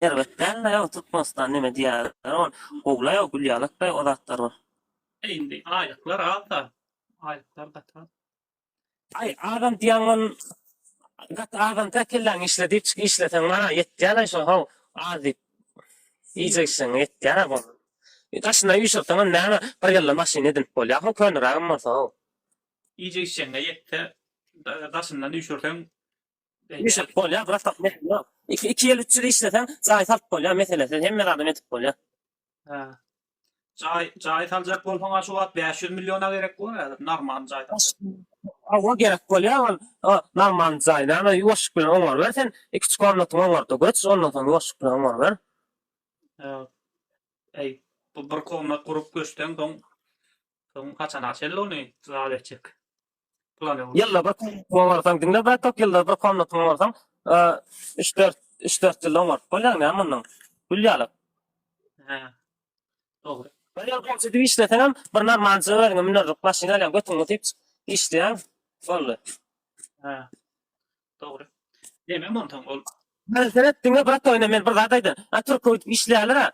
Elbette ya tutmasdan neme diýär. On gowla ýok gülýalykda o zatlar bar. Indi aylıklar aldı. Aylıklar da tam. Ay adam diýäňin gat adam tekellen işledip işleten bana ýetýär şo haw azyp iýjeksin ýetýär bu. Aslında ýüşürtäň näme bir ýylla maşyna edip bolýar, haw könürägim bolsa haw. İyice işçenge yetti. Daşından düşürten. Ýüşüp bolýar, bir hafta ýok. 2 ýyl 3 ýyl işleten zaýat alyp bolýar meselesi hemme adam etip bolýar. Ha. Cahit alacak bolsaň aşu wat 500 milyona gerek bolýar. Normal cahit. Awa gerek bolýar, normal zaýda, ama ýuwaşyk bilen oňar ber sen 2 komnaty oňar da göç, ondan soň ýuwaşyk bilen oňar ber. Ey, bu bir komnat kurup göçten soň kaçan açel ony zat etjek. Ýylla bir oňarsaň diňle bir tok ýylda bir komnaty oňarsaň 3-4 ýyl oňar bolýar näme gülýalyk. Ha. Dogry. Bir ýyl bolsa diýip işletem, bir normal zöwrüňe minerlik maşyna bilen götüňe tip işleýär. Boldy. Ha. Dogry. Deme montan ol. Ben diňe bir toýna men bir zat aýdym. Türkiýede işleýärler ha.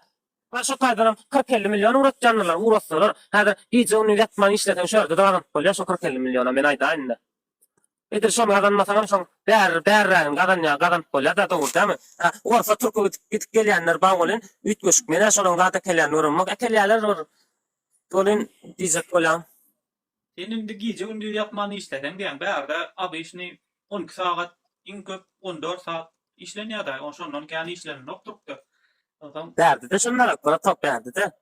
Başa taýdaram 40-50 milyon uratjanlar, uratsalar. Hada hiç onu ýatman işleten şerde daran bolýar, şo 40-50 milyona men aýdaýyn. Edir şo gadan masalan şo bär gadan bolýar da dogry dämi? Ursa Türkiýede gidip gelýänler baň bolen, üýt göçük mene şonuň gada kelýän urmak, kelýärler bolen diýjek bolýar. Senin de gece gündüz yapmanı istesen diyen bärde abi işini 12 saat, in köp 14 saat işlenýär da, ondan kendi işlerini nokturupdy. Adam Derdi de şunlara göre top derdi de.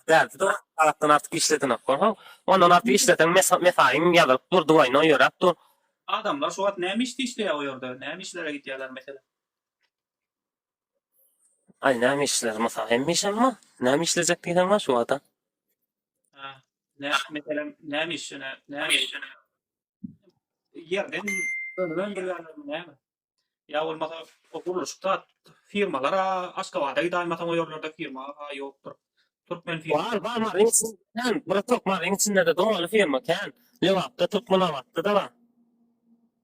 Derdi de alatdan artık işledin akor. Ondan artık işleten mesain yalıp durdu oyunu yorap dur. adamlar şu an näme işdi işleýär o ýerde? Näme işlere gitýärler mesela? Ay näme işler mesela hem iş ama näme işleyecek diýen var şu adam. Ha. Mesela näme işine yerden öndürýärler näme? Ya olmasa o kuruluşda firmalara Aşgabat'a gidaýmasaň o ýerlerde firma ýokdur. Türkmen firma. Var insin. Bura top var içinde de doğalı firma kan. Levapta tutmalavatdı da var.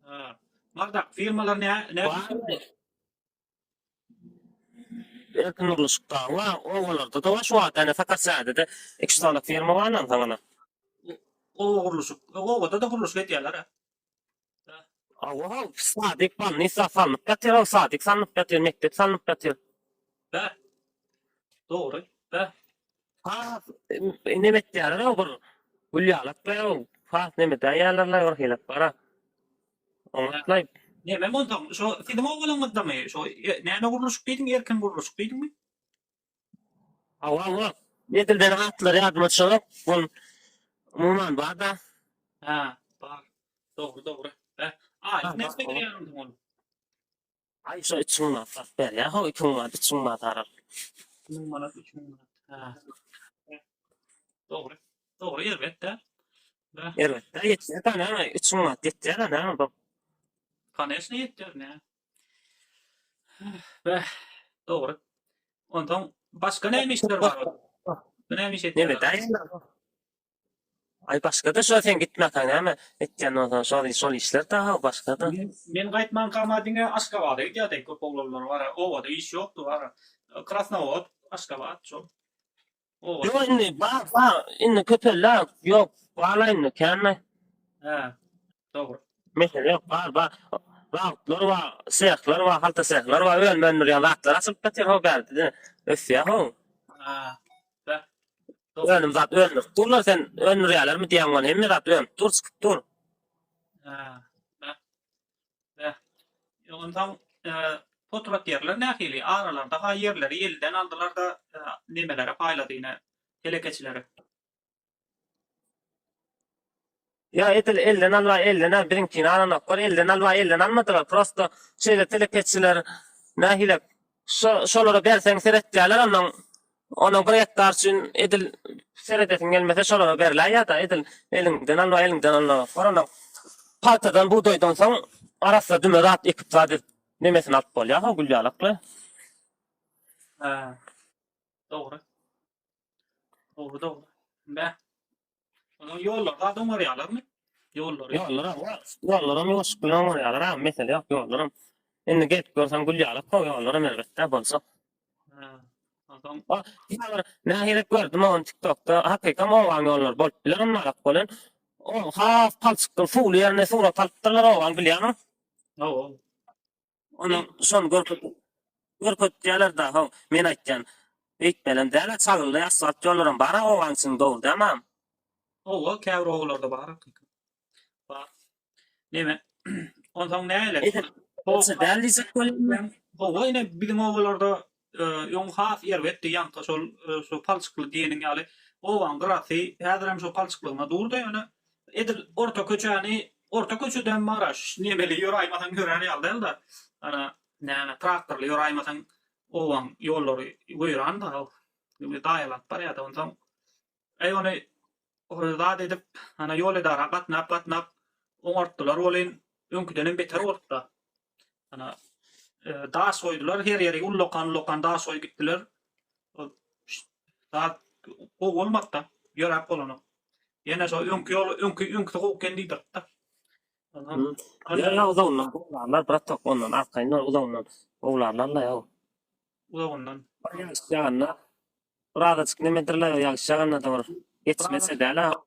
Ha. Marda firmalar ne? Erkin urluşukta var. Oğalarda da var şu an. Fakat sadede 2 tane firma var lan sana. O kuruluşuk. O da kuruluş getýärler ha. Aha, sadik var. Nisa sanıp getir. Sadik sanıp getir. Mektep sanıp getir. Be. Doğru. Be. Ha, ne metyarlar o bu. Gülyalık be o. Ha, ne metyarlar o hilap para. Onlatlay. Ne men montam şo film oğlanmadı mı? Şo näme kuruluşuk diýdiň erkin kuruluşuk diýdiňmi? Ava. Nedilden atlar yardım etseler. Bun umuman var da. Ha, bar. Doğru. Be. Ay, näme diýýärim onu? Ay şu içimma ber ya. Ha içimma tarar. 1000 manat, 3000 manat. Ha. Doğru elbette. Be. Evet. Yetdi tane içimma yetdi ne bak. Конечно yetdir ne? Be. Doğru. Ondan başka näme işler bar? Näme iş Ne etýär? Ay başka da şu sen gitme kanama. Etken ondan sonra işler daha başka da. Men gaýtman kamadyňa Aşgabat'a gidýärdik, köp oglanlar bar. Owada iş ýokdy bar. Krasnowod, Aşgabat şo. O. Yo inni ba inni köpeler yok. Bala inni kanma. Ha. Doğru. Mesela yok ba. Bağlar var, seyahlar var, halta seyahlar var. Ölmenler yalatlar asıp kaçır ho berdi. Öfya ho. Ha. Be. Ölüm zat ölüm. Durlar sen ölür yalar mı diýen var. Hemme zat ölüm. Dur sıkıp dur. Ha. Be. Ondan fotoğraf yerler nähili aralarda ha yerleri elden aldılar da nemelere paýladyna telekeçilere. Ya elden al birinkini aranak var. Elden almadılar. Prosto şeyde telekeçiler nähile şolara bersen seretdiler ondan onun projektlar üçün edil seredetin gelmese şolara berler ya da edil elinden al. Ondan paltadan buğdaydan soň arasda düme rahat ekip zady nemesini alyp bolýar ha gülýalykly. Ha. Doğru. Be. Onu yollarda domaryalar mı? Yolları. Yollara ýoşuk bilen ýalar ha mesele ýok yollara. Indi gelip görsen gülýalyp koýýarlar elbetde bolsa. Ha. Adam Nähire gördüm on TikTok'ta hakykam owan ýollar bolup biler onlara bolan. O haf palçykdyr fuly ýerine sura paltdylar owan bilýärmi? o Onu son görpetdiler da ha men aýtjan. Eýtmelen däle çagyldy asfalt ýollaryň bara owan için dol demem. o käbir oğullarda bar. Bar. Neme? Ondan näle? Bolsa däl dizek bolýar. O yine bizim oğullarda ýoň has ýerbetdi ýanka şol palçykly diýeniň ýaly owan grasy häzir hem şol palçyklygyna durdy ýöne edil orta köçeden maraş nemeli ýöraýmasan görer ýaldy da ana näme traktorly ýöraýmasan owan ýollary goýran da daýalat bar ýa-da ondan ony zat edip ana ýol edara gatnap oňartdylar bolyn öňküden beter bolupdy. Ana daş koydular her yere lokan daş koy gittiler. Saat o olmakta görap bolany. Yine so önkü tok kendi dırtta. Ya uzanlar oğlanlar bırak tok ondan arkayından uzanlar oğlanlarla ya. Uzagundan. Yaşağına burada çıknemedirler yaşağına da var. Yetişmese de la.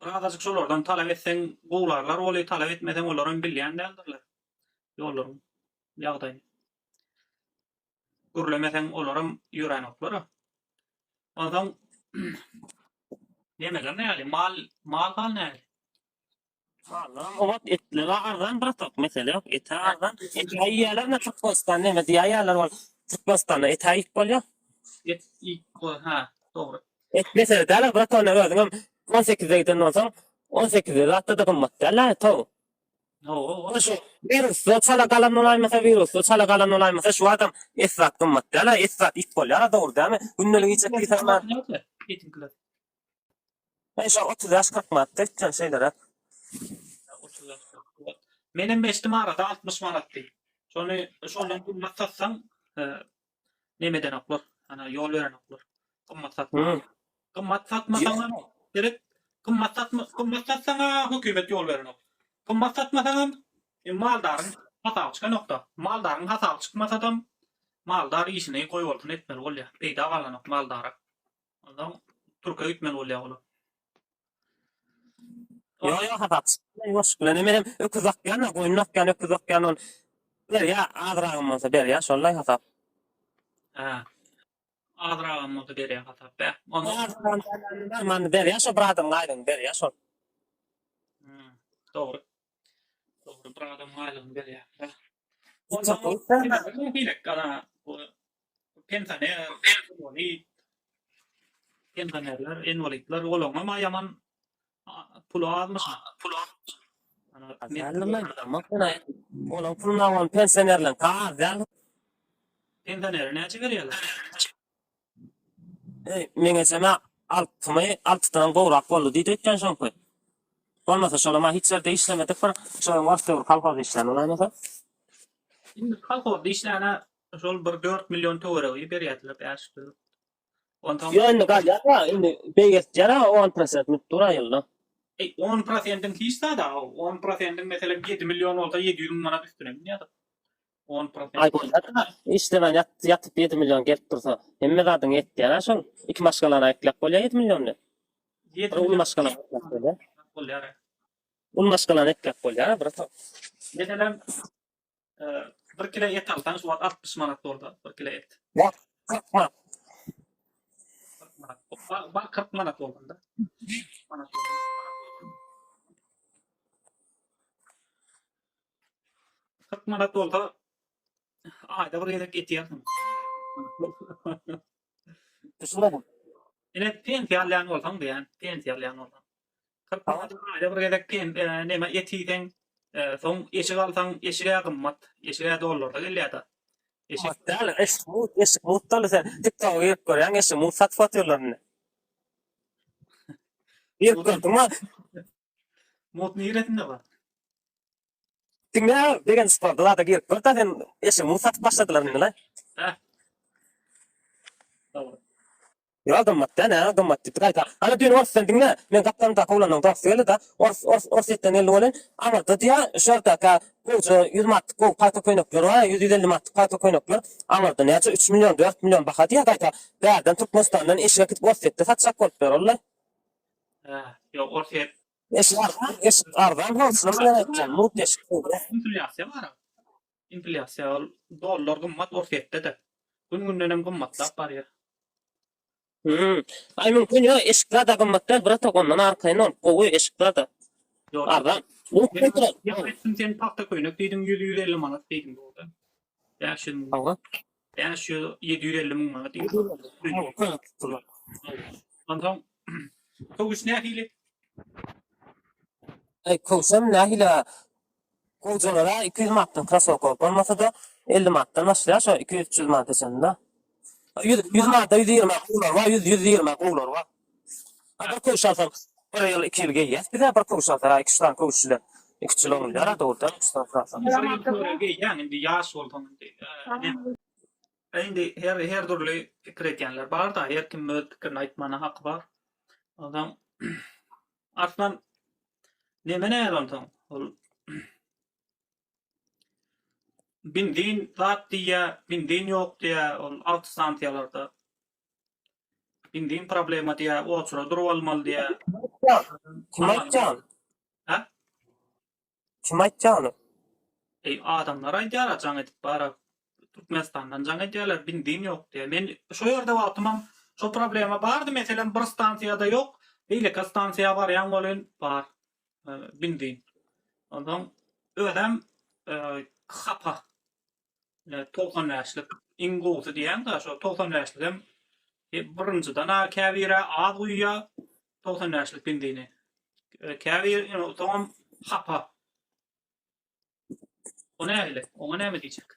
Radacık şolardan talep etsen goğlarlar oly talep etmeden olaryň bilýän däldirler. Ýollaryň ýagdaýy. Gürlemesen olarym ýören oklara. Adam yemeler näli mal hal näli. Vallahi o vakit etler ardan bırak tok mesele yok. Ete ardan. Ete ayyalar ne Türkmenistan ne diye ayyalar var. Türkmenistan'da ete ayık bolýar. Et ha doğru. Et mesele däl bırak onu özüňem 18'e giden olsam 18'e hatta da kımmat däl to. O Şu virus çala kalan olaýmasa virus çala kalan olaýmasa şu adam esrat kımmat däl esrat it bolýar da orda mı? Günnelik içekli tamam. Etinkiler. Ben şu 30 yaş kalkmat tekten şeyler. Menem bestim arada 60 manat değil. Sonra kımmat satsan nemeden aklar? Ana yol veren aklar. Kımmat satma. Kımmat satmasan gerek kımmat satsan hükümet yol veren aklar. Kımmat satmasan maldarın hatalı çıkan nokta. Maldarın hatalı çıkmasa da maldar işini koy olsun etmeli olya. Beyda kalan maldara. Adam Türkiye gitmeli olya oğlum. Yo hatat. Yoşkulany menem öküz akýan, goýun akýan, öküz akýan. Ber ya adragym bolsa ber ya şollay hatat. Ha. Adragym bolsa ber ya hatat. Man ber ya şo bradym gaýdym ber ya şol. Doğru. Doğru. Bradym gaýdym ber ya. Ondan hilek kana pensioner pensionerler invalidler olama yaman pul almış. Ola pulnawan pensionerler kaýar. Pensioner näçe berýärler? Meňe sema altydan gowrak boldy diýip etken şoňky. Olmasa şolama hiç ýerde işlemedik bir şoň wagtda kalkaz işlen olamasa. Şimdi kalkor işlerine şol bir 4 milyon töwereği berýärler bäşdi. Ondan Yo indi gaýar, indi beýes jara 10% mutdura ýylda. 10%'ın hiçta da 10%'ın mesela 7 milyon olsa 700 bin manat üstüne mi ya da 10%. Ay boýda işlemen ýatyp 7 milyon gelip dursa, hemme zadyň etdiýär şol. Iki maşgalana eklep bolýar 7 milyon ne? 7 Ul maşgalana eklep bolýar. bolýar. Ul maşgalana eklep bolýar, bir tok. Mesela bir kilo et alsan şu 60 manat orada bir kilo et. Bak. 40 manat olganda. Manat olganda. 40 manat olsa ayda bir yedek et yersin. Düşünmedim. Yine pensiyalyan olsan diyen, pensiyalyan olsan. 40 manat ayda bir yedek neme et yiysen, son eşik alsan eşiğe kımmat, eşiğe dollar da gelýär da. Eşik Däl, esmut daly sen TikTok'a girip görýän esmut satýar ýollaryny. Girip gördiňmi? mut niretinde var. Diňe degen sportda da girip gördi sen esmut satyp başladylar meni la. Ha. Doğru. Ya gymmatda ne gymmat diýip gaýta. Ana dün orsan diňe men gapdan da kowlanan daşdyly da ors etden elli bolan ama da diýa şerta ka goja 100 mat go paýta koýnoklar wa 150 mat paýta koýnoklar ama da näçe 3 milyon 4 milyon baha diýe gaýta. Bäden Türkmenistandan eşe gitip ors etde satsak bolup berýärler. Yo orta Eş ardan bolsun men aýtjam. Muhteş. inflyasiýa bar. Inflyasiýa dollar gymmat orta etde de. Gün-günden hem gymmatlap barýar. Ay mümkin ya eşikler de gymmatda bir togondan arkaýyn olup gowy eşikler de. Yo Ardan. ya etsin sen paýta koýnak diýdim 150 manat diýdim boldy. Ya şun Aga. yani şu 750 min manat diýdim. Ondan kogus ne hili? Ay kovsam nahila kovjalara 200 manatdan krasovka bolmasa da 50 manatdan başlaýar şo 200-300 manat eşende. 100 manatda 120 manat var, 120 manat var. Aga kovşalsam bir ýyl 2 ýyl geýýär. Bir de bir kovşalsa 2 tane kovşular 2 ýyl olmaýar da orada 3 tane krasam. Yani yaş boldan diýip. Endi her durly pikir etýänler bar da her kim öz pikirini aýtmana haky bar. Adam arslan neme näde ondan? Ol bindin zat diýe, bindin ýok diýe, ol alt stansiýalarda bindin problema diýe, oçura durup almaly diýe. Kim aýtjan? Ha? Kim aýtjan? Adamlar aýdýar jaň edip bara Türkmenistandan jaň edýärler bindin ýok diýe. Men şo ýerde wagtymam şo problema bardy, meselem bir stansiýada ýok, beýleki stansiýa bar, ýan bolan bar. Bindin. Ondan ödem hapa. 90 ýaşlyk inguwsy diýen da şo 90 ýaşlykym birinjidan käbire az uýya 90 ýaşlyk bindini. Käbir tamam hapa. Ona näme? Ona näme diýjek?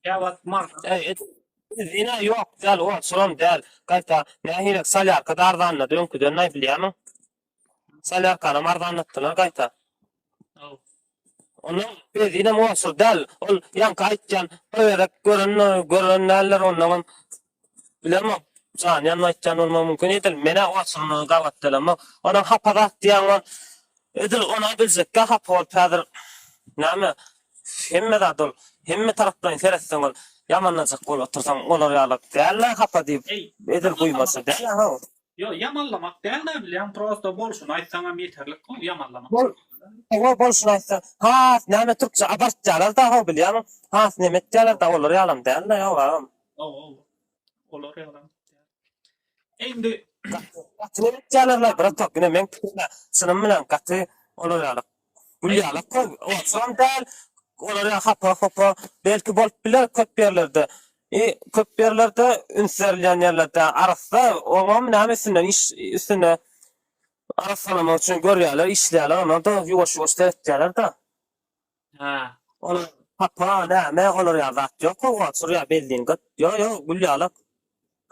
Ya wat mark. Zina ýok, däl o soram däl. Gaýta nähile salyar kadardanna dönküden näý bilýärmi? Salyar kana mardanlatdylar gaýta. Onu bezine muasır däl. Ol ýanka aýtjan, öýerek görünýärler ondan bilemem. Jan ýanma aýtjan bolmam mümkin edil. Mene osuryny gawatdylar. Onuň hapadat diýen edil ona bilsekkä hap bolup häzir. Näme? Hemme dadol, hemme tarapdan seretsen ol. Yamanlajak bolup otursaň olar ýalyk däl hapa diýip edil guýmasa däl ha. Yo yamanlamak däl de bilýän prosto bolşun aýtsaňam ýeterlik yamanlamak. Ova bolşun aýtsa, ha, näme türkçe abartjalar da ha bilýärmi? Ha, näme etjalar da olar ýalam däl da ýa. Olar ýalam. Endi Näme etjalarlar bir tokune men pikirle şunun bilen gaty olar ýalyk. Bilýärlik o son däl olar hapa belki bolup biler köp ýerlerde. Köp ýerlerde ünserlen ýerlerde arasda oňam nämesinden iş üstüne arasalamak üçin görýärler, işleýärler, onda da ýuwaş-ýuwaş etýärler da. Olar hapa näme olar ýazat ýok, o surya beldiň gat. Yo, bilýärlik.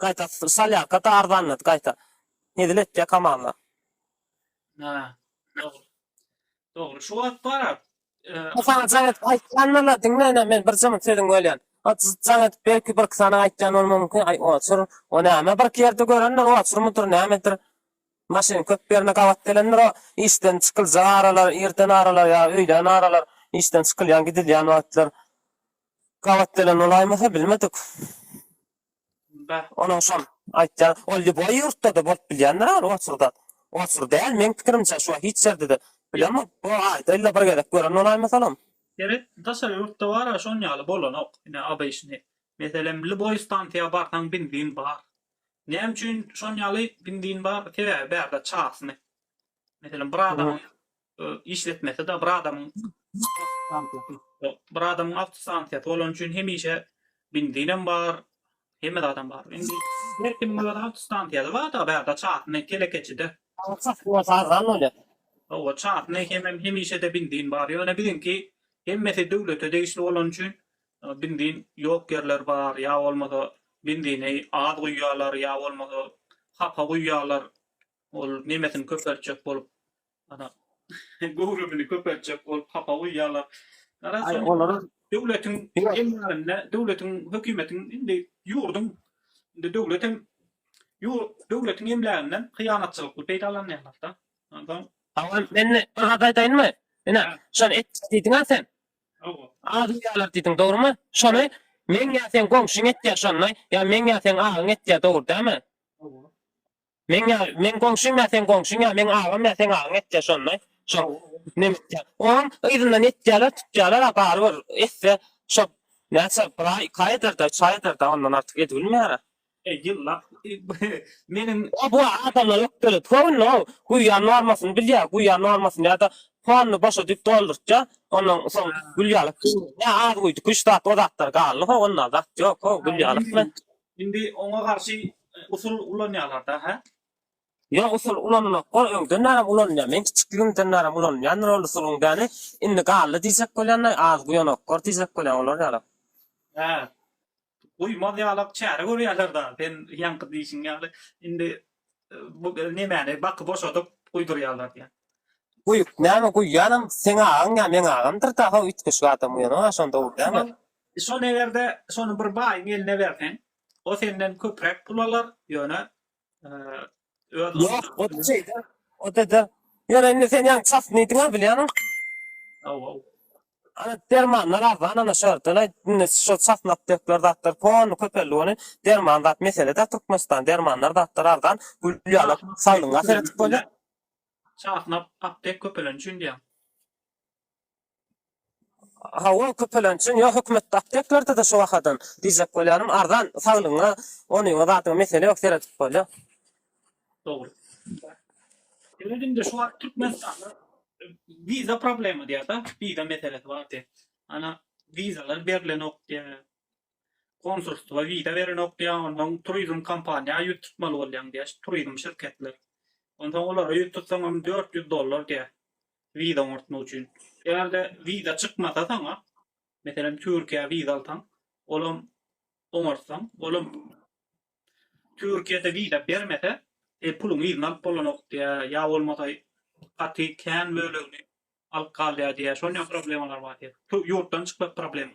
Gaýta salyar kadardanlat gaýta. Edilet ýa kamanlar. Doğru. Şu wagt bara Sana jaňat aýtjanlar diňle men bir zaman söýdüm bolýan. Jaňat belki bir sana aýtjan bolmam mümkin. Ay o sur, o näme bir ýerde görenler o sur mudur nämedir? Maşyn köp ýerine gawatdylanlar o işden çykylja aralar, erden aralar ýa öýden aralar, işden çykylýan gidilýän wagtlar gawatdylan olaýmasa bilmedik. Onuň şon aýtjan, oldy bu ýurtda da bolup bilýänler o surda. O sur däl men pikirimçe şu hiç ýerde de bilemem. Bu aýda illa bir gelek gören olaýmasalam. evet tasar ýurtda bara şon ýaly bolan ok. Ine abaýşyny. Meselem Liboy stansiýa bardan bindin bar. Näme üçin şon ýaly bindin bar? Tebe berde çasyny. Meselem bir adam işletmese de bir adamyň awtostansiýasy bolan üçin hemişe bindinem bar. Hemme adam bar. Indi her kim bu awtostansiýada bar da berde çasyny telekeçide. O zaran öyle. O çat ne hemişe de bindin bar. Ýöne bilinki hemmesi döwlete degişli bolan üçin bindin ýok ýerler bar. Ýa bolmasa bindini az guýýarlar, ýa bolmasa hapa guýýarlar. Ol nemesin köperçek bolup ana gowrumyny köperçek bolup hapa guýýarlar. Ay onları Devletin Yok. emrinde, devletin, hükümetin, indi yurdun, indi devletin emrlerinden hıyanatçılıklı peydalanmayanlar da. Adam, Ama ben radaydayn mı? Ene ha, şonu et diýdiň ha sen. o. Adı ýalar diýdiň, dogrymy? Şonu men ýa-sen goňşuň etýär şonu. Ya men ýa-sen agyň etýär, dogry dämi? O. Men goňşuň ýa-sen goňşuň ýa men agam ýa-sen agyň etýär şonu. Şo nem etýär. Oň ýerinde etýärler, tutýarlar, agary bir esse şo näçe kaýdyrda, çaýdyrda ondan artyk edilmeýär. Yıllar, menin, O bu adamlar öpdürüp, no, guýan normasyny bilýär, guýan normasyny ýa-da puanny başa dip doldurtja, ondan soň gülýärlik. Ya az guýdy, güçdat odatlar galy, ho onlar da ýok, ho gülýärlik men. indi ona karşı usul ulanýarlar da, ha? Ya usul ulanmak, öňden näme ulanýar, men kiçikligimden näme ulanýar, näme usulun däni, indi galy diýsek bolýanlar, az guýanak, gor diýsek bolýan olar ýaly. Ha. Uymaz ýalak çäre görýärler da, ben ýaňky diýişiň ýaly, indi bu näme, baky boşadyp guýdurýarlar diýär. Guýup, näme guýýanam, sen agyň, ya men agymdyr da, ho ütkeş adam ýa-da, şonda bolýarmy? Son egerde sonu bir baýyň eline bersen, o senden köprek pul alar, ýöne Yok, o da şeydi. O da. Yani sen yan çaf neydin ha biliyorsun? Ana dermanlar azan ana şartına ne şu çaf naptekler datlar puan köpelliğini derman dat mesele de Türkmenistan dermanlar datlar azan gülyalık sağlığına seretip böyle. Çafnap aptek köpelen üçin diýär. Ha o köpelen için ya hükümet apteklerde de şu vakadan diyecek bolýanym ardan sağlığına onu zatı mesele yok seretip böyle. Doğru. Elinde şu an Türkmenistan'da viza problemi diye da viza meselesi var diye. Ana vizalar verilen diye konsolosluğa viza verilen diye ondan turizm kampanya yutmalı olan diye turizm şirketler. Ondan onlara yuttursam $400 diye viza ortma için. Eğer de viza çıkmasa sana mesela Türkiye viza alsan oğlum omarsam oğlum Türkiye'de viza vermese pulun izin alıp bolanok diye ya olmasa katı ken bölüğünü alıp kaldı diye şöyle problemler var diye. Yurttan çıkmak problem.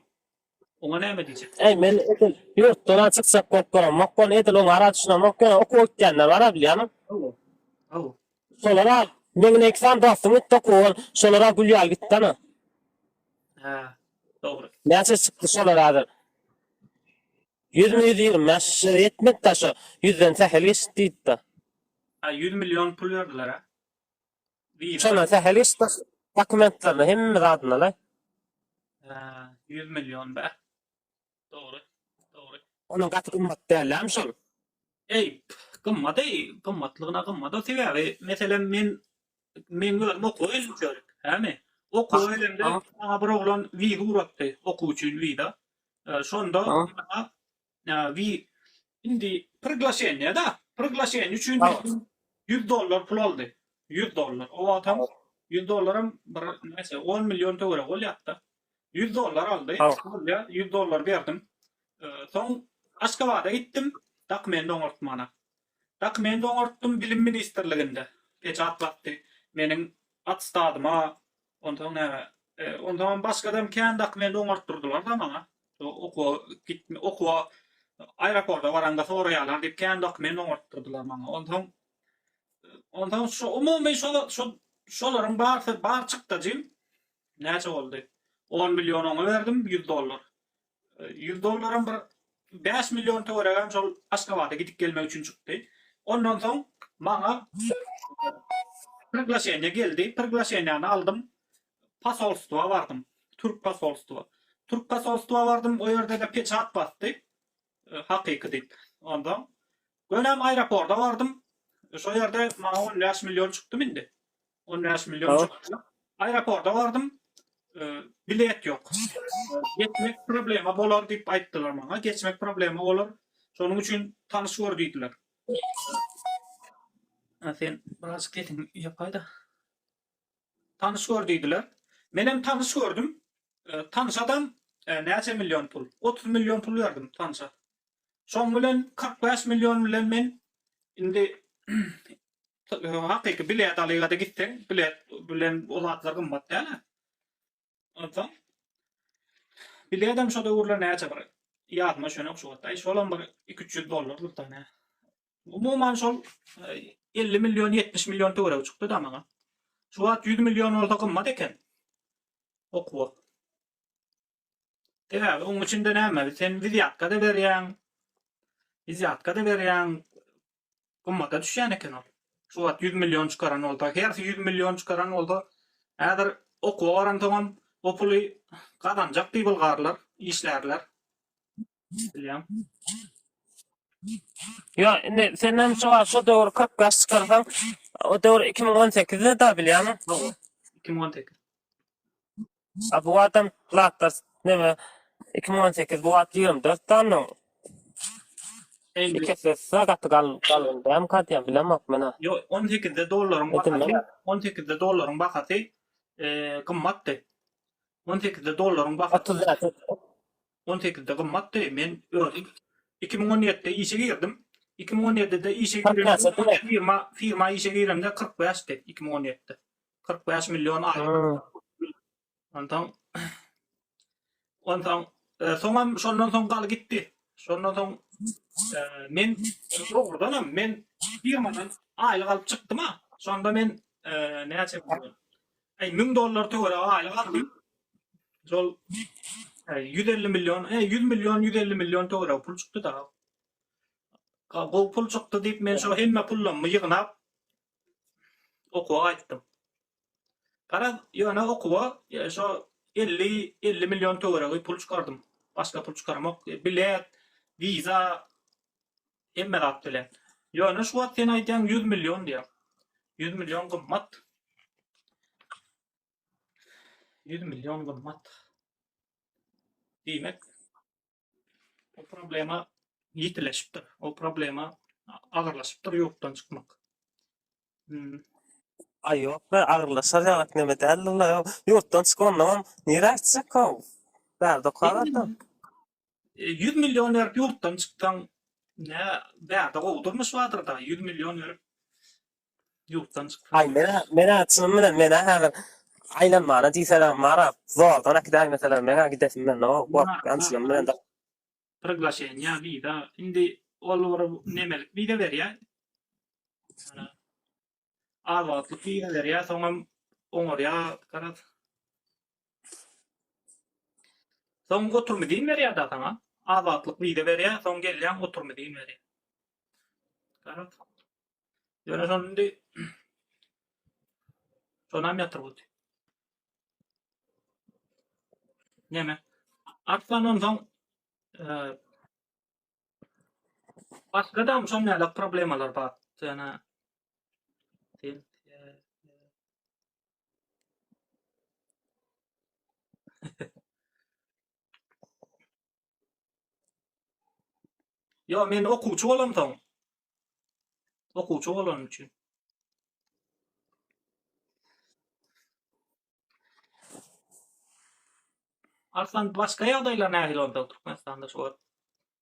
Ona ne mi diyecek? Ey men edil yurtdan çıksak korkmaram. Makon edil on ara düşünen makon oku gitkenler var biliyorsun. Oh. Solara benim ekran dostum itti kol. Solara gülyal gitti mi? Ha. Doğru. Neyse çıktı solara. 120 meşre yetmedi de şu 100'den sahil geçtiydi. Ha 100 milyon pul verdiler ha. Şuna sahil geçti. Dokumentlerini hem adına la. Ha 100 milyon be. Doğru. Doğru. Onun katı kımmat değerler şunu? Ey kımmat ey kımmatlığına kımmat o sebebi mesela men oku elimcörük. He mi? Oku elimde bana bir oğlan viza uğrattı. Oku için viza. Şonda bana indi priglashение da. Priglashение üçün $100 pul aldı. $100. O adam $100'ım neyse 10 milyon töwere bolýapdy. $100 aldı. $100 verdim. Son Aşgabat'a gittim. Dokument oňartmana. Dokument oňartdym bilim ministerliginde. Peçat battı. Menin atstadyma ondan näme? Ondan başga adam kendi dokument oňartdyrdylar da bana. Oku aeroporta varanda soraýarlar diýip kendi dokument oňartdyrdylar bana. Ondan şu umumy şolaryň bar çykdy jim. Näçe boldy? 10 milyon oňa berdim $100. $100'ım bir 5 milyon töweregem şol Aşgabat'a gidip gelmek üçin çykdy. Ondan soň maňa priglashение geldi. Priglasheniýany aldım. Pasolstwa bardym. Türk pasolstwa. Türk pasolstwa bardym. O ýerde de peçat bastdy. Hakyky diýip. Ondan gönem aeroporta bardym. Şo ýerde maňa 15 milyon çykdy indi. 15 milyon çykdy. Aeroporta bardym. Bilet yok. Geçmek problema bolar diýip aýtdylar maňa. Geçmek problema bolar. Şonuň üçin tanış gör diýdiler. Sen biraz getiň ýapaýda. Tanış gör diýdiler. Men hem tanış gördüm. Tanış adam näçe milyon pul? 30 milyon pul verdim tanışa. Şoň bilen 45 milyon bilen men indi hakyky bilet alyga da gitdim. Bilet bilen o zatlar gymmat däl. Ondan Biledim şo döwürler näçe bir ýadyma şöne okşuwatda. Şolam bir $200 bir tane. Umuman şol 50 milyon 70 milyon töwere çykdy da maňa. Şu wagt 100 milyon bolsa gymmat eken. Okuwa. Däl, onuň içinde näme? Sen viziatka da berýän. Viziatka da berýän. Gymmata düşýän eken ol. Şu wagt 100 milyon çykaran bolsa, her 100 milyon çykaran bolsa, häzir okuwa baran tamam, o puly kazanjak diýip bolgarlar, işlerler. Bilýän. Ya indi senden şu döwür 40 ýaş çykarsaň, o döwür 2018'de da bilýärmi? 2018. Bu adam latlar neme 2018 bu at 24 tane. Eýle. İkisi sagatı galındı. Hem katyan bilemok mena. Yo 18'de dollaryň Edim bakaty, lan. 18'de dollaryň bakaty gymmatdy. 18'de dollaryň bakaty 30 lira. 18'de gymmatdy. Men 2017'de işe girdim. 2017'de işe Kaç girdim. yaşa, değil mi? Firma işe girdiğimde 45'ti 2017'de. 45 milyon ay. Ondan soňam şondan soň gal gitdi. Şondan soň men doğrudanam men firmadan aýlyk alyp çykdym ha. Şonda men näçe boldy? $1000 töwere aýlyk aldym. Şol 150 milyon, 100 milyon, 150 milyon töwere pul çykdy da. Bu pul çykdy diýip men şo hemme pullamy ýygnap okuwa aýtdym. Para ýöne okuwa şo 50 milyon töwere pul çykardym. Başga pul çykarmak, bilet, viza emme zat bilen. Ýöne şu wagt sen aýdýan 100 milyon diýär. 100 milyon gymmat. 100 milyon gymmat. Diýmek o problema ýitileşipdir. O problema agyrlaşypdyr ýokdan çykmak. Ay yok be ağırlaşar ya neme derler. Yurttan çıkanlam nere açacak o? Berde kaladım. 100 milyon verip ýurtdan çykdan ne berde gowdurmuş wadyr da 100 milyon verip ýurtdan çykdan. Ay mena açsın mena her aylan mara diýseler mara zoldan akday mesela mena gidesim ben o wagt ansym ben de Priglашение vida indi olur nemelik vida berýär. Azatlyk vida berýär, soňam oňarya karat. Soň oturmy diýin berýär da sana. Azatlyk vida berýär, soň gelýän oturmy diýin berýär. Karat. Ýöne şondy şonam ýatyrdy. Neme? Atlanan soň başga da şonňaly problemalar bar. Ýöne Yo men okuwçy bolam soň. Okuwçy bolan üçin. Arslan başga ýagdaýlar nähil boldy Türkmenistanda şu wagt?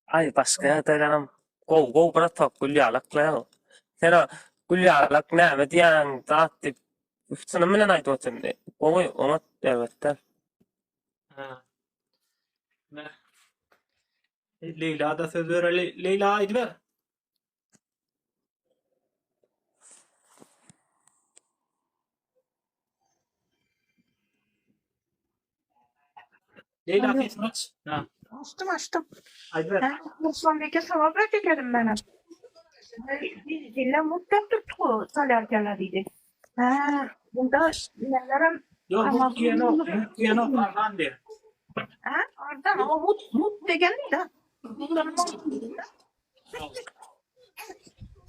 ay başka ýagdaýlaram gow bir top gülýalaklar. Sen gülýalak näme diýen zat diýip üstüne bilen aýdywatyn. Oňy ona däwetler. Ha. Ne? Leyla da söz ver. Leyla aýdy ber. Leyla Alo. sesini aç. Ha. Açtım. Aýdy ber. Osman Bey'e sabah bırakacağım ben. Dille mutlak tuttu salarken dedi. Bunda nelerim Yo Ama bu kiyano bardan diye. oradan ama mut degen de. Bunların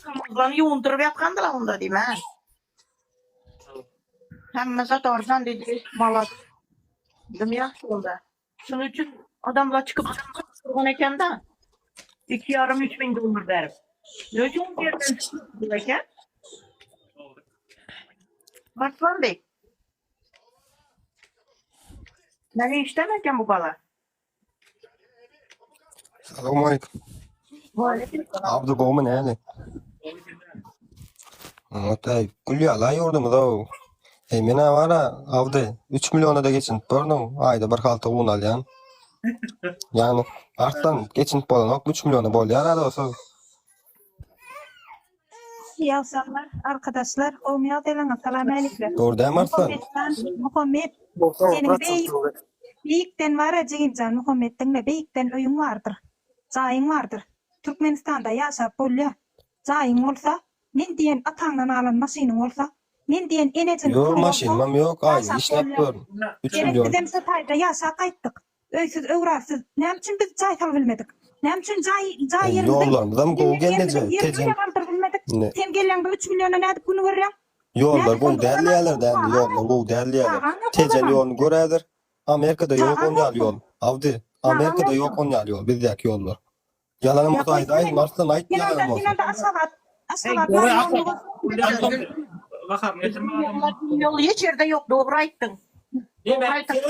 Ramazan'ı yoğundurup yatkandılar onda diyeyim ha. Hem mesela oradan dedi malat. Dedim ya onda. Şunun için adamla çıkıp eken de $2,500 verim. Ne için bir yerden çıkıp Aslan Bey. Nereye işlemeyken bu bala? Selamünaleyküm. Abdü gomun yani. Tay gülýala ýurdum da. Mene wara abdy 3 milyona da geçin. Pardon, aýda bir halta un alýan. Yani artdan geçinip bolan 3 milyonu bolýar arada olsa. İyi akşamlar arkadaşlar. Olmaya delana selam aleyküm. Doğru değil mi Arslan? Muhammed senin beyikten var acıyımcan Muhammed'in de beyikten öyün vardır. Zayın vardır. Türkmenistan'da yaşap bolya. Zayın olsa, men diyen atandan alan maşinin olsa, men diyen enecin Yok maşinam yok. Ay işlep diyorum. 3 Evet, milyon. bizim satayda yaşa kayttık. Öysüz öğrarsız. Ne için biz caytal bilmedik? Ne için cay yerimizde? Yollarında da mı gol gelmeyecek? Tecen. Ne? Sen gelen 3 milyona ne edip bunu veriyorsun? Yollar gol değerli yerler değerli. Yollar gol değerli yerler. Tecen yolunu göredir. Amerika'da yok onyal yol. Avdi. Amerika'da yok onyal yol. Bizdeki yollar. Yalanımız ayda Mars'tan ait yalanım olsun. Yine de asavat. Asavat. Bakar getirme adamı. Yol hiç yerde yok. Doğru ayttın. Demek ki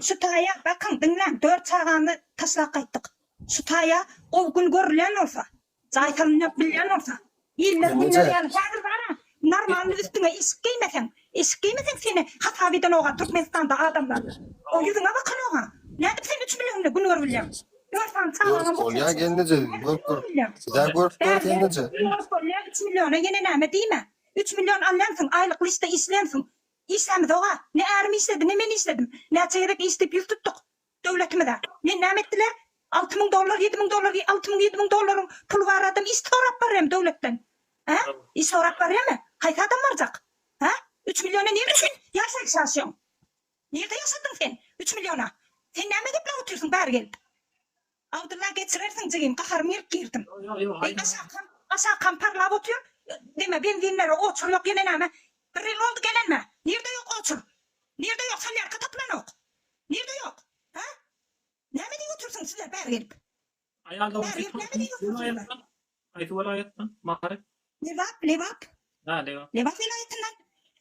Şu taya bakın dinlen 4 çağanı taslak kayttık. Şu taya o gün görülen olsa. Zaytalını bilen olsa. İller Bence- günler yani. Hazır bana. Normal üstüne iş giymesen seni Hataviden oğa Türkmenistan'da adamlar. O yüzüne bakın oğa. Ne edip sen 3 milyonla bunu görülen. Görsen çağanı. Kolya gelince gör. Güzel gör gelince. 3 milyona yine neme değil mi? 3 milyon alansın, aylık liste işlensin. İşlemez oğa. Ne ermi işledim, ne men işledim. Ne çeyrek istip yürüttük. Devletime de. Ne ettiler? 6.000 dolar, 7.000 dolar, 6.000, 7.000 doların pulu var adam. İstihbarat var hem devletten. Ha? İstihbarat var ya mı? Hayta adam varacak. Ha? 3 milyona nerede sen yaşıyorsun? Nerede yaşadın sen? 3 milyona. Sen ne mi gidip oturuyorsun bari gelip? Avdullah geçirersin cigim. Kaharım yer girdim. Aşağı kamparla oturuyor. Deme ben dinlere otur yok yine neme. Bir yıl oldu gelenme. Nerede yok otur? Nerede yok sen arka toplan yok? Nerede yok? Ha? Ne mi diye otursun sizler bari gelip? Ayağında Ne diyorsun? Aytu velayettan. Makarı. Levap. Ha devam. Levap vilayetinden.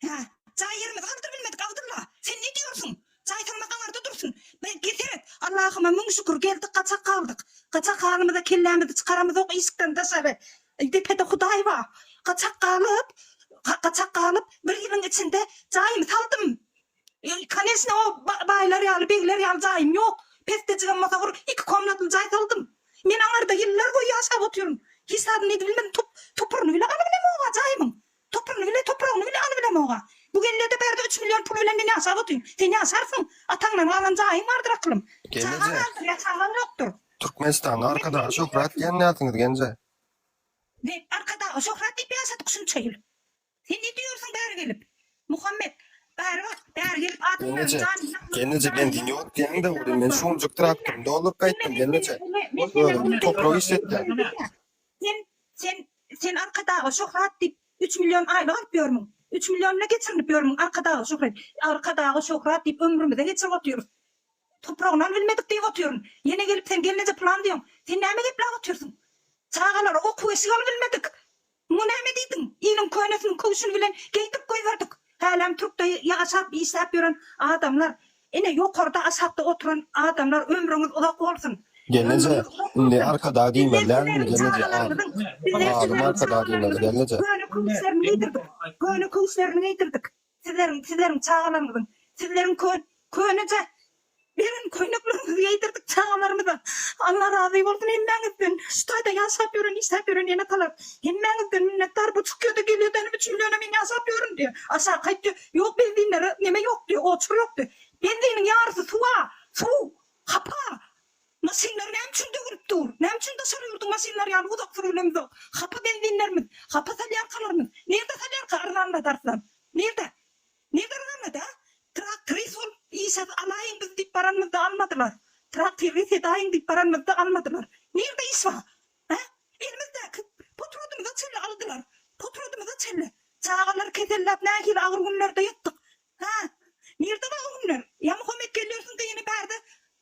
Ha. Cay yerimiz kaldır bilmedik Abdullah. Sen ne diyorsun? Cay tanımadan orada dursun. Ben getirin. Allah'ıma min şükür geldik kaçak kaldık. Kaçak halımıza kellerimizi çıkaramız o iskten dışarı. Depede Huday var. Kaçak kalıp bir yılın içinde cayımı saldım. Kanesine o bayları yalı, beyleri yalı cayım yok. Pesteciğim masa vur, 2 komnatlı cay saldım. Men anarda yıllar boyu yaşap oturuyorum. Hesabını neydi bilmem toprağını bile anı oğa cayımın. Toprağını bile anı oğa. Bu gellerde berde 3 milyon pul bile ne yaşap oturuyorum. Sen yaşarsın. Atanla alan cayım vardır aklım. Gelince. Çağan vardır ya çağan yoktur. Türkmenistan'da arkada çok rahat gelin yaptınız gence. Ve arkada o şofrat deyip yaşadık şunu çayıl. Sen ne diyorsun bari gelip? Muhammed bari gelip adımların Gelince ben din yok diyen de vurdum. Ben şuncuk traktım. Ne olur kayıttım gelince. Böyle toprağı hissettim. Sen arkada o şofrat deyip 3 milyon aylık yapıyor mu? 3 milyonla geçirinip yorum arkada o şofrat. Arkada o şofrat deyip ömrümüze geçirip oturuyoruz. Toprağından bilmedik diye oturuyorsun. Yine gelip sen gelince plan diyorsun. Sen ne mi gelip lan oturuyorsun? Çağalar o kuvvesi yol bilmedik. Bu ne mi dedin? İyinin köynesinin kuvvesini bilen geytik koyverdik. Hâlem Türk'te yaşap iş yapıyorum adamlar. Yine yukarıda asapta oturan adamlar ömrünüz uzak olsun. Gelince şimdi arkada değil mi? Lan gelince ağrım arkada değil mi? Gelince. Böyle kuvvetlerini yedirdik. Böyle kuvvetlerini yedirdik. Sizlerin çağalarınızın. Sizlerin köyünüce. Benim koynuklarımızı yedirdik çağalarımıza. Allah razı olsun emmenizden. Şu tayda yaşapıyorum, iş yapıyorum yine kalar. Emmenizden minnettar bu çıkıyordu geliyordu. 3 milyona min yaşapıyorum diyor. Aşağı kayıt diyor. Yok benzinleri neme yok diyor. Otur yok diyor. Benzinin yarısı su, kapa. Masinler ne için dövürüp dur? Ne için de sarıyordun masinler yani uzak sürülemiz o. Kapa benzinlerimiz, kapa salyarkalarımız. Nerede salyarka arlanma dersen? Nerede? Nerede arlanmadı ha? Traktörü İşte alayın biz deyip paranızı almadılar. Traktörü sedayın deyip paranızı almadılar. Nerede iş var? Ha? Elimizde potrodumuza çelle aldılar. Potrodumuza çelle. Çağalar kesellap ne gibi ağır günlerde yattık. Ha? Nerede var günler? Ya Muhammed geliyorsun da yeni berdi.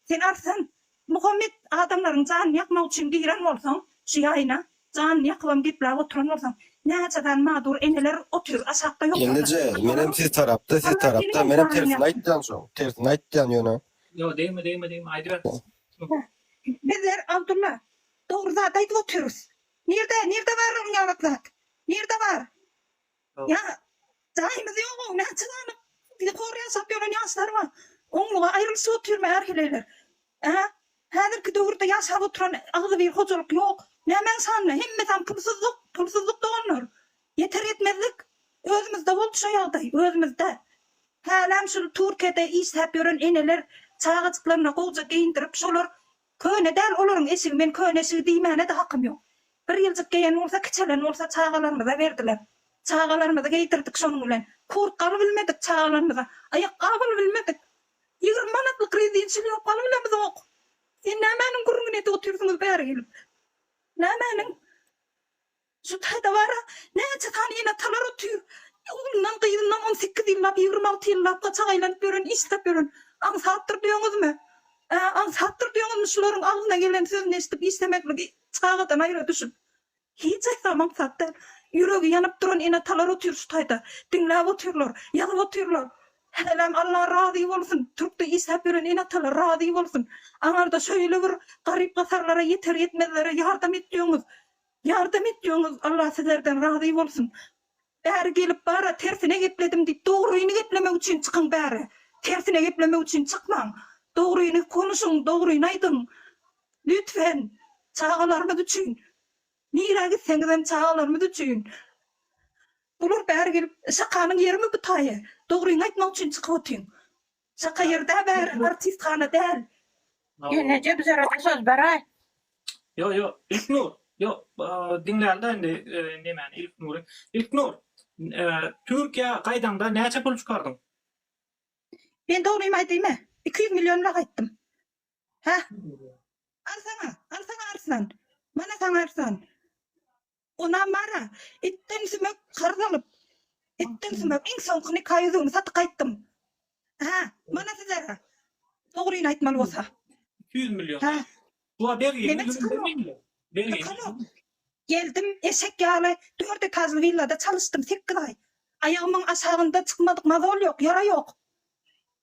Sen arsan Muhammed adamların canını yakmak için giren olsan şu yayına canını yakıvam deyip la oturan olsan ne açıdan mağdur eneler oturuyor aşağıda yok. Gelince benim siz tarafta benim tersine aittan son. Tersine aittan yöne. Yo değil mi? Haydi ver. Bizler Abdullah doğru zaten oturuyoruz. Nerede var onun yavuklar? Nerede var? Yok. Ya cahimiz yok o ne açıdan bir koruya sapıyor yaşlar var. Onunla ayrılısı oturuyor erkekler. Häzirki döwürde ýaşap oturan agzy bir hojalyk ýok. Nämen sanly? Hemmeden pulsuzluk doganlar. Yeter etmezlik. Özümizde boldy şo ýagdaý, özümizde. Hälam şu Türkiýede işläp ýören eneler çağaçyklaryna gowja giyindirip şolar köne däl olaryň eşigi men köne eşigi diýmäne de hakym ýok. Bir ýyldyk geýen bolsa kiçelen bolsa çağalarymyza berdiler. Çağalarymyza geytirdik şonuň bilen. Kurt galy bilmedik çağalarymyza. Ayak galy bilmedik. 20 manatlyk rezidensiýa ýok galy bilmedik ok. Sen nämäniň gurrungyny etip oturýarsyňyz bäri gelip. Nämäniň? Şu taýda bara näçe tany ýene talar otyr. Oğlundan kıyından 18 yıllap, 26 yıllap kaçak aylanıp görün, işlep görün. Ansattır diyorsunuz mu? Ansattır diyorsunuz mu? Şuların ağzına gelen sözünü eşitip işlemekle çağıdan ayrı düşüp. Hiç aysamam sattı. Yüreği yanıp duran ene talar otuyor şu tayda. Dinlep otuyorlar, yazıp otuyorlar. Helam Allah razı olsun. Türk'te işlep görün ene talar razı olsun. Anarda şöyle bir garip kasarlara yeter yetmezlere yardım ediyorsunuz. Yardım ediyorsunuz. Allah sizlerden razı olsun. Bäri gelip bara tersine gepledim diýip dogruýyny geplemek üçin çykyň bäri. Tersine geplemek üçin çykmaň. Dogruýyny konuşuň, dogruýyny aýdyň. Lütfen çağalarymyz üçin. Nire gitseňiz hem çağalarymyz üçin. Bular bäri gelip şakanyň ýerimi bu taýy. Dogruýyny aýtmak üçin çykyp otyň. Şaka ýerde bäri artisthana däl. Ýene-je bize söz beräy. Yo, İlknur. Yo, dinlärde endi nemäni İlknur. İlknur, Türkiýe gaýdanda näçe pul çykardyň? Ben dogruýmy aýdymy? 200 milyon lira aýtdym. Ha? Alsaňa arsan. Mana saňa arsan. Ona mara, etten sümek karz alyp, etten sümek iň soňky kaýyzyny satyp aýtdym. Ha, mana sizlere. Dogruýyny aýtmaly bolsa. 200 milyon. Ha. Bu bergi. Bergi. Geldim eşek ýaly 4 etajly villada çalışdym 8 ay. Ayağımın aşağında çıkmadık mazol yok, yara yok.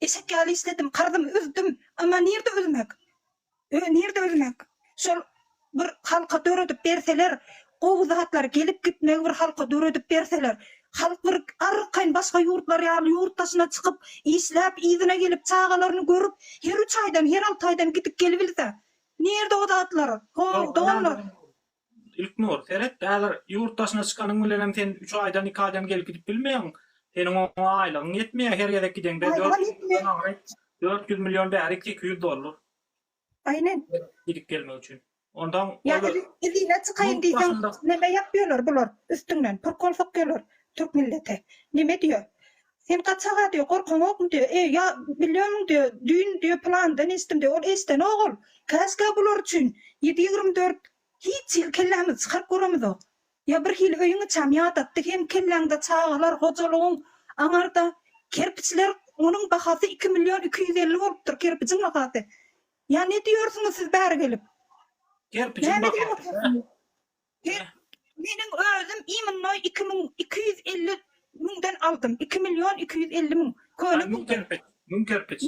Eşek ýaly işledim, kardım, üzdüm. Ama nerede üzmek? Nerede üzmek? Şol bir halka döredip berseler, gowuzatlar gelip gitmek bir halka döredip berseler. Halk bir arkayn başga ýurtlar ýaly ýurtdaşyna çykyp, işläp, izine gelip çağalaryny görüp, her 3 aýdan, her 6 aýdan gidip gelip bilse. Nerede o zatlar? Doğanlar. İlknur, Ferhat, däler ýurtdaşyna çykanyň bilen hem sen 3 aýdan 2 aýdan gelip gidip bilmeýäň. Seniň o aýlygyň ýetmeýär her ýerde gidende 400 milyon bäri 200 dollar. Aynen. Gidip gelmek üçin. Ondan izine çıkayın diýsen, neme yapıyorlar bular üstünden? Pırkol sokuyorlar Türk milleti. Neme diyor? Sen kaçağa diyor, korkan okun diyor. Ya biliyorum diyor, düğün diyor, plandan istim diyor. Ol esten oğul. Kaçka bular üçün 7-24 hiç il kellemiz çıkarıp göremiz o. Ya bir hil öyüňi çamyat attık, hem kelleňde çağalar, hojalygyň, aňarda kerpiçler, onun bahasy 2 milyon 250 bolupdyr kerpiçiň bahasy. Ya ne diyorsunuz siz bäri gelip? kerpiçin bahasy. Menin özüm iminnoy 250 müňden aldım. 2 milyon 250 müň. Mün kerpiç.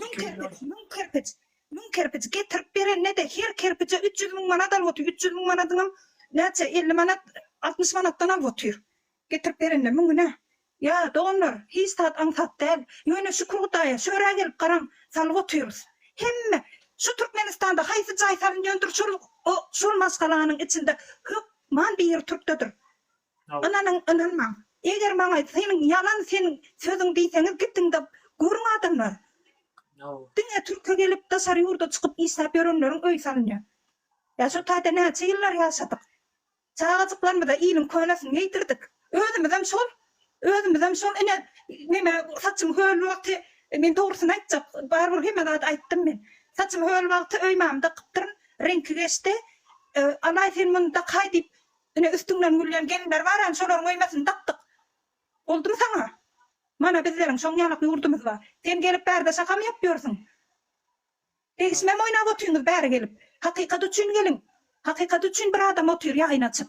Mün kerpiç getirip berenne de her kerpiçe 300 müň manat alyp otyr. 300 müň manatyňam näçe 50 manat 60 manatdan alyp otyr. Getirip berenne müňüne. Ya doganlar, hiç tat ansat däl. Ýöne şükür Hudaýa, şöre gelip garaň, salyp otyrys. Hemme şu Türkmenistanda haýsy jaý salynýandyr şol maskalanyň içinde höp man bir Türkdedir. Ananmaň. Eger maňa seniň ýalan seniň sözüň diýseňiz gitdiň de görüň adamlar. Diňe Türkiýe gelip de sary ýurda çykyp işläp ýörenleriň öý salynýar. Ya şu taýda näçe ýyllar ýaşadyk. Çağaçyklarymyzda ilim könesini ýetirdik. Özümizem şol ene neme saçym höl wagty men dogrusyny aýtjak. Barbyr hemme zat aýtdym men. Saçym höl wagty öýmamda gypdyryn renki geçdi. Anay sen munda kaýdyp ene üstüňden gülýän gelinler baran şolaryň öýmesin takdyk. Oldumy saňa? Mana bizleriň şoň ýalyk ýurdumyz bar. Sen gelip bärde şaka mı yapýorsyň? Egismem oýnap otyryňyz bäri gelip. Hakykat üçin gelin. Hakykat üçin bir adam otyr ýaýyn açyp.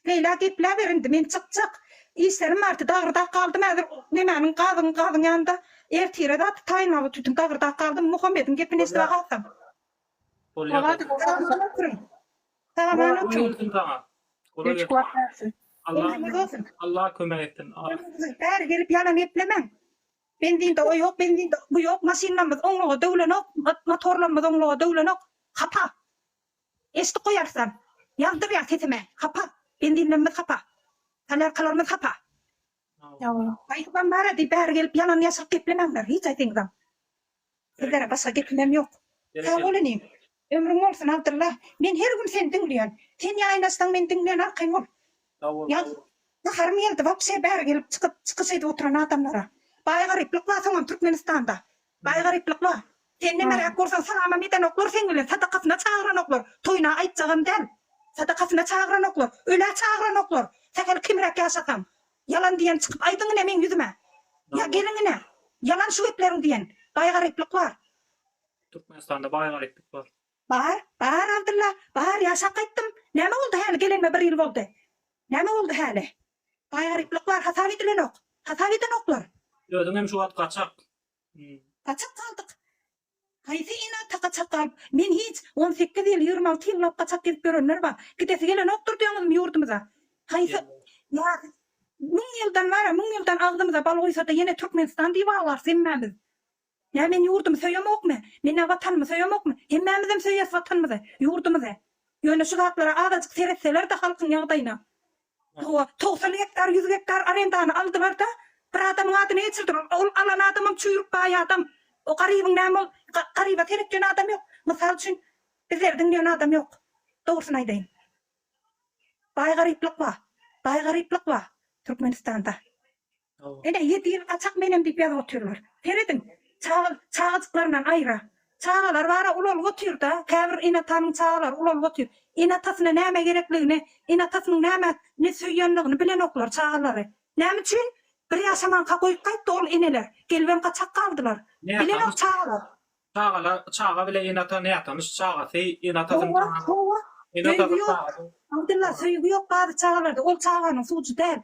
Leýla gepler berindi men çykjak. İşlerim vardı, dağırda kaldım. Häzir nemäniň gazyň ýanynda ertire de taýynap tutdum. Dağırda kaldım. Muhammedin gepini esle kalsam. Allah kömek ettin. Bäri gelip ýalan geplemeň. Benzin de o yok, benzin de bu yok. Maşinamız onluğa döwlenok, motorlarımız onluğa döwlenok. Hapa. Eşdi koyarsan. Yazdır ya sesime. Hapa. Benzinlerimiz hapa. Talarkalarımız hapa. Yavrum. Ayıkban bara di bär gelip yalan yaşap geplememler. Hiç aytыңdan. Sizlere başka geplemem yok. Sağ olayım. Ömrün olsun Abdullah. Ben her gün seni dinliyorum. Sen yayınlaştan ben dinleyen arkayım ol. Ya naharım geldi. Vapşe bär gelip çıkışıydı oturan adamlara. Bay gariplik var soňam Türkmenistan'da. Bay gariplik var. Sen ne merak gorsan salama meden oklar sen gelen sadakasına çağıran oklar. Toyuna aytjagam den. Sadakasına çağıran oklar. Öyle çağıran oklar. Sekel kimrak yaşatam. Yalan diyen çıkıp aydıngı ne men yüzüme. Ya gelingine. Yalan şu geplerin diyen. Bay gariplik var. Türkmenistan'da bayağı gariplik var. Bar Abdullah, bar yaşa qaytdım. Näme oldu hali gelenme bir yıl oldu. Näme oldu hali? Bay gariplik var, hasap edilen ok. Hasap eden oklar. Özüň hem şu wagt gaçak. Kaçak kaldık. Haydi ina kaçak kalıp. Men hiç 18 yıl 26 yıl kaçak gezip görenler var. Gidesi gelen oktur diyorsunuz mu yurdumuza? Haydi ya 1000 yıldan var ya 1000 yıldan ağzımıza bal koysa da yine Türkmenistan diye bağlar semmemiz. Ya men yurdumu söylemok mu? Men vatanımı söylemok mu? Hemmemiz hem söyles vatanımızı, yurdumuzu. Yöne şu zatlara azıcık seyretseler de halkın yağdayına. O 90 hektar 100 hektar arendanı aldılar da bir adamın adını geçirdiler. Ol alan adamım çuyurup bayi adam. O garibin näme ol? Gariba terekten adam yok. Misal üçün bizlerden diyen adam yok. Doğrusunu aydayım. Bay gariplik var. Bay gariplik var Türkmenistan'da. Ene 7 yıl kaçak menem deyip yazıp oturuyorlar. Teredin. Çağıcıklarından ayrı. Çağalar var ulol oturuyor da. Käbir inatanın çağalar ulol oturuyor. İnatasına näme gerekliğini, inatasının näme ne söyýänligini bilen oklar çağaları. Näme üçün? Bir yaşaman kakoyup kayıp ol ineler. Gelben kaçak kaldılar. Bilen ok çağalar. Çağa bile inata ne atamış? Çağası inatasın. Hova. Abdullah söýügi yok bazı çağalarda. Ol çağanın suçu değil.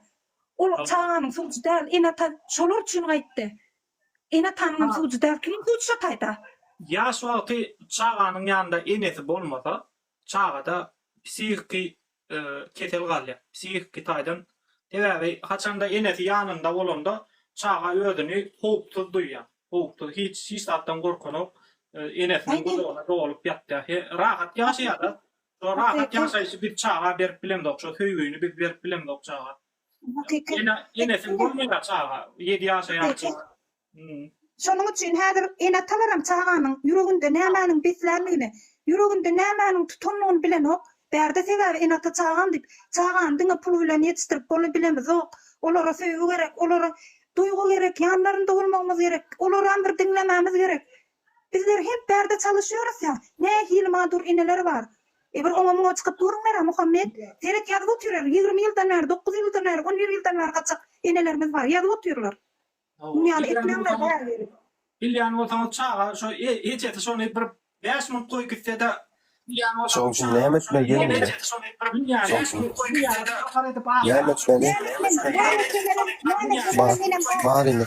Ol çağanın suçu değil. İnata şolur üçün gaýtdy. İnatanın suçu değil. Kim suçu taýda? Yaş wagty çağanyň ýanynda enesi bolmasa, çağada psihiki kesel galýar. Psihiki taýdan Tebebi haçanda enesi ýanynda bolanda çağa özüni howpsuz duýýar. Howpsuz hiç zatdan gorkanok enesiniň gozuna dolup ýatdy. Rahat ýaşaýar. O rahat ýaşaýşy bir çağa berip bilemdik. Şu höýgüni bir berip bilemdik çağa. Enesi bolmaýar çağa. 7 ýaşaýar çağa. Şonuň üçin häzir enatalaram çağanyň ýüreginde nämäniň beslenligini, ýüreginde nämäniň tutanlygyny bilen ok. Berde sebebi enata çağan dip, çağan diňe pul bilen ýetişdirip bolu bilemiz ok. Olara söýgü gerek, olara duýgu gerek, ýanlarynda bolmamyz gerek, olara bir dinlememiz gerek. Bizler hep berde çalışýarys ya. Ne hilmadur ineler var. Bir oňa çykyp durmaýar Muhammed. Terek ýazyp oturýar. 20 ýyldan beri, 9 ýyldan beri, 11 ýyldan beri kaçak inelerimiz var. Ýazyp oturýarlar. Dünýäni etmeýärler bäri berip. Bilýän bolsaň çağa şu hiç eti şonu bir 5 min koy gitse de Şoň üçin näme şuna gelmedi. Näme şuna. Bar indi.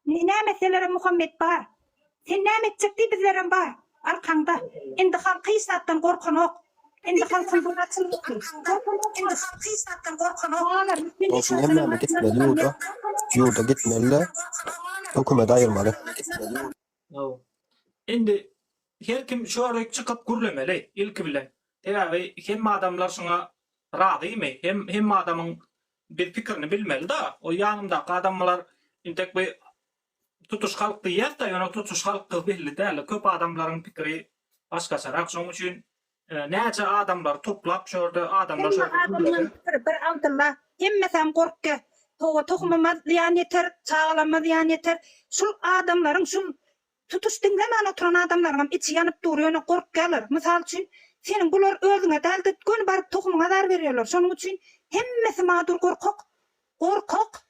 Ne meselere Muhammed bar. Sen näme etjekdi bizlere bar. Arkaňda. Endi halk kysatdan gorkanok. Endi halkyň bunaçylyk. Endi halk kysatdan gorkanok. Olsun hemme gitmeli yurda. Yurda gitmeli. Hökümet ayırmalı. Endi her kim şu arayıp çıkıp gürlemeli ilki bilen. Tebebi hem adamlar şuna razymy, hem adamın bir pikirini bilmeli da. O ýanymdaky adamlar intek bir tutuş halk diýär da, ýöne tutuş halk belli däl. Köp adamlaryň pikiri başgaçarak. Şoň üçin näçe adamlar toplap şurada adamlar bir Abdullah hemmesem gorkka. Towa tohumamaz ýan yeter, çağlamaz ýan yeter. Şu adamlaryň şu tutuş dinlemän oturan adamlaryň içi ýanyp durýar, gorkkalar. Mysal üçin senin bular özüňe däldetgün baryp tohumuna dar berýärler. Şonuň üçin hemmesi madur gorkak. Gorkak.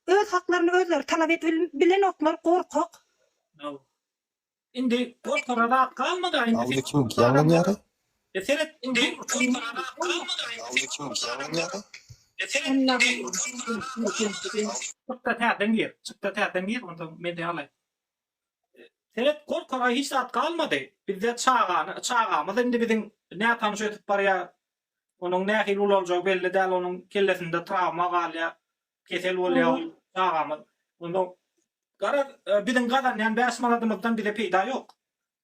Öz haklaryny özleri talap edip bilen oklar gorkak. Indi gorkarada kalmadı indi. Aldı kim ýangyn ýary? Seret indi gorkarada kalmadı indi. Aldı kim ýangyn ýary? Çıkta täden gir, onda men de alay. Seret gorkara hiç zat kalmadı. Bizde çağamız indi bizim ne tanış etip barya Onun nähil boljak belli däl, onun kellesinde travma galya, kesel bolýar, çağamy. Onda gara bizim gadanyan 5 manatymyzdan bire peýda ýok.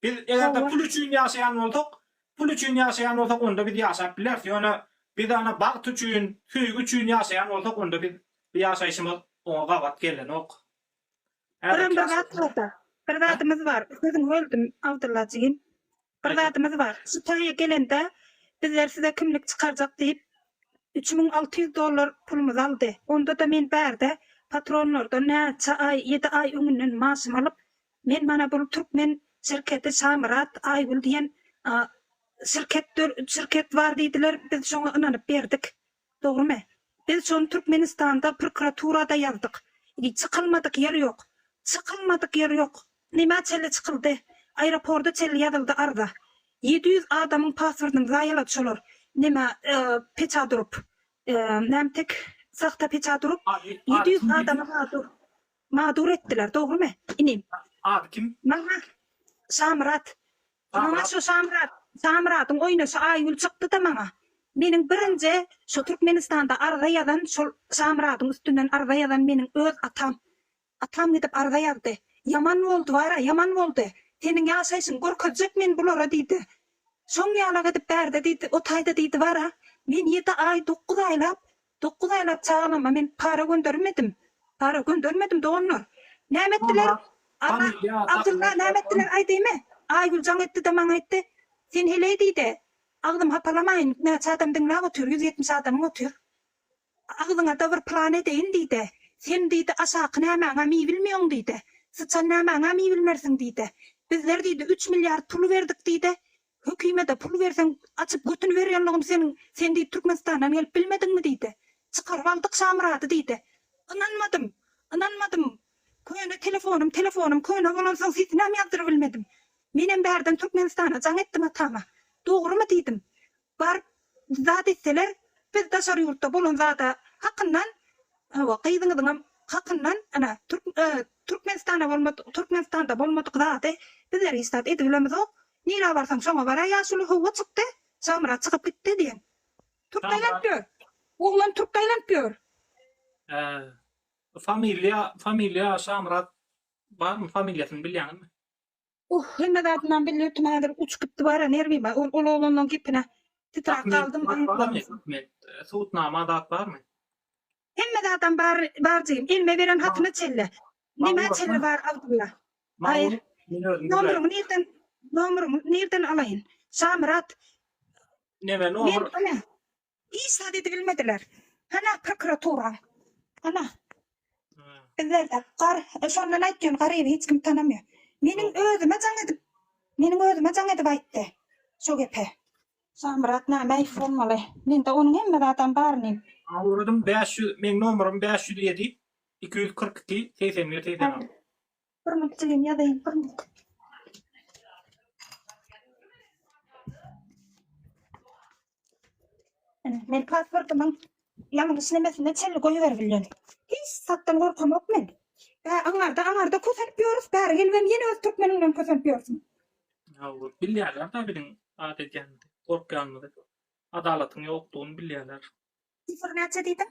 Biz egerde pul üçin ýaşaýan bolsak, onda biz ýaşap bilerdi. Ýöne biz ana bagt üçin, süýg üçin ýaşaýan bolsak, onda biz ýaşaýşymyz oňa gawat gelenok. Bir zatymız var. Sözüň öldüm Abdullahjyň. Bir zatymız var. Şu taýa gelende bizler size kimlik çıkarjak diýip $3600 pulumuz aldy. Onda da men bärde patronlardan näçe ay, 7 ay öňünden maşym alyp, men mana bu Türkmen şirketi Samrat Aygül diýen şirket var diýdiler. Biz şoňa inanyp berdik. Dogrymy? Biz şonu Türkmenistanda prokuraturada ýazdyk. Çykylmadyk yer ýok. Çykylmadyk yer ýok. Nima çelle çykyldy? Aeroportda çelle ýazyldy arda. 700 adamyň passwordyny zaýalap şolar. Nima peça durup, nämtek sakta peça durup 700 adamy madur etdiler, dogrymy? Inim. Ad kim? Mana Samrat. Mana şu Samratyň oýnaşy Aýgül çykdy da maňa. Meniň birinji şu Türkmenistanda arda ýazan şol Samratyň üstünden arda ýazan meniň öz atam. Atam gidip arda ýazdy. Yaman boldy wara, yaman boldy. Seniň ýaşaýsyň gorkajak men bulara diýdi. Şoň ýala gidip bärde diýdi, o taýda diýdi wara. Men 7 ay 9 aylap çağlama men para göndermedim. Para göndermedim dogonlar. Näme etdiler? Abdullah näme etdiler aýdymy? Aýgül jaň etdi de maňa etdi. Sen hele diýdi. Agdym hapalamaýyn. Näçe adamdyň näme otur? 170 adam otur. Agdyňa da bir plan edeýin diýdi. Sen diýdi aşaky näme mi bilmeýän diýdi. Sıçan näme mi bilmersiň diýdi. Bizler diýdi 3 milyar pul berdik diýdi. Hökümete pul bersen açıp götünü berýänligim sen diýdi Türkmenistandan gelip bilmediňmi diýdi. Çykaryp aldyk Samraty diýdi. Inanmadım. Köýne telefonum köýne bolansaň siz näme ýazdyryp bilmedim. Menem bärden Türkmenistana jaň etdim atama. Dogrymy diýdim. Bar zat etseler biz daşary ýurtda bolan zata hakyndan gyzyňyzyň hakyndan ana Türkmenistanda bolmadyk zaty bizler istat edip bilemiz ok. Nira barsaň şoňa bara ýaşuly howa çykdy. Samrat çykyp gitdi diýen. Türkmenistanda gör. Oglan Türkmenistanda gör. Familia Samrat barmy familiýasyny bilýänmi? Hemme zatyndan bilýärdim häzir uçup gitdi bara nerwim ol olandan gipine titrak kaldym. Suutnama dat barmy? Hemme zatdan barjym ilme beren hatyny çelle. Nime çelle bar Abdullah? Hayır. Nomerumu nerden alayın? Samrat. Neme nomer? İsa dedi bilmediler. Hana prokuratura. Hana. Bizler de şondan aýtýan garyby hiç kim tanamıyor. Meniň özüme jaň edip aýtdy. Şo gepe. Samrat näme iPhone men de onuň hemme zatdan barnym. Awrudum 500, men nomerum 507 242 81 86. Bir minut diýen ýazyň, bir minut. Men pasportumyň ýalňyş nemesine çelli goýuber bilýän. Hiç satdan gorkamok men. Aňarda kösenip ýörüs, bäri gelbem ýene öz türkmenimden kösenip ýörüsün. Bilýärler da biziň adetýände, gorkýanmydy. Adalatyň ýokdugyny bilýärler. Sifir näçe diýdiň?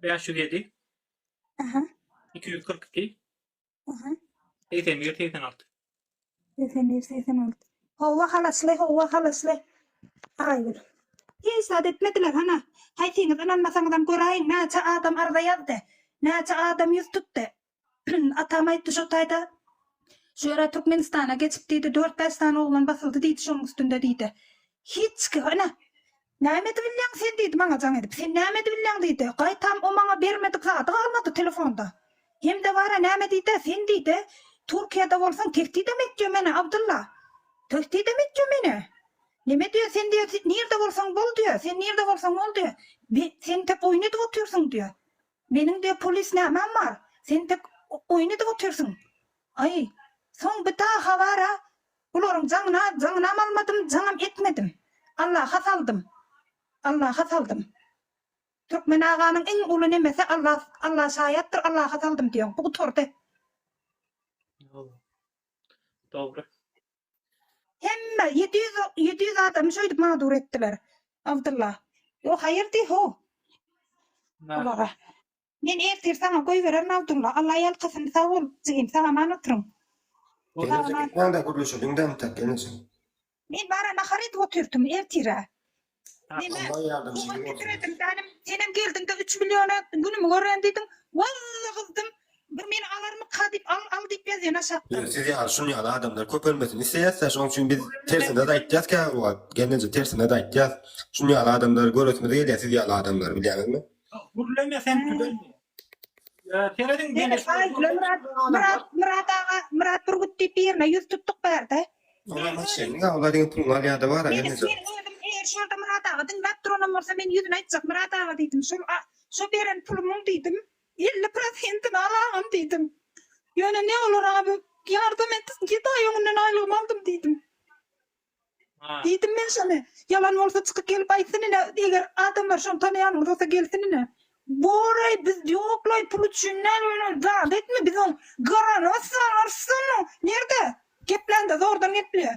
507 242 81 86. 86. Howa halasly. Aýdyr. Hiç adetmediler hana. Haýsyňyz inanmasaňyzam göräýin näçe adam arda ýazdy. Näçe adam ýüz tutdy. Atam aýtdy şo taýda. Şu ýere Türkmenistana geçip diýdi 4-5 tane oglan basyldy diýdi şonuň üstünde diýdi. Hiç ki hana. Näme bilýän sen diýdi maňa jaň edip. Sen näme bilýän diýdi. Gaýtam o maňa bermedik zady galmady telefonda. Hemde bara näme diýdi? Sen diýdi. Türkiýede bolsaň tehdit etmekdi meni Abdullah. Tehdit etmekdi meni. Nime diýär sen diýär nerede bolsaň bol diýär. Sen nerede bolsaň bol diýär. Sen tek oýun edip oturýarsyň diýär. Meniň de polis nämem bar. Sen tek oýun edip oturýarsyň. Ay, soň bir daha habara bularyň jaňyna almadym, jaňam etmedim. Allah'a saldım. Türkmen aganyň iň uly nemesi Allah şaýatdyr, Allah'a saldım diýen. Bu tordy. Dogry. Hemme 700 adam şöýdüp madur etdiler. Abdullah. Yo hayır di ho. Olara. Men ertir sana koy veren Abdullah. Allah yalqasın sağ ol. Cigim sana manatırım. Gelecek nerede kuruluşunden tak gelecek. Men bara naharit oturdum ertire. Allah yardımcı olsun. Senem geldin de 3 milyona günümü gören dedim. Vallahi kızdım. Bir meni alarmı kadip al deyip yazıyona sattım. Siz ya şunu ya adamlar köp ölmesin. İsteyezse şunun için biz tersine de aytacağız ki o gelince tersine de aytacağız. Şunu ya adamlar görüntümüze geliyor siz ya adamlar biliyor musun? Gurleme sen tüdün. Teredin beni Murat Burgut deyip yerine yüz tuttuk berdi. Onlar şey ya onların pullar ya da var ya gelince. Eğer şurada Murat Ağa din patronom olsa men yüzüne aytsak Murat Ağa dedim. Şu beren pulumun dedim. 50%'ını alamam dedim. Yani ne olur abi yardım et. 7 ay onunla aylığım aldım dedim. Dedim ben sana. Yalan olsa çıkıp gelip aytsınına. Eğer adamlar şunu tanıyan olsa gelsinine. Boray biz yoklay pulu düşünler öyle dağıt etme biz onu. Garan arsana. Nerede? Geplendi zordan getliyor.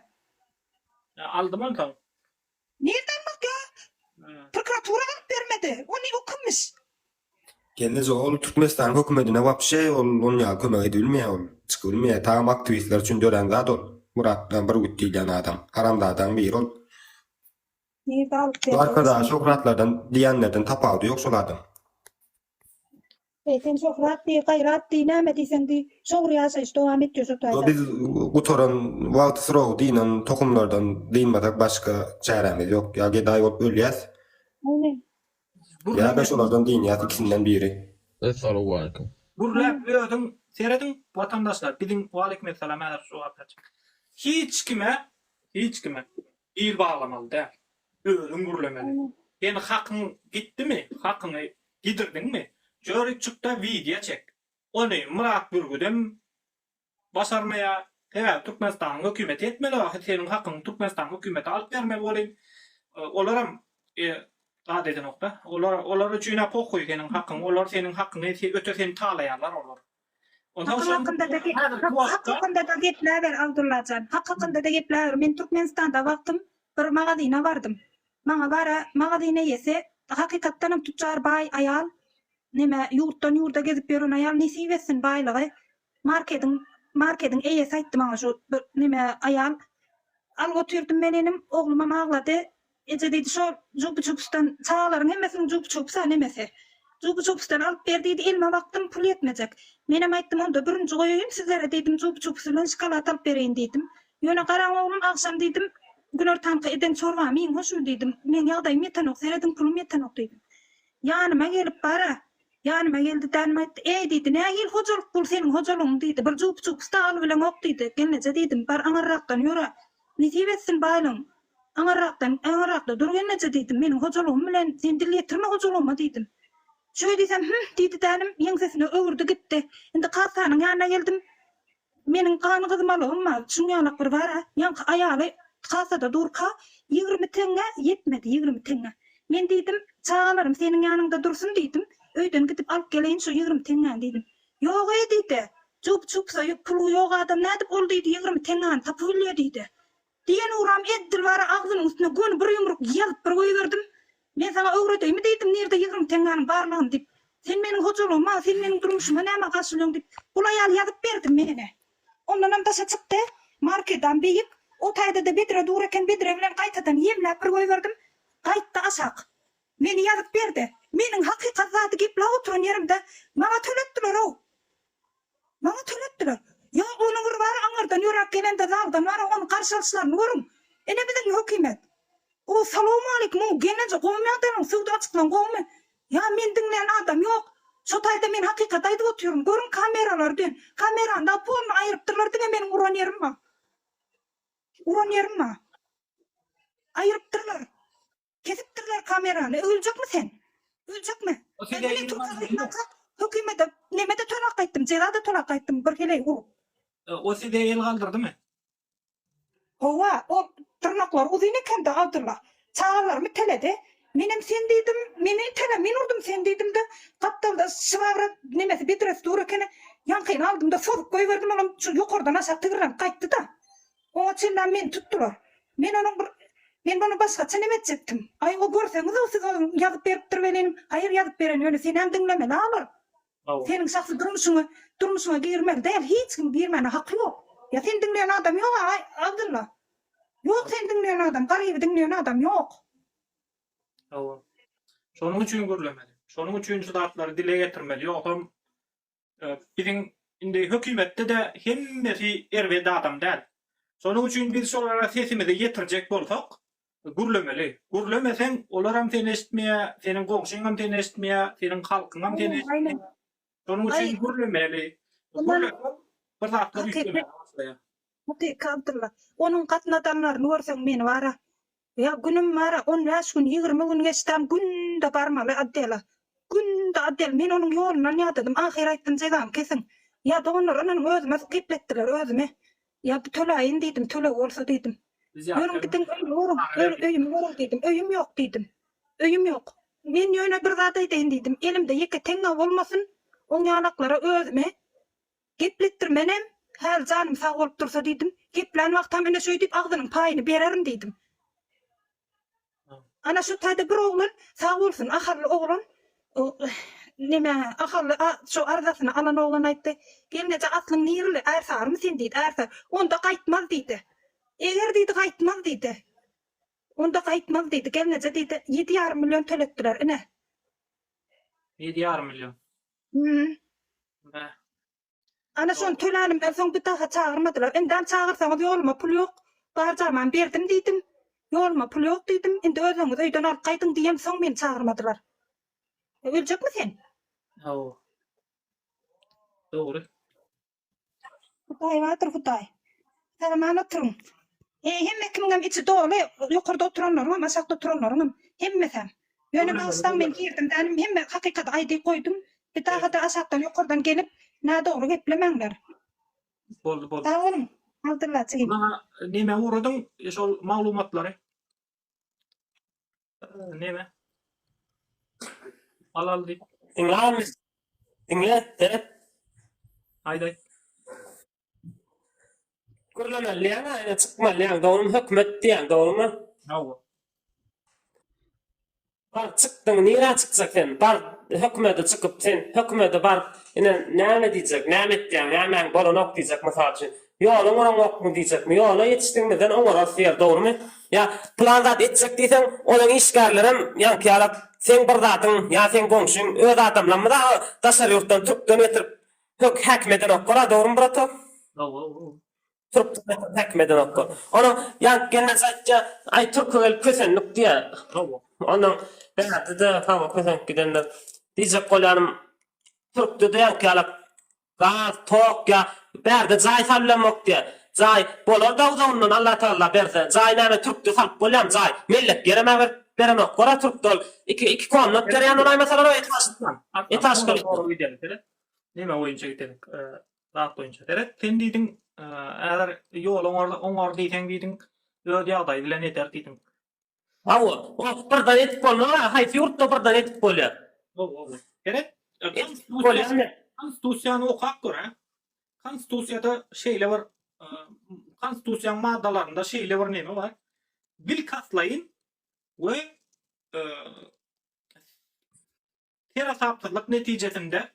aldım onu tamam. Nereden bak ya? Prokuratura vermedi. O ne okumuş? Gelince ol Türkmenistan hükümetine vap şey ol ya kömek edilmiyor ol. Çıkılmıyor. Tam aktivistler için dören zat ol. Murat'tan bir güttüyle adam. Haramdadan bir ol. Nerede alıp Bu arkadaş Sokratlardan, diyenlerden tapağı da yok solardım. Sen çok rahat değil, gayrat değil, ne mediysen değil. Çok riyasa işte devam ediyorsun. O biz Gutoran, Valtısrov dinen tokumlardan dinmedik başka çaremiz yok. Ya geday olup ölüyez. Aynen. Ya beş olardan diniyez ikisinden biri. Assalamu alaikum. Gurlep ödüm seyredin vatandaşlar. Bizim aleyküm selam eder şu apet. Hiç kime il bağlamalı değil. Ödüm gurlemeli. Yani hakkın gitti mi? Hakkını gidirdin mi? Jörük çıktı video çek. Onu Murat Burgut'um başarmaya evet Türkmenistan hükümeti etmeli. Senin hakkın Türkmenistan hükümeti alıp vermeli olayım. Olaram daha dedi nokta. Olar üçüne pokuy senin hakkın. Olar senin hakkını öte seni tağlayanlar olur. Hakkında da gepler ver Abdullahcan. Hakkında da gepler ver. Men Türkmenistan'da baktım. Bir magazine vardım. Bana bara magazine yese hakikattanım tüccar bay ayal. Neme yurttan yurda gezip yürün ayal nesi versin baylığı. Marketin eyesi ayttı bana şu neme ayal. Al götürdüm benim oğluma mağladı. Ece dedi şu cubu-cubustan çağların hemmesinin cubu-cubusa nemesi. Cubu-cubustan alıp verdiydi elime baktım pul yetmeyecek. Menem ayttım onda birinci koyayım sizlere dedim cubu-cubusuyla şokolat alıp vereyim dedim. Yöne karan oğlum akşam dedim günör tankı eden çorva men hoşum dedim. Men yağdayım yetenok seredin pulum yetenok dedim. Yanıma gelip bara. Yanıma geldi dedim ayttı. Dedi ne gel hocalık bul senin hocaluğun dedi. Bir cubu-cubusta al bilen ok dedi. Gelnece dedim bar anarraktan yora. Nesi versin baylın. Anarrakta dur gelnece dedim. Menin hocaluğum bilen sen dil yetirme hocaluğuma dedim. Şöyle desem dedi dedim. Yengsesine öğürdü gitti. Şimdi kasanın yanına geldim. Menin kanı kızmalığım var. Şun yanak bir var ha. Yankı ayağı kasada durka. 20 tenge yetmedi 20 tenge. Men dedim çağlarım senin yanında dursun dedim. Öyden gidip alıp geleyin şu 20 tenge dedim. Yok dedi. Çup pulu yok adam ne edip ol dedi 20 tenge tapılıyor dedi. Diyen uğram eddil var ağzının üstüne gönü bir yumruk yazıp bir koyuverdim. Ben sana öğreteyim mi dedim nerede 20 tengenin varlığını deyip. Sen benim hoculuğuma, sen benim durmuşuma neyme karşılıyorsun deyip. Bulayal yazıp verdim mene. Ondan taşa çıktı. Marketten beyip. O tayda da bedre dururken bedre bilen kaytadan yemlep bir koyuverdim. Kayıtta aşak. Beni yazıp verdi. Menin hakikat zatı gip la oturun yerimde. Bana tölettiler o. Bana tölettiler. Ya onun var anırdan yorak gelen de zaldan var onu karşılaşlarını görün. Ne bilin hükümet. O salamu aleyküm o gelince kovmayanların sığdı açıklan kovma. Ya men dinleyen adam yok. Şu tayda men hakikat ayda oturuyorum. Görün kameralar den. Kameranda polunu ayırıptırlar dine benim uğran yerim var. Uğran yerim var. Ayırıptırlar. Kesiptirler kameranı. Ölecek mi sen? Ölecek mi? Ben bile hükümete nemede tolak kayttım. Cezada tolak kayttım. Bir kere vurup. O size el kaldırdı mı? Hova o tırnaklar uzun iken de Abdullah. Çağlarımı teledi. Menem sen dedim. Meni tele men urdum sen dedim de. Kaptalda şıvavra nemesi bedres dururken yankayını aldım da sorup koyuverdim. Onun yukarıdan aşağı tıkıran kayttı da. O çillen men tuttular. Men onun Men bunu başgaça näme etjekdim? Ay o görseňiz o siz onu ýazyp beripdir benim. Hayır ýazyp beren ýöne sen hem dinlemeli alır. Senin şahsy durmuşuna girmeli değil. Hiç kim girmene hakkı yok. Ya sen dinleyen adam yok Abdullah. Yok sen dinleyen adam, garibi dinleyen adam yok. Tamam. Şonuň üçin görlemeli. Şonuň üçin şudatlary dile getirmeli. Ýoksa biziň indi hökümetde de hemmesi erwede adam däl. Şonuň üçin biz şolara sesimizi ýetirjek bolsak, gürlemeli. Gürlemeseň olar hem seni eşitmeýär, seniň gowşuň hem seni eşitmeýär, seniň halkyň hem seni eşitmeýär. Şonuň üçin gürlemeli. Bir zatlar ýitmeli. Mutlaka Abdullah. Onun katına adamlarını görsen meni vara. Ya günüm vara 15 gün 20 gün geçtim günde barmaly addela. Günde addel men onun ýolundan ýadydım. Ahiretden cezam kesin. Ya da onların özüme gipletdiler özüme. Ya bu töleýin diýdim, töle bolsa diýdim. Ýörüm gidin öýüm ýörüm diýdim. Öýüm ýok diýdim. Öýüm ýok. Men ýöne bir zat aýdaýyn diýdim. Elimde ýeke teňe bolmasyn. Oň ýanaklara özüme gipletdirmenem. Her canım sağ olup dursa diýdim. Geplen wagtam ene şöý diýip agdynyň paýyny bererim diýdim. Ana şu taýda bir oglan sağ bolsun, aharly oglan. Neme aharly şu arzasyny alan oglan aýtdy. Gelneje atlyň nirli ärsarmy sen diýdi, ärsar. Onda gaýtmaz diýdi. Eger diýdi gaýtmaz diýdi. Onda gaýtmaz diýdi. Gelneje diýdi 7,5 milyon töletdiler ene. 7,5 milyon. Ana şonu tölänim ben soň bir daha çağırmadylar. Endam çağırsaňyz ýoluma pul ýok. Barjaman berdim diýdim. Ýoluma pul ýok diýdim. Endi özüňiz öýden alyp gaýdyň diýem soň meni çağırmadylar. Öljekmi sen? Hawa. Dogry. Hudaý wadyr Hudaý. Salaman oturuň. Hemme kimden içi doly, ýokarda oturanlaryň, aşagda oturanlaryň hemmesem. Ýöne başdan men girdim, tänim hemme hakykat aýdy koydum. Bir daha da aşagdan ýokardan gelip na dogry geplemeňler. Boldy. Tamam. Abdullah çygyn. Bana neme uğradyň şol maglumatlary? Neme? Alal diýip. Dinle, evet. Aýdaý. Gürlemeli ýa-da çykmaly ýa-da onuň hökümet diýen dogrymy? Hawa. Bar çykdyň, nire çykjak sen? Bar hökümete çykyp sen hökümete bar ine näme diýjek, näme etdiň, näme bolanok diýjek mysal üçin. Ýola oňokmy diýjekmi? Ýola ýetişdiňmeden oňa ýer dogrymy? Ya planzat etjek diýsen, olaň işgärlerim ýa-ki ýalap sen bir zatyň, ýa sen goňşuň öz adamlarmy da daşary ýurtdan türkden getirip häkmeden okura dogrymy birato? Hawa. Türk häkmeden okura. Onu ýa gene zatja ay türk gelip kösenlik diýär. Hawa. Ondan ben de tamam kösen gidenler diyecek kolarım Türk'te de ýa-ki ýalap gaz, tok ya berde jay sallamak diye. Jay bolar da uzundan Allah Taala berse. Jay näme Türk'te salp bolam jay. Millet gereme beremek. Gora Türk'dol iki konnak geriyan onay mesela etmezsen. Etaş kılıp doğru gidelim. Neme oyunca gidelim. Rahat oyunca. Evet. Sen diýdiň, eğer ýol oňar diýsen diýdiň, öz ýagdaý bilen eter diýdiň. Awo, o birden etip bolmaly, haýsy ýurtda birden etip bolýar. Evet. Konstitusiýany okap görä. Konstitusiýada şeýle bir konstitusiýaň maddalarynda şeýle bir neme bar? Bil katlaýyn we terasaptyrlyk netijesinde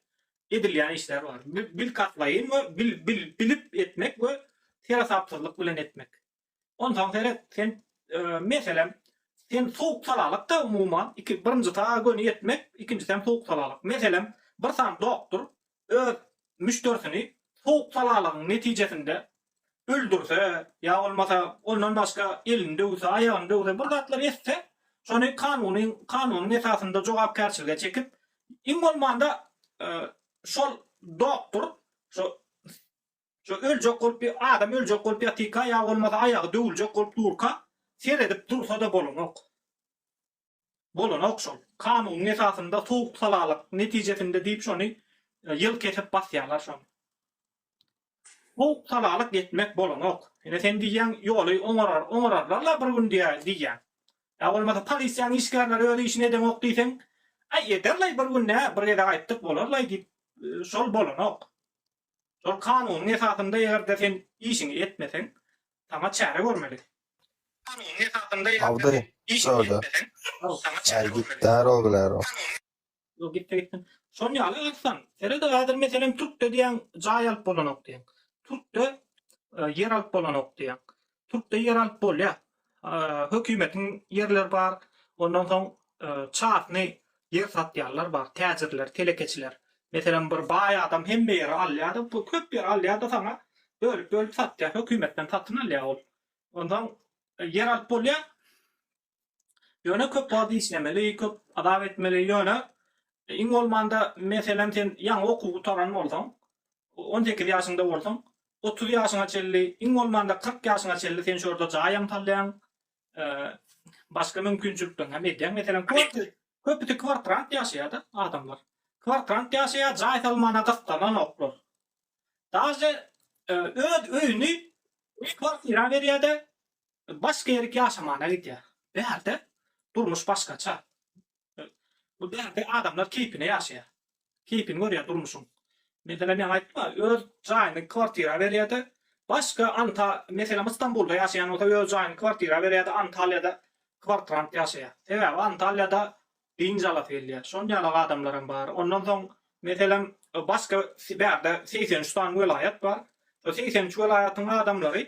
edilýän işler bar. Bil katlaýyn we bilip etmek we terasaptyrlyk bilen etmek. Ondan sen meselem sen soğuk salalykda umuman birinji tağa göni etmek, ikinji sen soğuk salalyk. Meselem bir san doktor öz müşterisini soğuk salalygyň netijesinde öldürse ya olmasa ondan başka elini döwse, aýagyny döwse, bir zatlar etse, şonu kanunun esasında jogapkärçilige çekip, iň bolmanda şol doktor şu öljek bolup bir adam öljek bolup ýatyka ya olmasa aýagy döwüljek bolup durka seredip dursa da bolanok. Bolanok şol. Kanunun esasında soğuk salalyk netijesinde diýip şonu ýyl kesip basýarlar şonu. Soğuk salalyk etmek bolanok. Ene sen diýen ýoly oňararlar bir gün diýen. Ya olmasa polisiýaň işgärleri öýle işine demok diýsen, ederler bir gün bir gede gaýtdyk bolarlar diýip şol bolanok. Şol kanunun esasında eger sen işini etmesen, taňa çäre görmeli. Avdi, şurada. Ay gitler oğlar o. O gitti. Son ýaly atsan. Serede häzir meselem Türk'de diýen jaý alyp bolanok diýen. Türk'de yer alyp bolanok diýen. Türk'de yer alyp bolýar. Hökümetiň yerler bar. Ondan soň çatny yer satýarlar bar. Täzirler, telekeçiler. Meselem bir baý adam hemme ýeri alýar, bu köp yer alýar da sana bölüp satýar. Hökümetten satyn alýar ol. Ondan yer alyp bolýar. Ýöne köp wagt işlemeli, köp adam etmeli ýöne. İň bolmanda meselem sen ýaňy okuw taran bolsaň, 18 ýaşynda bolsaň, 30 ýaşyna çelli, iň bolmanda 40 ýaşyna çelli sen şurada jaýam talýan, başga mümkinçilikden hem edýän. Meselem köpüti kvartrant ýaşaýar da adamlar. Kvartrant ýaşaýar, jaý talmana gystanan oklar. Daýy öýüni kvartira berýär-de başga ýerge ýaşamana gidýär. Bäerde durmuş başgaça. Bu derde adamlar keyfine yaşaya. Keyfini görüyor durmuşsun. Mesela ben aytma, öz jaýyny kvartira berýärdi. Başka mesela İstanbul'da yaşayan olsa öz jaýyny kvartira berýärdi, Antalya'da kvartrant yaşaya. Evet, Antalya'da birinci alat elýär. Şonýaly adamlarım bar. Ondan soň mesela başka berde 83 tane vilayet var. O 83 vilayatyň adamlary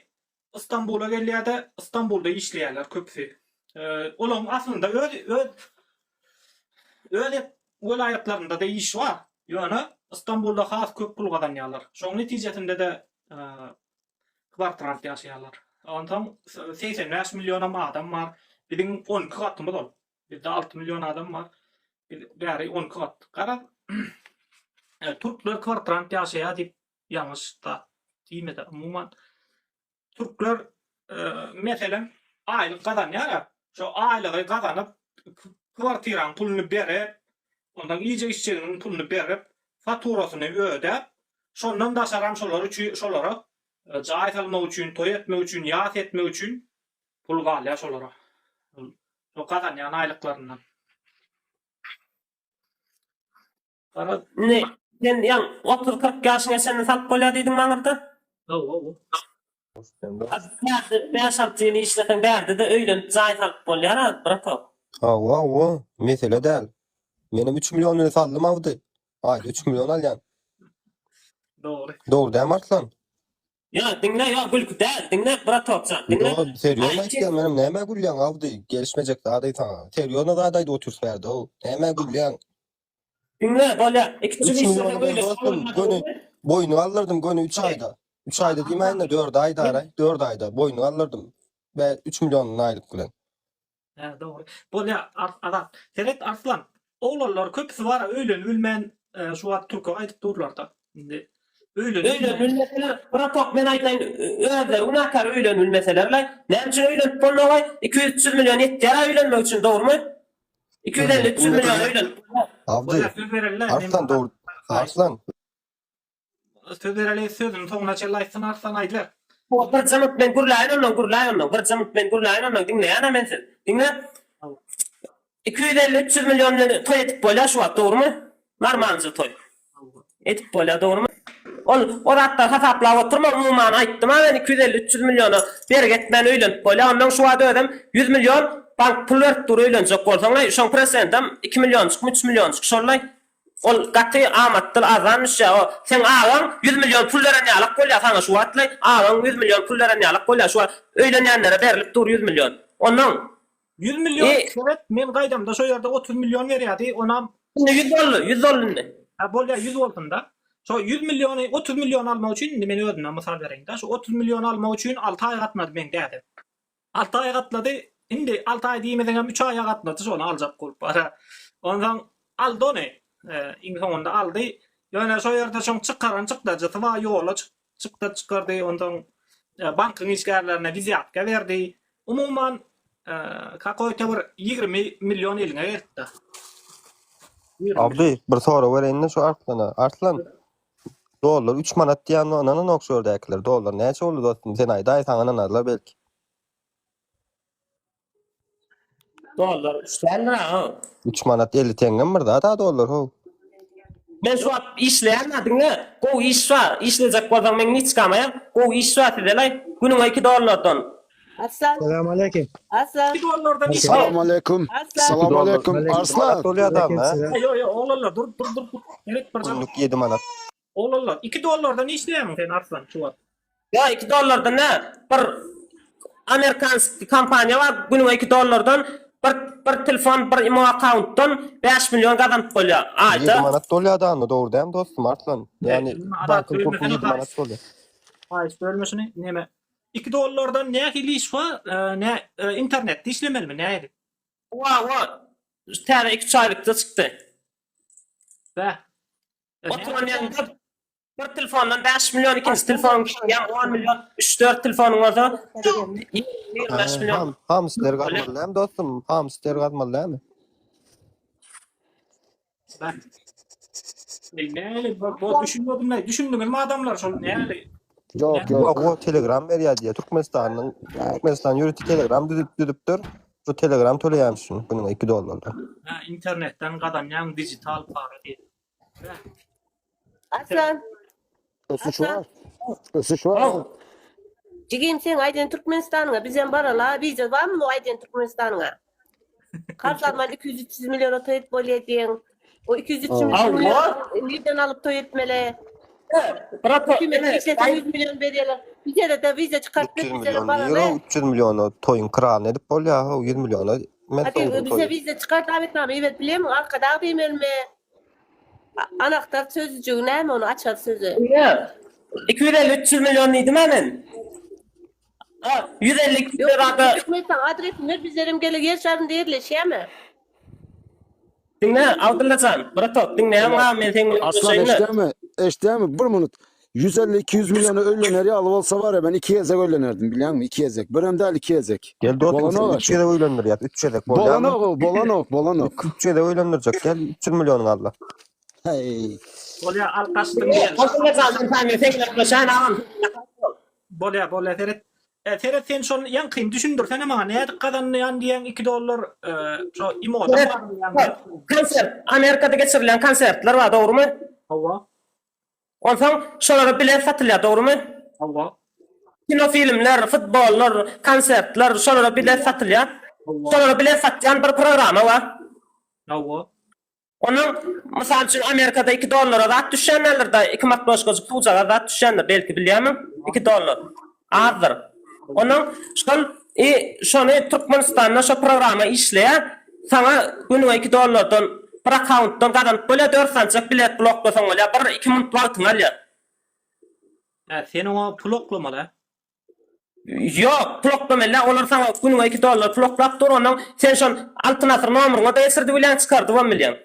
İstanbul'a gelýärdi, İstanbul'da işleýärler köpüsi. Olaň aslında öyle vilayetlerinde de iş var. Yani İstanbul'da has köp pul kazanýarlar. Şoň netijesinde de kvartrant ýaşaýarlar. Ondan 85 milyon adam var. Biziň 10 katymyz ol. Bizde 6 milyon adam var. Bäri 10 kat. Garap Türkler kvartrant ýaşaýar diýip ýalňyş da diýmedi. Umuman Türkler meselem aýlyk kazanýar. Şo aýlygy kazanyp kvartiran pulunu berip, ondan iyice işçinin pulunu berip, faturasyny ödep, şondan daşaram şolara jaý salmak üçin, toý etmek üçin, ýas etmek üçin pul galýar şolara. O kazanýan aýlyklaryndan. Ne? Sen ýa 30-40 ýaşyňa sen sat bolýar diýdiň maňyrda? Ben şartçıyla işleten berde de öyle zayıf alıp bolýar ha, bırak. Awa, mesele däl. Menem 3 milyon sallym avdy. Aýda 3 milyon alýan. Doğru. Doğru däm Arslan. Ya dinle ya gülkü däl, dinle bırak topsa. Dinle. Yo, seriýan aýtdym, menem näme gülýän avdy? Gelişmejek daýdy taňa. Seriýona daýdy oturs berdi o. Näme gülýän? Dinle bolýar. 2 3 milyon öyle. Boynu alırdım gönü 3 ayda. 3 ayda diýmeýin 4 ayda aray. 4 ayda boynu alırdım. Ve 3 milyon aýlyk bilen. Ha, doğru. Bolýar adam. Seret Arslan. Oğlanlar köpüsi var öýlen ülmen şu wagt Türkçe aýdyp durlar da. Indi öýlen mesela bırak top men aýtaýyn. Öýde unakar öýlen meselerle. Näme üçin öýlen bolmagy 200 milyon etýär öýlenmek üçin doğrumy? 250 milyon öýlen. Avdy. Arslan doğru. Arslan. Södereli sözün soňuna çelaýsyn Arslan aýdylar. Bu bir zamyt men gurlaýan, bir zamyt men gurlaýan, dinle ana men sen. Dinle. 250 milyon toy etip bolýar şu wagt, doğrumy? Normalca toy. Etip bolýar, doğrumy? O ratda hasaplap oturma, umuman aýtdym, men 250 milyonu berget men öýlenip bolýar, ondan şu wagt ödem 100 milyon bank pul berip dur öýlenjek bolsaňlar, şoň presentam 2 milyon, 3 milyon şolay. Ol gaty amatdyl azanmış ya, o sen ağaň 100 milyon pul veren ýalyk bolýar sana şu wagtlay, ağaň 100 milyon pul veren ýalyk bolýar şu öýlenýänlere berilip dur 100 milyon. Ondan 100 milyon evet men gaýdamda şo ýerde 30 milyon berýärdi, onam 100 dollar. Ha bolýar 100 bolsunda. Şo 100 milyony 30 milyon almak üçin men ödüm mysal bereň da. Şo 30 milyon almak üçin 6 aý gatnady men dädim. 6 aý gatnady. Indi 6 aý diýmeden 3 aý gatnady, şonu aljak bolup bara. Ondan aldy ony. İnsanında aldı. Yani şu yerde şoň çykdajy wa ýola çykdy, ondan bankyň işgärlerine viziatka berdi. Umuman kakoýta bir 20 milyon eline berdi. Avdy, bir soru bereňinde şu Arslana. Arslan. Dollar 3 manat diýen onanyň okşordäkiler. Dollar näçe boldy dostum? Sen aýda taňanan allar belki. Dollar 3 lira. 3 manat 50 tenge bir da dollar ho. Men şu işleýän adamlar, go iş var, işlejek bolsaň men hiç gamaýam, go iş var diýerler. Günüňe 2 dollardan Aslan. Selamünaleyküm. Aslan. 2 dollardan iş Selamünaleyküm. Aslan. Selamünaleyküm. Arslan. Doluyor adam ha. Yo oğlanlar dur. Evet bir canım. Günlük 7 manat. Oğlanlar 2 dollardan işleyemin sen Arslan şu var. Ya 2 dollardan ne? Bir Amerikan kampanya var. Gününe 2 dollardan bir telefon, bir imo account'tan 5 milyon kazanıp koyuyor. 7 Ayda. manat doluyor adam doğru değil mi dostum Arslan? Yani Evet, bankın adam kursu 7 öyle manat doluyor. Faiz bölmesini neme? 2 dollardan ne iş var? Ne internette işlemeli mi? Neydi? Va. Tane 2 aylıkta çıktı. Be. Oturan yanında bir telefondan 5 milyon, ikinci telefon yani 10 milyon, 3-4 telefonun varsa 25 milyon. Hamster katmalı değil mi dostum? Hamster katmalı değil mi? Ben. Ne? Bu düşünüyordum ne? Düşündünüz mü adamlar şu ne? Yok Yok o telegram veriyor diye. Türkmenistan yürütü telegram düdüptür. Şu telegram tolayamsın. Bunun 2 dolardan. Ha, internetten kazanyan dijital para diye. Aslan. Ösüş var. Ösüş var. Cigim sen Aydın Türkmenistan'a bizden barala vize var mı Aydın Türkmenistan'a? Kartalman 200-300 milyon toyet bolediyen. O 200-300 milyon nereden alıp toyetmeli? Bırak Hükümet işleten 100 milyon veriyorlar. Bize de vize 300 çıkarttık bize de milyon barala. euro, 300 milyonu toyun kralını edip bol ya. O 20 milyonu. Hadi bize vize çıkart Ahmetname evet biliyor musun? Arkada alayım elime. Anahtar sözcüğü ne mi onu açar sözü? Ne? 250-300 milyon neydi benim? 150 Yok lirada Türkmenistan adresini ver bizlerim gelir yaşarım değerli şey mi? dinle aldırlasan. Bırak dinle ama ben senin Aslan eşdeğe mi? Bir minut. 150-200 milyonu öyle nereye alıp olsa var ya ben 2 ezek öylenerdim biliyor musun? 2 ezek. Birem değil 2 ezek. Gel Bolana dostum var. 3 yere oylanır ya. 3 yere bol ya. Bolanok. 3 yere oylanacak. Gel 300 milyonun Allah. Hey. Bolya alkastın diye. aldırlasan sen senin yaklaşan ağam. Bolya Ferit. Ferit sen son yankın düşündürsene ama ne kazanyan diyen 2 dolar şu imoda Evet. var mı yani? Konser, Amerika'da geçirilen konsertler var doğru mu? Allah. Ondan şolara bilet satılıyor doğru mu? Allah. Kino filmler, futbollar, konsertler şolara bilet satılıyor. Allah. Şolara bilet satan bir program var. Allah. Onun misal için Amerika'da 2 dolara da düşenler de 2 matbaşkası pucağa da düşenler belki biliyor musun? 2 dolar. Azdır. Onun şunu Türkmenistan'da şu programı işleyen sana gününe 2 dolardan bir account'tan kazanıp böyle 4 sancak bilet bloklasan oluyor. 1-2 minut vaktin oluyor. Sen o bloklama la. Yok, bloklama olur sana gününe 2 dolar bloklap dur onun sen şun altın asır numarını da esirdi bilen çıkardı 1 milyon.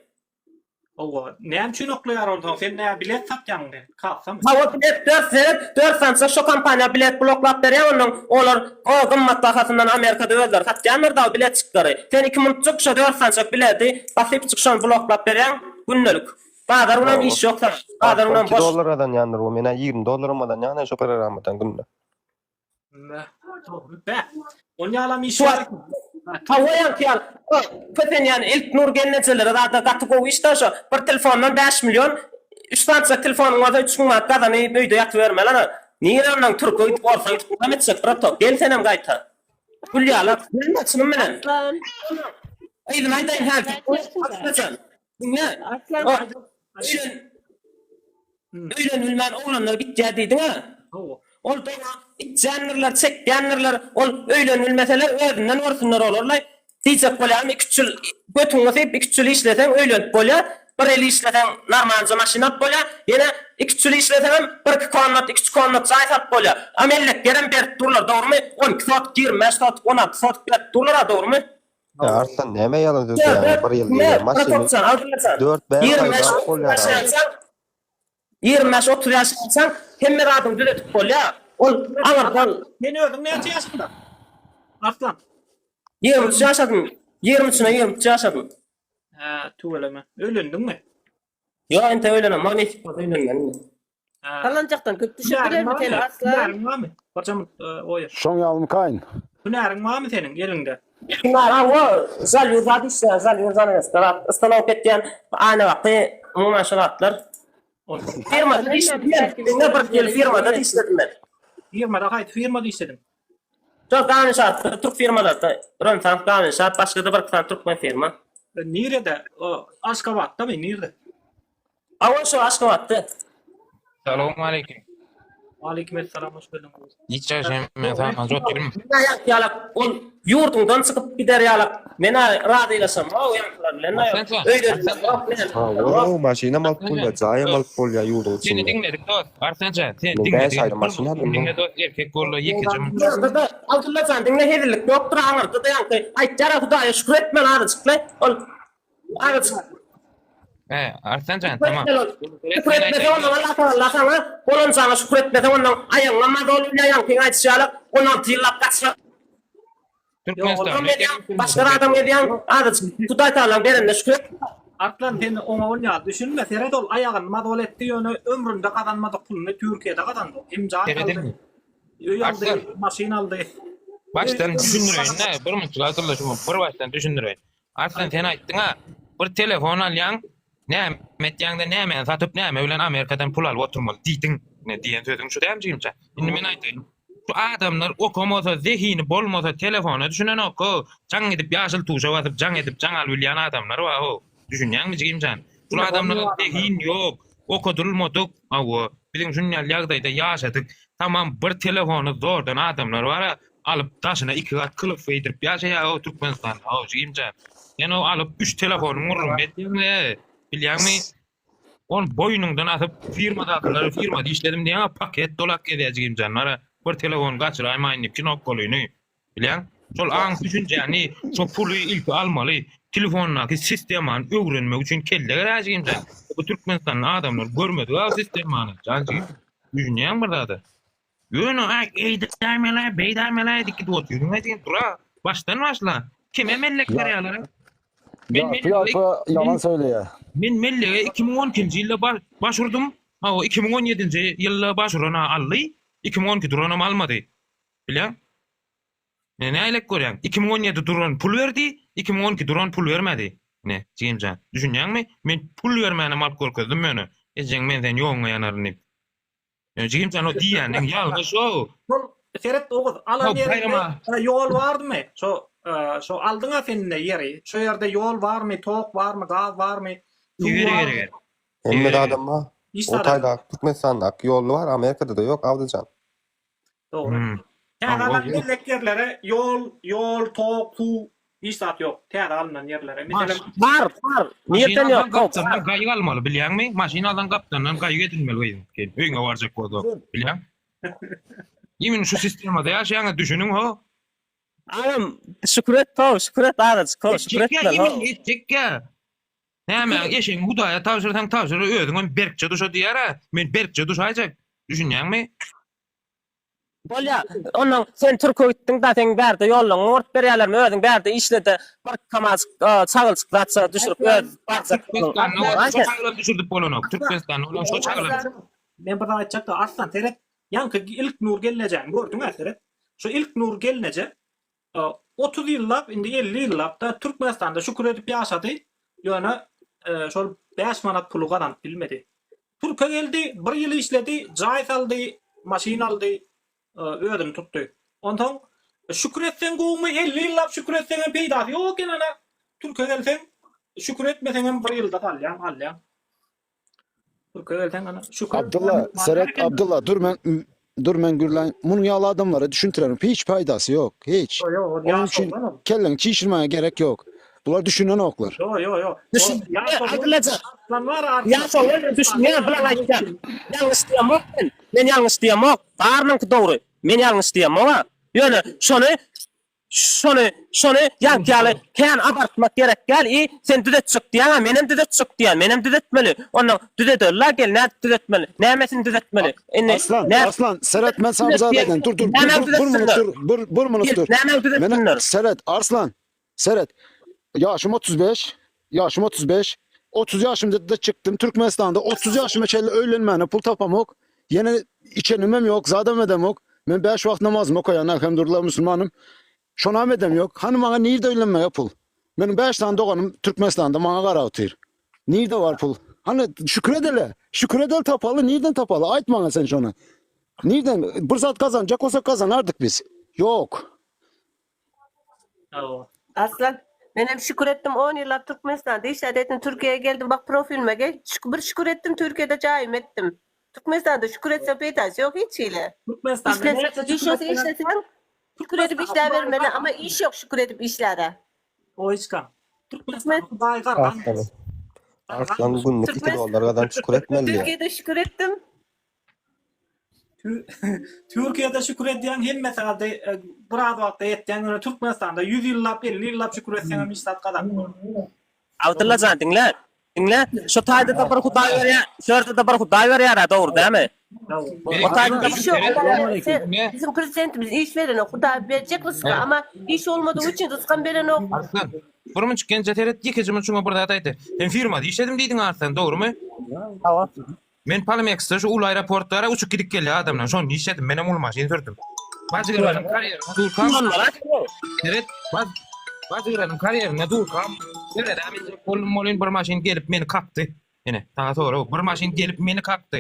Allah. Ne için oklayar orada? Sen ne bilet satacaksın ben? Kalsam. Ha o bilet 4 sancak şu kampanya bilet bloklap veriyor onun olur o gımmat bakasından Amerika'da öldür. Satyanlar da bilet çıkarı. Sen 2 minut çıkışa 4 sancak bileti basıp çıkışan bloklap veriyor günlük. Badar ulan iş yok sana. Badar ulan 2 boş. dolardan yandır o. Mena 20 dolarımdan yani şu programdan günde. Be. Onun yalan iş Şu var. Ha o yanki yani. Köten yani ilk nur gelneceleri da katık o işte şu. Bir telefondan 5 milyon. 3 sancak telefonun var da 3 manat kadar ne büyüdü yatı verme lan. Niye lan Türkiye gidip olsa gidip kametecek bırak gel senem gayta. Hülyalar. Gelmesin benen. Aslan. Aydın aydın her. Aslan. Ne? Aslan. Öğrenilmen oğlanlar biteceği deydin ha. Ol da canlılar, çek canlılar, ol öğrenilmeseler öğrenilen orsunlar olurlar. Diyecek böyle ama küçül götünü hep küçül işleten öğlen böyle. Bir eli işleten normalce maşinat böyle. Yine küçül işleten bir konut, iki konut zayıfat böyle. Amellik gelen bir durlar doğru mu? 12 saat, 25 saat, 16 saat bir durlar doğru mu? Ya Arslan neme yalan söz yani. Bir yıl geliyor. Maşini 25-30 yaşınsan hem rahatın düzeltip kol ya. Ol anardan Beni öldüm ne yaşında? Aslan. 23 yaşadın. 23 yaşadın. Tuvaleme. Ölündün mü? Yo ente öyle ama ne öyle. Kalanacaktan kötü teşekkürler mi seni Aslan? Hünerin var mı? Bacamın oya. Şon yalım kayın. Hünerin var mı senin elinde? Bunlar ha o zal yurdadı işte zal yurdadı işte. İstanbul ketken aynı vakti umuman şunatlar. Firmada işledim. Ne bir firmada işledim ben. Firmada kayıt firmada istedim. Çok kanun şartı Türk firmalar da Röntgen kanun şart başka da bir tane Türkmen firma. Nerede? Aşkabat'ta mı? Nerede? Ama şu aşkı battı. Selamun aleyküm. Aleykümselam, hoş geldiniz. Hiç yaşayayım ben sana zor girmem. Dayak yalak on yurdundan çıkıp gider yalak. Mena radıylasam o yanklar bilen ne Sen yok. sor. Öyle. O maşina mal pulya, zaya mal pulya yurdu Seni içinde. dinledik dost. Arsanca sen Ben dinledik. saydım, maşina bilmem. Dinle dost erkek gollu yekicim. Da Abdullah sen dinle hedilik yoktur ağır da yankı. Ay cara hudaya şükür etme lan çıkla. Ol. Ağır Arsanca tamam. şükür etmese ondan Allah sana. Onun sana şükür etmese ondan ayağına madoluyla yankı aytışalık. 16 yıl kaçsa. Türkmenistan. Başka adam ediyen ağır Huday Teala berinde şükür et. Atlan sen ona onya düşünme. Seredol ayağın madol etti yönü ömründe kazanmadı pulunu Türkiye'de kazandı. İmza Seredin aldı. mi? Öy aldı, Aksel. maşin aldı. Baştan düşündüreyim ne? Bir mutlu hatırlaşım. Bir baştan düşündüreyim. Arslan sen ayttın ha. Bir telefon al yan. Ne metyanda ne men satıp ne men Amerika'dan pul al oturmalı diydin. Ne diyen sözün şu değil mi Cimca? Şimdi men aytayım. Şu adamlar okumasa, zehini bolmasa telefonu düşünen oku. Can edip yaşıl tuşa basıp can edip can al bilyen adamlar var o. Düşünen mi Cimca? Şu adamların zehin yok. Okudulmadık. Avu. Bizim şunlar yağdayda yaşadık. Tamam bir telefonu zordan adamlar var ha. Alıp taşına 2 kat kılıf yedirip yaşaya o Türkmenistan. O Cimca. Yani o alıp 3 telefonun vururum. Bediyem bilýärmi? On boynundan atıp firmada atılary firmada işledim diýen paket dolak edýärjigim janlara bir telefon gaçyraýmaýyn kinok goluny. Bilýän? Şol aň düşünjäni, şol puly ilk almaly, telefonnaky sistemany öwrenmek üçin kelle gerejigim jan. Bu Türkmenistanyň adamlar görmedi o sistemany. Janjy düşünýän bir zady. Ýöne eýdermeler, beýdermeler dikip oturýar diýen dura. Baştan başla. Kime mellek berýärler? Ya Fiyatı yalan söyle ya. Men mellege 2012-nji ýylda başvurdum. Ha o 2017-nji ýylda başvurana aldy. 2012 duranam almady. Bilýän? Ne näýlek görýän? 2017 duran pul berdi, 2012 duran pul bermedi. Ne, Jimcan? Düşünýänmi? Men pul bermänem alyp görkezdim meni. Ejeň menden ýoňa ýanaryny. Jimcan o diýäniň ýalňyş o. Seret Oğuz alan Yok, yerinde bayrama. yol vardı mı? Şu aldığına seninle yeri. Şu yerde yol var mı? Tok var mı? Gaz var mı? Su var mı? Geri. Emme adam var. İşte Otayda Türkmenistan'da yolu var, Amerika'da da yok, avdıcan. doğru. Hmm. Yani Ama adam o- millek yerlere yol, tok, su işaret yok. Ter alınan yerlere. Mesela Var. Niyetten yok. Kaptandan gaýyk almaly, bilýänmi? Maşinadan kaptandan gaýyk edilmeli beýdim. Öýüňe barjak boldy. Bilýän? Ýemin şu sistemde ýaşaýan düşünüň ho. Adam şükür et to, şükür et ağır şükür et. Etjekkä. Näme eşeň Hudaýa tawşyrsaň tawşyr özüň berkçe duşa diýär. Men berkçe duşaýjak. Düşünýänmi? Bolya, ondan sen Türkiye gittin da sen berde yollaň, ort berýärlermi özüň berde işledi. Bir kamaz çagılçyk gatsa düşürüp öz barjak. Türkmenistan'ı çakalap düşürdük bolonok. Türkmenistan'ı olan şu çakalap. ben bir aytjak da Arslan Seret yankı ilk nur gelineceğim. Gördün mü Seret? Şu ilk nur gelinece 30 yıllap, indi 50 yıllap da Türkmenistan'da şükür edip yaşadı. Yani şol 5 manat pulu kadar bilmedi. Türkiye geldi, bir yıl işledi, cahit aldı, maşin aldı, ödüm tuttu. Ondan şükür etsen goğumu 50 yıllap şükür etsen peydası yok inana. Türkiye gelsen şükür etmesen bir yılda kalyan. Türkiye gelsen ana şükür. Abdullah, Seret Abdullah dur men gürlen. Bunun yağlı adamlara düşüntürelim. Hiç faydası yok. Hiç. Onun için kellen çişirmeye gerek yok. Bunlar düşünen oklar. Yo. Düşün. Abdülacı. Lan var artık. Ya sonra düşünmeye bilen aytýan. Yanlış diýemok men. Men yanlış diýemok. Barnyňky dogry. Men yanlış diýemok. Ýöne şonu ýankaly kän abartmak gerek gel. Sen düzetçik diýän, menem düzetçik diýän, menem düzetmeli. Ondan düzetirler gel, näme düzetmeli? Nämesin düzetmeli? Aslan, Seret men sana zaten dur. Bir minut dur. Näme düzetmeli? Seret, Seret. Yaşım 35. 30 yaşımda da çıktım Türkmenistan'da. 30 yaşıma çelle öğlenmene pul tapamok. Yine içenimem yok, zadem edem yok. Ben 5 vakit namazımı okuyan elhamdülillah Müslümanım. Şonam edem yok. Hani bana nerede öğlenmeye pul? Benim 5 tane doğanım Türkmenistan'da bana kara atıyor. Nerede var pul? Hani şükredele tapalı. Nereden tapalı? Ait bana sen şuna. Nereden? Bir zat kazanacak olsa kazanardık biz. Yok. Oo. Aslan benim şükür ettim 10 yıllar Türkmenistan'da işler ettim. Türkiye'ye geldim bak profilime gel. Şükür ettim Türkiye'de caim ettim. Türkmenistan'da şükür etsem peytası yok hiç ile. Türkmenistan'da neresi İş olsa işlesem şükür edip işler vermeli ama iş yok şükür edip işlere. O hiç kam. Türkmenistan Hudaý gargan. Arslan. Arslan günlük $2 şükür etmeli ya. Türkiye'de şükür ettim. Türkiye'de şükür edýän hemme sagalda biraz wagtda etýän Türkmenistan'da 100 ýyllap 50 ýyllap şükür etseňem işlat gadam. Abdullah dinle. Dinle. Şu taýda da bir Hudaý berýär. Şu ýerde de bir Hudaý berýär, dogry dämi? O taýda da İş yok. Bizim prezidentimiz iş verene Huda verecek rızkı ama iş olmadığı için rızkın veren yok. Arslan. Burmun çıkınca teret yekecimin şuna burada ataydı. Ben firmada işledim deydin Arslan, doğru mu? Tamam. Men Palmex'te şu ul aeroportlara uçup gidip geldi adamlar. Şonu işledim, benim ul maşini sürdüm. Bazılarının kariyerine dur kam. Evet, bazılarının kariyerine dur kam. Evet, amin kolum molin bir maşin gelip beni kaktı. Yine, daha sonra bir maşin gelip beni kaktı.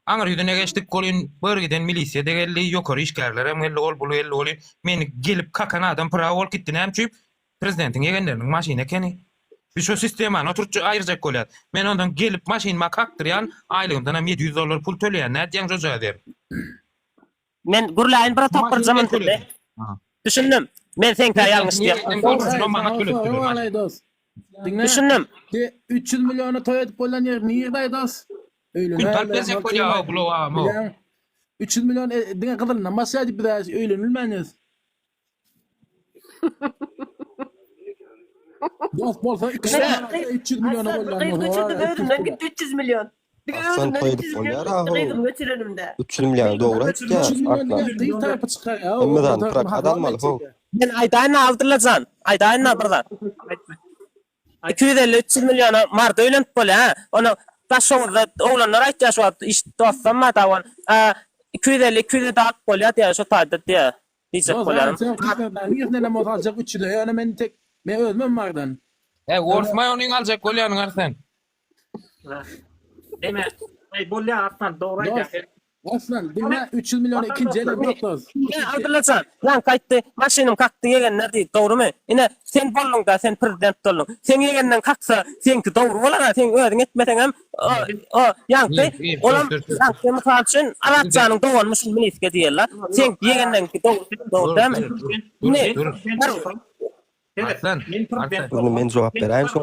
Aňyr ýüzüne geçdik golün bölgeden milisiýa degelli ýokary işgärlere melli ol bulu elli oli meni gelip kakan adam pıra ol gitdi näme prezidentin yegenleriniň maşyna ekeni. Biz şu sistemany oturtjak aýyrjak bolýar. Men ondan gelip maşynma kaktyrýan aýlygymdan hem $700 pul töleýän nädýän joja der. Men gurlaýyn bir tapyr zaman telde. Düşündüm. Men senkä ýalňyş diýip. Düşündüm. 300 milyonu toy edip bolan yer niýerde dos? Gün talpezek bolýar bu ama. 300 milyon diňe gyzylyna masya diýip biraz öýlenilmäňiz. Dost bolsa 300 milyonu bolan. Götürdüm gitti 300 milyon. Arslan toy edip bolýar ha. Götürelimde. 300 milyon dogry aýtdy ya. 300 milyon Arslan. diýip tarapy çykar ya. Emmedan prak adam mal ho. Men aýdaýyn Abdullajan. Aýdaýyn birden. 250-300 milyon marda öýlenip bolýar. Onu taşşoňda oglanlar aýtýar şu iş dostam ma tawan. 250 dağıt bolýar diýär şu taýda diýär. Diýjek bolýar. Niýe näme aljak 300 ýa men tek men özmem mardan. Worfmay onuň aljak bolýan Arslan. Deme. Bolýar Arslan dogry aýtýar. Aslan dinle 300 milyonu ikinci ele yok dost. Abdullajan, lan kaýtdy, maşynym kakdy yegenler diýip, dogrymy? Ine sen bolluňda sen prezident boldun. Sen yegenden kaksa, senki dogry bolar, sen özüň etmeseň hem o ýaňky, olam ýaňky mysal üçin Arapçanyň doganmyş miliske diýerler. Sen yegenden ki dogry dämi? Ne? Arslan. Bunu men jogap berýän şu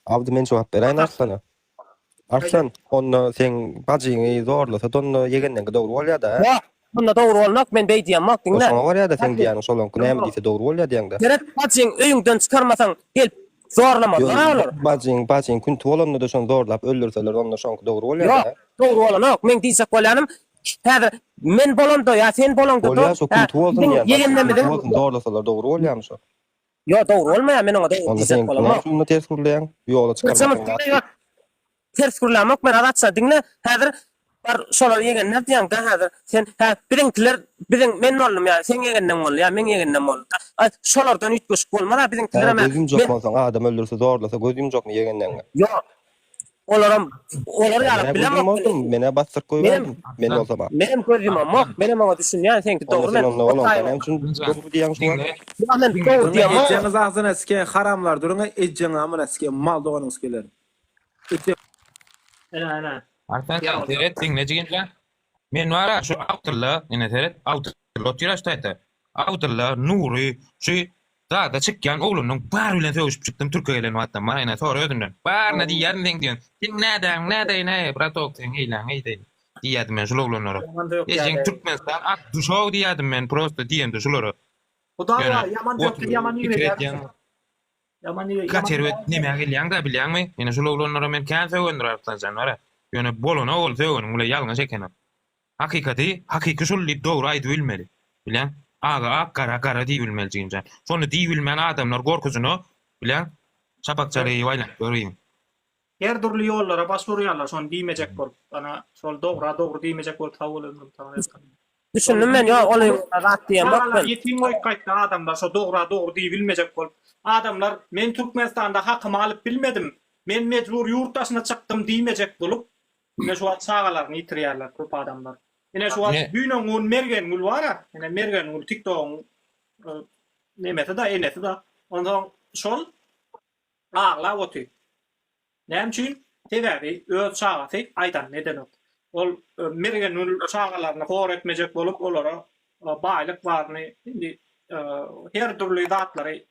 Abdy men jogap berýän Arslana. Arslan, onu sen bajyňy zorlasa, onu yegenden dogry bolýar da. Bunda dogry bolmak men beýdýän mak diňle. Şoňa barýar da sen diýäň şolanky näme diýse dogry bolýar diýäňde. Gerek bajyň öýüňden çykarmasaň gelip zorlama. Bajyň gün tuwalanda da şonu zorlap öldürseler onda şoňky dogry bolýar da. Yok, dogry bolanok. Men diýsek bolýanym, häzir men bolanda ýa sen bolanda Bolýar şu gün tuwaldan ýa. Yegenlemedin. Zorlasalar dogry bolýarmy şo? Yo, dogry bolmaýar, men oňa dogry Onda diýsek sen bolanok. şunu ters gurlaýan, ýola çykarmak. Ters gurlamak men adatsa diňle häzir bar şolar yegenler diýäňde häzir sen biriňkiler men boldum ýa sen yegenden bol ýa men yegenden bol. Şolardan ütgeşik bolmara biriňkiler ama Gözüm jok bolsaň adam öldürse zorlasa gözüm jokmy yegenden? yo. Olaram ýalyp bilemem. Mene bastyryp goýmadım. Men bolsa bak. Menim gözüm ama benim oňa düşünýän senki dogry men. Onda olam üçin dogry diýäň şu. Men dogry diýäň. Ejjeňiz agzyna sike haramlar duruňa ejjeň amına sike mal doganyňyz keler. Ana. Arslan teret dinlejigenler. Men wara şu awtyrla, ine teret awtyrla ýaşdaýdy. Awtyrla Nuri şu da çykýan oglunyň bar bilen söýüşip çykdym Türkiýe gelen wagtda maýna sonra ödünden. Bar näde ýerden diýen. Sen näde bratok sen eýlen eýdin. Diýdim men şu oglanlara. Ejjeň Türkmenistan ak duşaw diýdim men prosto diýende şulary. Hudaý ýaman jökli ýaman ýerler. Ýaman ýerler. Kaçerwet näme gelýän da bilýärmi? Ene şu oglanlara men kän söýgendir Arslan wara. Ýöne bolana ol söýgen muly ýalňyş eken. Hakyky şuly dogry aýdyp bilmeli. Bilen? Aga kara diýilmeli diýinje. Şonu diýilmän adamlar gorkusyny bilen çapakçary ýaýlan görýän. Her türlü ýollara başvurýarlar, şonu diýmejek bolup. Ana şol dogry diýmejek bolup tawul ömrüm tamam. Düşündüm men ýa oly rat diýen bak ben. Ýetim oýup gaýtdy adamlar şo dogry diýip bilmejek bolup. Adamlar men Türkmenistanda hakymy alyp bilmedim. Men mejbur ýurtdaşyna çykdym diýmejek bolup. Ne şu çağalaryny ýitirýärler köp adamlar. Ene şu düýnüň mergen gül bara. Ene mergen gül TikTok nemeti da eneti da. Ondan şol ağla otu. Näme üçin? Tebebi öz çağatı aydan neden ol. Ol mergenül çağalaryny hor etmejek bolup olara baýlyk barny indi her türlü zatlary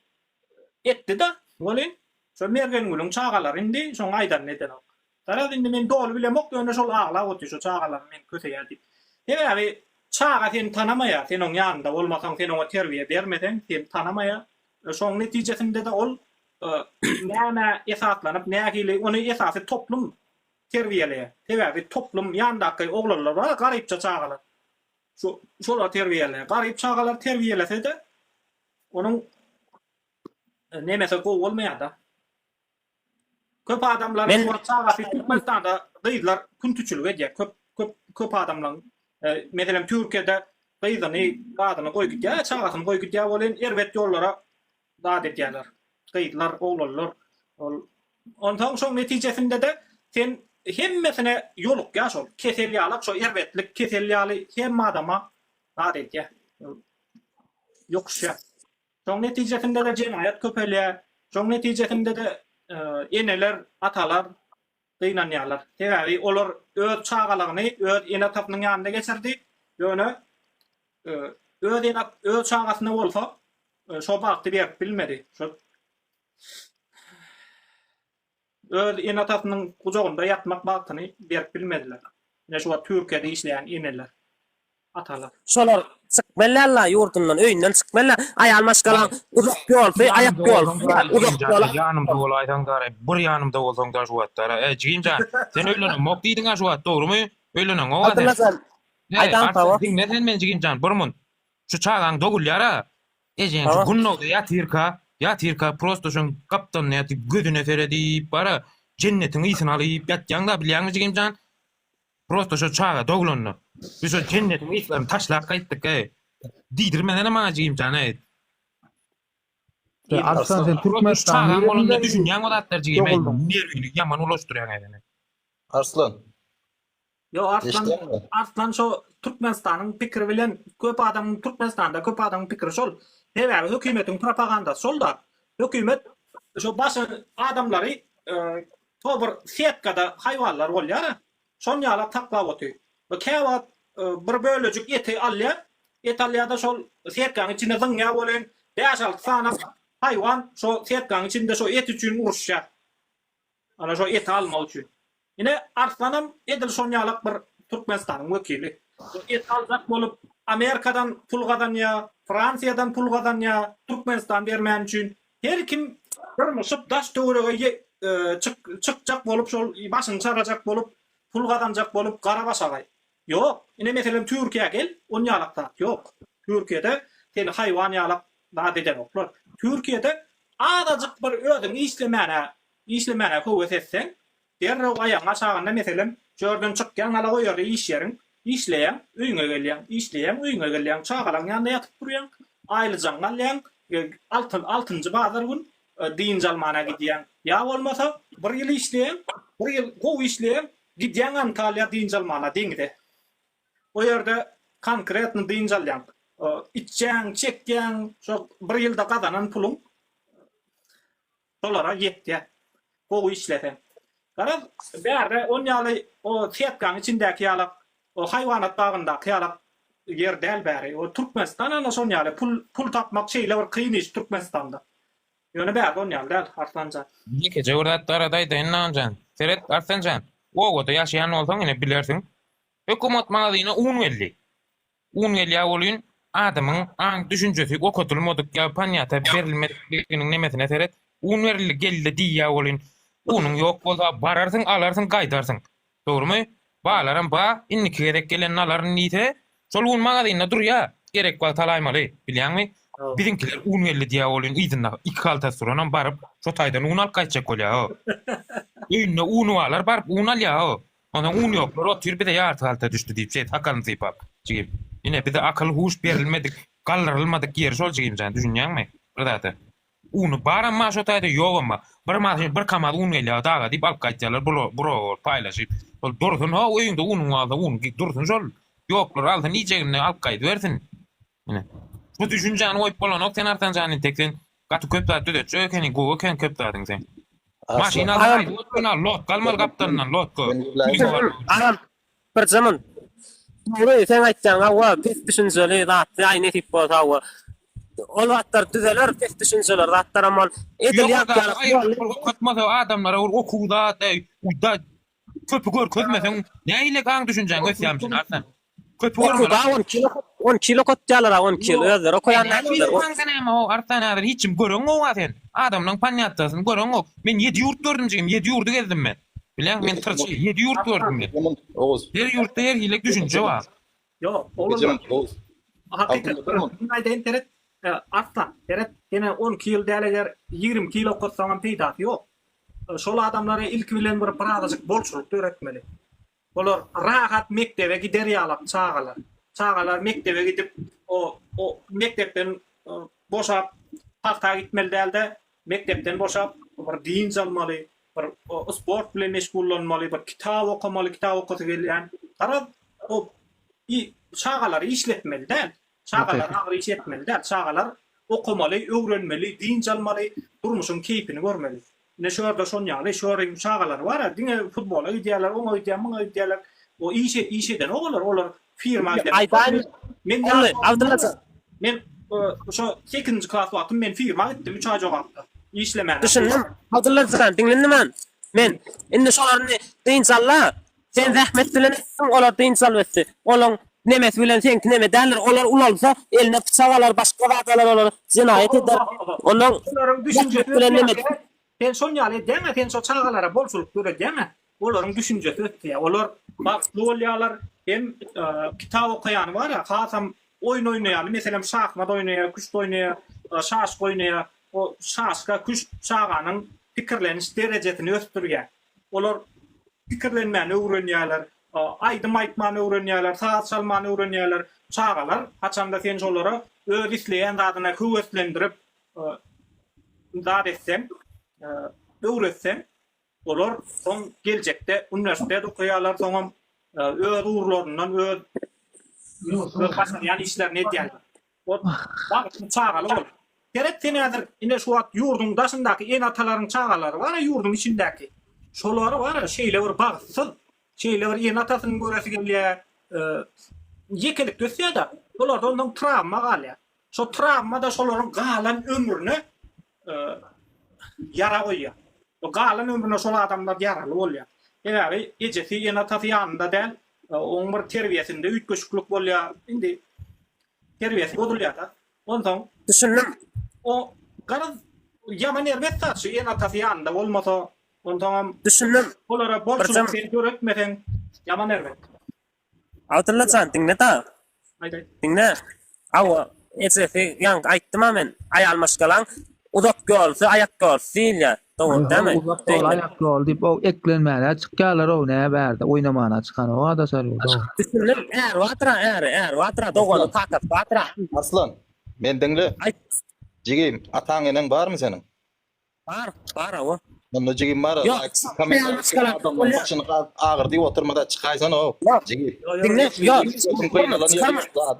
etdi da. Bolin şo mergenülüň çağalary indi şoň aydan neden ol. Taraz indi men dolu bilemok ýöne şol ağla otu şo çağalary men köteýärdi. Tebebi çağa sen tanamaya, sen onun yanında olmasan, sen ona terbiye vermeden, sen tanamaya, şoň netijesinde de ol näme esaslanıp, nägili onu esasy toplum terbiyeleýär. Tebebi toplum ýandaky oglanlar bar, garypça çağalar. Şolar terbiyeleýär. Garyp çağalar terbiyelese de onuň nemese go bolmaýar da. Köp adamlar şu çağasy Türkmenistanda gyýlar küntüçülük edýär. Köp adamlar mesela Türkiye'de kıyıdını, kadını koy gittiğe, çağasını koy gittiğe olan erbet yollara davet ediyorlar. Kıyıdlar, oğullar. Ondan sonra neticesinde de sen hemmesine yoluk ya şol. Keselyalık, şu erbetlik keselyalı hem adama davet ediyor. Yok şey. Son neticesinde de cinayet köpeliğe, son neticesinde de eneler, atalar, kıynanyalar. Tevari olar öz çağalaryny öz enatapnyň ýanynda geçirdi. Ýöne öz çağasyna bolsa şo bagty berip bilmedi. Şo öz enatapnyň gujagynda ýatmak bagtyny berip bilmediler. Ne şu Türkiýede işleýän eneler, atalar. Şolar çıkmalarla yurdundan öýünden çıkmalar. Aýal maşgalan uzak ýol, ayak ýol. Uzak ýol. Ýanymda bolaýsaň da, bir ýanymda bolsaň da şu wagtda. Jigimjan, sen öýleňok mok diýdiň şu wagt, dogrymy? Öýleňok o wagt. Aydan tawa. Diň neden men Jigimjan, burmun. Şu çağaň dogulýara. Ejen şu gunnowda ýatyrka prosto şoň kaptan näti gödüne feredi bara jennetiň ýysyny alyp ýatjaň da bilýärmi Jigimjan? Prosto şu çağa doglandy. Biz şu jennetiň ýysyny taşlap gaýtdyk. Diýdirmeden ama Jigimjan aýt. Arslan sen Türkmenistan bolanda düşünýän wadatlar Jigimjan nerwini ýaman ulaşdyrýan edeni. Arslan. Yo Arslan şu Türkmenistanyň pikiri bilen köp adam Türkmenistanda köp adam pikiri şol. Tebebi hökümetiň propagandasy şol da. Hökümet şu başy adamlary tobur setkada haýwanlar bolýar. Şoň ýalap taklap oty. Bu käwat bir bölejik eti alýar. Et alýarda şol setkaň içinde zyňňa bolan 5-6 sana haýwan şo setkaň içinde şo et üçin uruşýar. Ana şo et almak üçin. Ine Arslanam edil şoň ýalap bir Türkmenistanyň wekili. Et alzak bolup Amerikadan pul gazanýar, Fransiýadan pul gazanýar, Türkmenistan bermän üçin her kim bir myşyp daş töwerege çykjak bolup şol başyny çarajak bolup pul gazanjak bolup Garabaş agay. Yok. Ine meselem Türkiýe gel, on ýalakda. Yok. Türkiýede sen haýwan ýalap da deden oklar. Türkiýede adajyk bir ödüm işlemene howes etsen, derre aýaňa çaganda meselem jörden çykýan ala goýar iş ýeriň, işleýän, öýüňe gelýän, çagalaň ýanynda ýatyp durýan, aýlyjak alýan, altyncı bazar gün diň jalmana gidýän. Ya bolmasa bir ýyl işleýän, bir ýyl gow işleýän, gidýän Antalya diň jalmana diňde. O ýerde konkretny diň jalýan. İçjäň, çekýän, şo bir ýylda gazanan pulun dolara ýetdi. Gow işlesen. Garaz, bärde on ýaly o setkaň içindäki ýalak, o haýwanat bagynda ýalak yer däl bäri. O Türkmenistan ana şoň ýaly pul tapmak şeýle bir kyn iş Türkmenistanda. Ýöne bäri on ýaly däl Arslanjan. Ýeke jogratlara daýda Nanjan. Seret Arslanjan. O goda ýaşaýan bolsaň ine bilersiň. Hökümet magazyna un geldi. Un gelýär bolýan adamyň aň düşünjesi okutulmadyk ýapanýata berilmedikliginiň nemesine seret un berildi geldi diýär bolýan. Unun ýok bolsa bararsyň, alarsyň, gaýdarsyň. Dogrymy? Baalaram ba, inniki gerek gelen alaryň nite, şol un magazyna durýar. Gerek wagt talaýmaly, bilýärmi? Bizimkiler un geldi diýär bolýan ýyzynda 2 halta suranan baryp, şo taýdan un alyp gaýtjak bolýar. Öýünde unu alar, baryp un alýar. Ondan un ýoklar, otyr bir de ýarty halta düşdi diýip şeýt hakalny sypap. Jigim. Ine bize akıl huş berilmedik, galdyrylmadyk ýer şol Jigimjan, düşünýärmi? Birdaty. Unu baran ma şo taýda ýokma. Bir maşyn bir kamal un gelýär daga diýip alyp gaýtýarlar, buro paýlaşyp. Ol dursun ha öýünde unun aldy, un dursun şol. Ýoklar aldy niçegini alyp gaýdyp bersin. Ine. Bu düşünjäni goýup bolanok sen artan jany teksen gaty köp zat ödetçi ökeni gowy ken köp zatyň sen. Maşina lot galmal kaptandan lot go. Adam bir zaman Burayı sen aýtjaň awa pis düşünjeli zatdy aýny tip bolsa awa. Ol zatlar düzeler pis düşünjeler zatlar amal edil ýaklar. Katmasa adamlara okuda da köpü gör köpmesen näile gaň düşünjäň gösýärmişsin artan. Köpü görmeli. 10 kilo kotjalar 10 kilo özler okoýanlar. O artan adam hiçim görüň o sen. Adamlaň panýatdasyň görüň o. Men 7 ýurt gördüm jigim 7 ýurdy gezdim men. Bilen men tırçı 7 ýurt gördüm men. Her ýurtda her hilek düşünje bar. Yo, olur. Hakikaten. Ayda internet artsa. Teret gene 10 kilo däleler 20 kilo kotsaňam peýda ýok. Şol adamlara ilk bilen bir paradyjyk bolçuluk öğretmeli. Olar rahat mektebe gider ýalyp çağalar. Çağalar mektebe gidip o mektepden boşap hafta gitmeli dälde mektepden boşap bir din almaly. Bir sport bilen meşgullanmaly, bir kitap okumaly, kitap okutsa gelýän. Tarap o çağalary işletmeli däl. Çağalar agry işletmeli däl. Çağalar okumaly, öwrenmeli, din almaly, durmuşyň keypini görmeli. Ne şöyle şon ýaly, şöyle çağalar bar, diňe futbola gidiyorlar, oňa gidiyorlar, muňa gidiyorlar. O işeden olar firma men şo 8-nji klas wagtym men firma gitdim 3 ay jogapdy. İşlemän. Düşündüm. Hazırladysan dinlendim men. Indi şolaryny diňsalla sen rahmet bilen etsin, olar diňsal etdi. Olaň nemes bilen sen neme däller, olar ulalsa eline bıçawalar, başga wagtlar olar jinayet eder. Ondan düşünjesi bilen neme sen şon ýaly deme, sen şo çağalara bolçuluk göredäme. Olaryň düşünjesi ötdi. Olar bakly bolýarlar, hem kitap okuyan var ya, hasam oyun oynayan, mesela şahmat oynayan, kuşt oynayan, şaşk oynayan, o şaşka kuş çağanın pikirleniş derejetini östürýär. Olar pikirlenmäni öwrenýärler, aýdym aýtmany öwrenýärler, saat çalmany öwrenýärler. Çağalar haçanda sen şolara öz isleýän zadyna höweslendirip zat etsem, öwretsem, olar son geljekde üniversitede okuýarlar, soňam öz uğurlarından öz başlayan işler ne diýerler. O bak çağalar ol. Gerek tenedir ine şu wagt ýurdun daşyndaky en atalaryň çağalary bar, ýurdun içindäki. Şolary bar, şeýle bir bagsyl. Şeýle bir en atasyny göresi gelýär. Yekelik gösýär-de, olar ondan travma galýar. Şo travma da şolaryň galan ömrüni yara goýýar. O galan ömrüne şol adamlar yaraly bolýar. Eger ejesi en atasy ýanynda däl, oň bir terbiýesinde ütköşüklük bolýar. Indi terbiýesi bozulýar-da. Ondan düşündüm. o garaz ýaman ermet taşy en atasy ýanynda bolmasa, ondan Düşündüm. olara bolçuluk sen göretmeden ýaman ermet. Hatırlatsan dinle ta. Aýdy. Dinle. Awa etse yan aýtdym men. Aýalmaş galan uzak golsa ayak golsa ýa. Doğru deme. Uzak gol ayak gol diýip o eklenmäler çykýarlar o näme bärde oýnamana çykan o da sarýar. Düşündüm. Watra doğru takat watra. Aslan, men diňle. Jigim, ataň enen barmy senin? Bar o. Onda jigim bar. Agyr diýip oturmada çykaýsan o. Jigim. Dinle.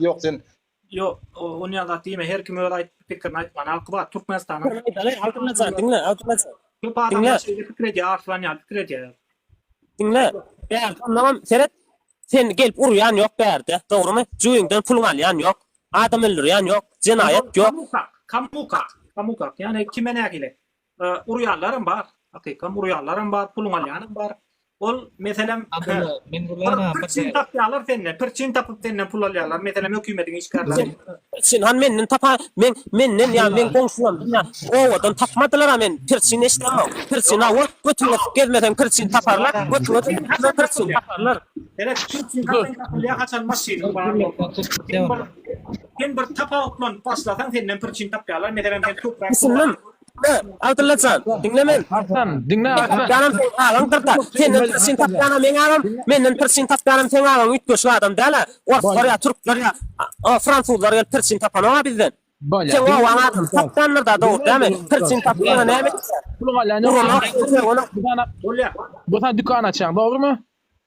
Ýok sen. Yo, o ýa-da diýme her kim öýle aýtyp pikirini aýtman, alkyba Türkmenistana. Hatırlatsan dinle. Köp adamlar şeýle pikir edýär, artlan ýa pikir edýär. Dinle. Bär, tamam, sen gelip urýan ýok bärde. Dogrymy? Juýuňdan pul alýan ýok. Adam öldürýän ýok. Jinayet ýok. Kamukak. Yani kime ne gile? Uryanlarım var. Hakikan uryanlarım var. Pulun alyanım var. Ol meselem pirçin tapýarlar senne. Pirçin tapyp senne pul alýarlar. Meselem hökümetin işgärleri. Sen han menden tapa men goňşulam. Owadan tapmadylar men. Pirçin eşlemem. Pirçin awa götürüp gezmeden pirçin taparlar. Götürüp pirçin taparlar. Evet, pirçin tapýarlar haçan maşyny bar. Sen bir tapa otlan başlasan senden pirçin tapýarlar. Meselem sen toprak. Düşündüm. Hatırlatsan dinlemen. Dinle. Canım alan tırta. Senin pirçin tapýana men alam. Menden pirçin tapýanam sen alam. Ütköşli adam däl. Oraya Türkler ya, Fransuzlar gelip pirçin tapana bizden. Sen o wagtym tapýanlar da dogry däme? Pirçin tapýana näme? Pulun alýany. Bu sana dükkan açan, doğrumu?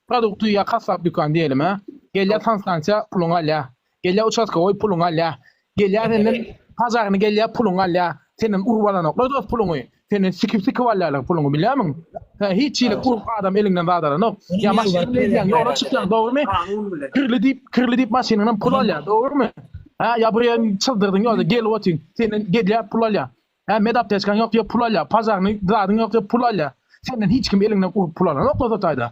Produktu kasap dükkan diyelim ha. Gelýär tanstansiýa pulun alýa. Gelýär uçatka oý pulun alýa. Gelýär senden pazaryny gelýär puluň alýar. Senin urbalanok dost puluňy. Senin sikip alýarlar puluňy bilýärmiň? Ha hiç ýyly urp adam elinden zadarlanok. Ya maşyny ýola çykýan dogrymy? Kirli dip maşynyň pul alýar, dogrymy? Ha ya buraya çıldırdın ýolda gelip otyň. Senin gelýär pul alýar. Ha medap teşkan ýok diýip pul alýar. Pazaryny zadyň ýok diýip pul alýar. Senden hiç kim elinden urp pul alanok dost taýda.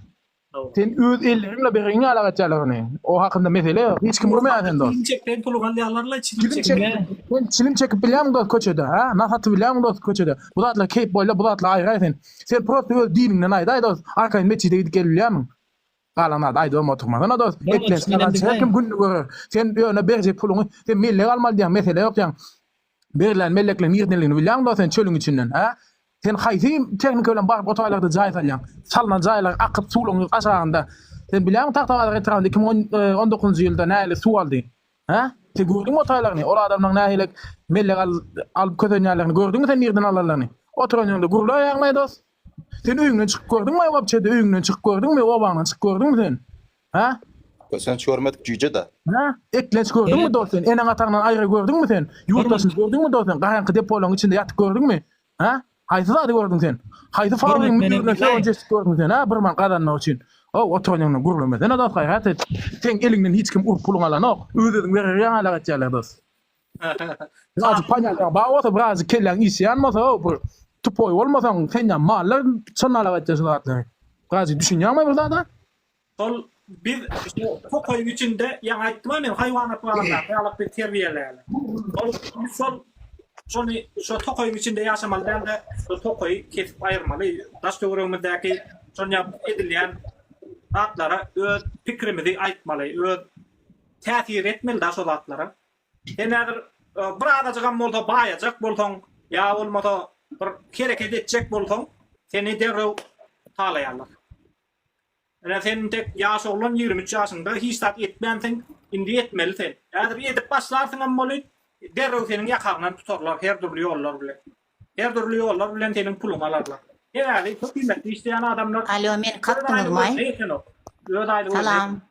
Sen öz elleriňle beriňe alagatjalygyny. O hakynda mesele ýok. Hiç kim bilmeýär sen dost. Çekden pulu galýarlarla Çilim çekip bilýärmiň dost köçede, ha? Nasaty bilýärmiň dost köçede. Bu zatlar keyp boýla bu zatlar aýraýsyn. Sen prosto öz diniňden aýdaý dost. Arkaň meçide gidip gelip bilýärmiň? Galanada aýdy oturmagyna dost. Etlen kim günni görür. Sen ýöne berjek puluňy, sen melle almaly diýen mesele ýok ýa. Berilen melleklerin ýerdenligini bilýärmiň dost sen çölüň içinden, ha? Sen haýsy teknik bilen baryp otaýlarda jaý salýan. Salynan jaýlar akyp suwluň aşagynda. Sen bilýärmiň tahtawada etrafynda 2019-njy ýylda näle suw aldy? Ha? Sen gördüňmi otaýlaryny? Ol adamlaryň nähilek mellek alyp közenýärlerini gördüňmi sen ýerden alanlaryny? Oturan ýerde gurula ýagmaý dost. Sen öýüňden çykyp gördüňmi ýa-da öýüňden çykyp gördüňmi? Obaňdan çykyp gördüňmi sen? Ha? Sen görmedik jüje da. Ha? Eklenç gördüňmi dost sen? Eneň atagyndan aýry gördüňmi sen? Ýurtdaşyny gördüňmi dost sen? Gaýanky depolaryň içinde ýatyp gördüňmi? Ha? Haýsy zady gördüň sen? Haýsy faryň müdürine söwünjek gördüň sen? Ha? Bir man gadanlyk üçin. O oturanýan gurulma. Sen adam gaýat et. Sen elinden hiç kim urp puluň alanok. Özüň berýän alagatjalar dost. Gazy paňalga bawa brazy kellen isyan masa o tupoy bolmasaň sen ýa mallar çana alagatjalar. Gazy düşünýärmi bu zada? Sol biz tokoy içinde ýa aýtdym men haýwanat baranda ýalyk bir terbiýelerle. Şu tokoy içinde ýaşamaly bende şu tokoy kesip aýyrmaly. Daş döwrümizdäki şoňa edilýän atlara öz pikrimizi aýtmaly, öz täsir etmeli daş atlara. Näder bir adajygan bolsa baýajak bolsaň, ýa bolmasa bir kereket etjek bolsaň, seni derrew talaýarlar. Sen tek ýaşy bolan 23 ýaşynda hiç zat etmänsiň, indi etmelisin. Ýa-da bir edip başlarsyň ammaly, derrew seniň ýakaryndan tutarlar her türlü ýollar bilen. Her türlü ýollar bilen seniň puluňy alarlar. Herhalde çok kıymetli işleyen adamlar. Alo, men katdyňyzmy? Salam.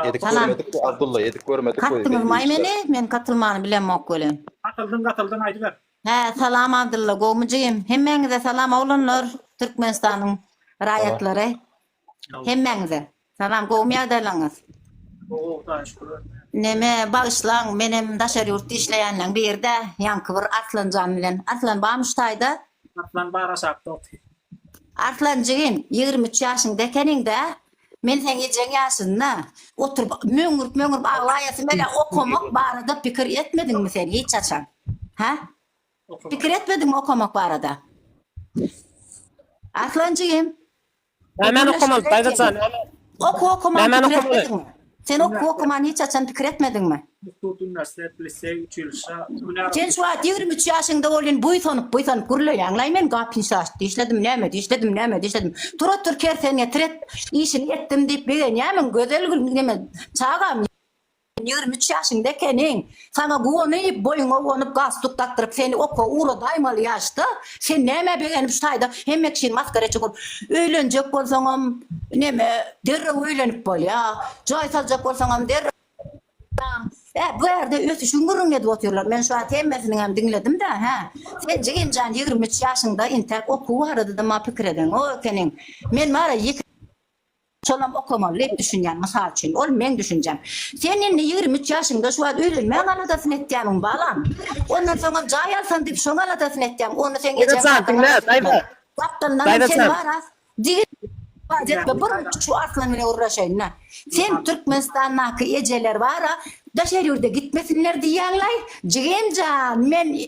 Edik görmedik Abdullah, edik görmedik. Katdyňyzmy meni? Men katylmany bilemok gölen. Katyldın aýdy ber. He, salam Abdullah, gowmujyym. Hemmeňize salam oglanlar, Türkmenistanyň raýatlary. Hemmeňize. Salam gowmýardaýlaňyz. Neme bağışlaň, menem daşary ýurtda işleýänler bir ýerde ýanky bir Arslanjan bilen. Arslan barmyştaýda. Arslan barasakda. Arslanjygyn 23 ýaşynda ekeningde men sen ýejeň ýaşynda oturup möňürüp aglaýasy mele okumak barada pikir etmediňmi sen hiç açan? Ha? Pikir etmediňmi okumak barada? Arslanjygyn. Men okumaly, daýdatsan. Okumak pikir etmediňmi? Sen okuman hiç açan pikir etmediňmi? Üniversitet, lise, 3 ýyl. Sen şu an 23 ýaşynda bolan buýsanyp gürleýän. Aňlaýmen gapyny şaşdy. İşledim näme. Tur kersen ýetret. İşini etdim diýip begen ýa-men gözel neme çağam 23 ýaşynda ekeniň. Sana gowanyp boýuňa gowanyp gaz tuktatdyryp seni oku uğra daýmaly ýaşda. Sen näme begenip şaýda hemmek şin maskara çykyp öýlenjek bolsaňam neme derrew öýlenip bolýa. Joý saljak bolsaňam derrew bu ýerde ösü şuňguruň edip oturýarlar. Men şu an temmesini hem dinledim de ha. Sen jigin 23 ýaşynda intek okuw arada da ma pikir eden o ekeniň. Men mara çolam okumaly diýip düşünýän mysal üçin. Ol men düşünjem. Sen indi 23 ýaşynda şu an öýlenmän aladasyny etýäň balam. Ondan soňra jaý alsan diýip şoňa aladasyny etýäň. Onu sen ejek. Kaptandan sen bara. Şu Arslan bilen uğraşayın. Sen Türkmenistan'daki eceler var ha, daşer yurda gitmesinler diýärler. Jigenjan, men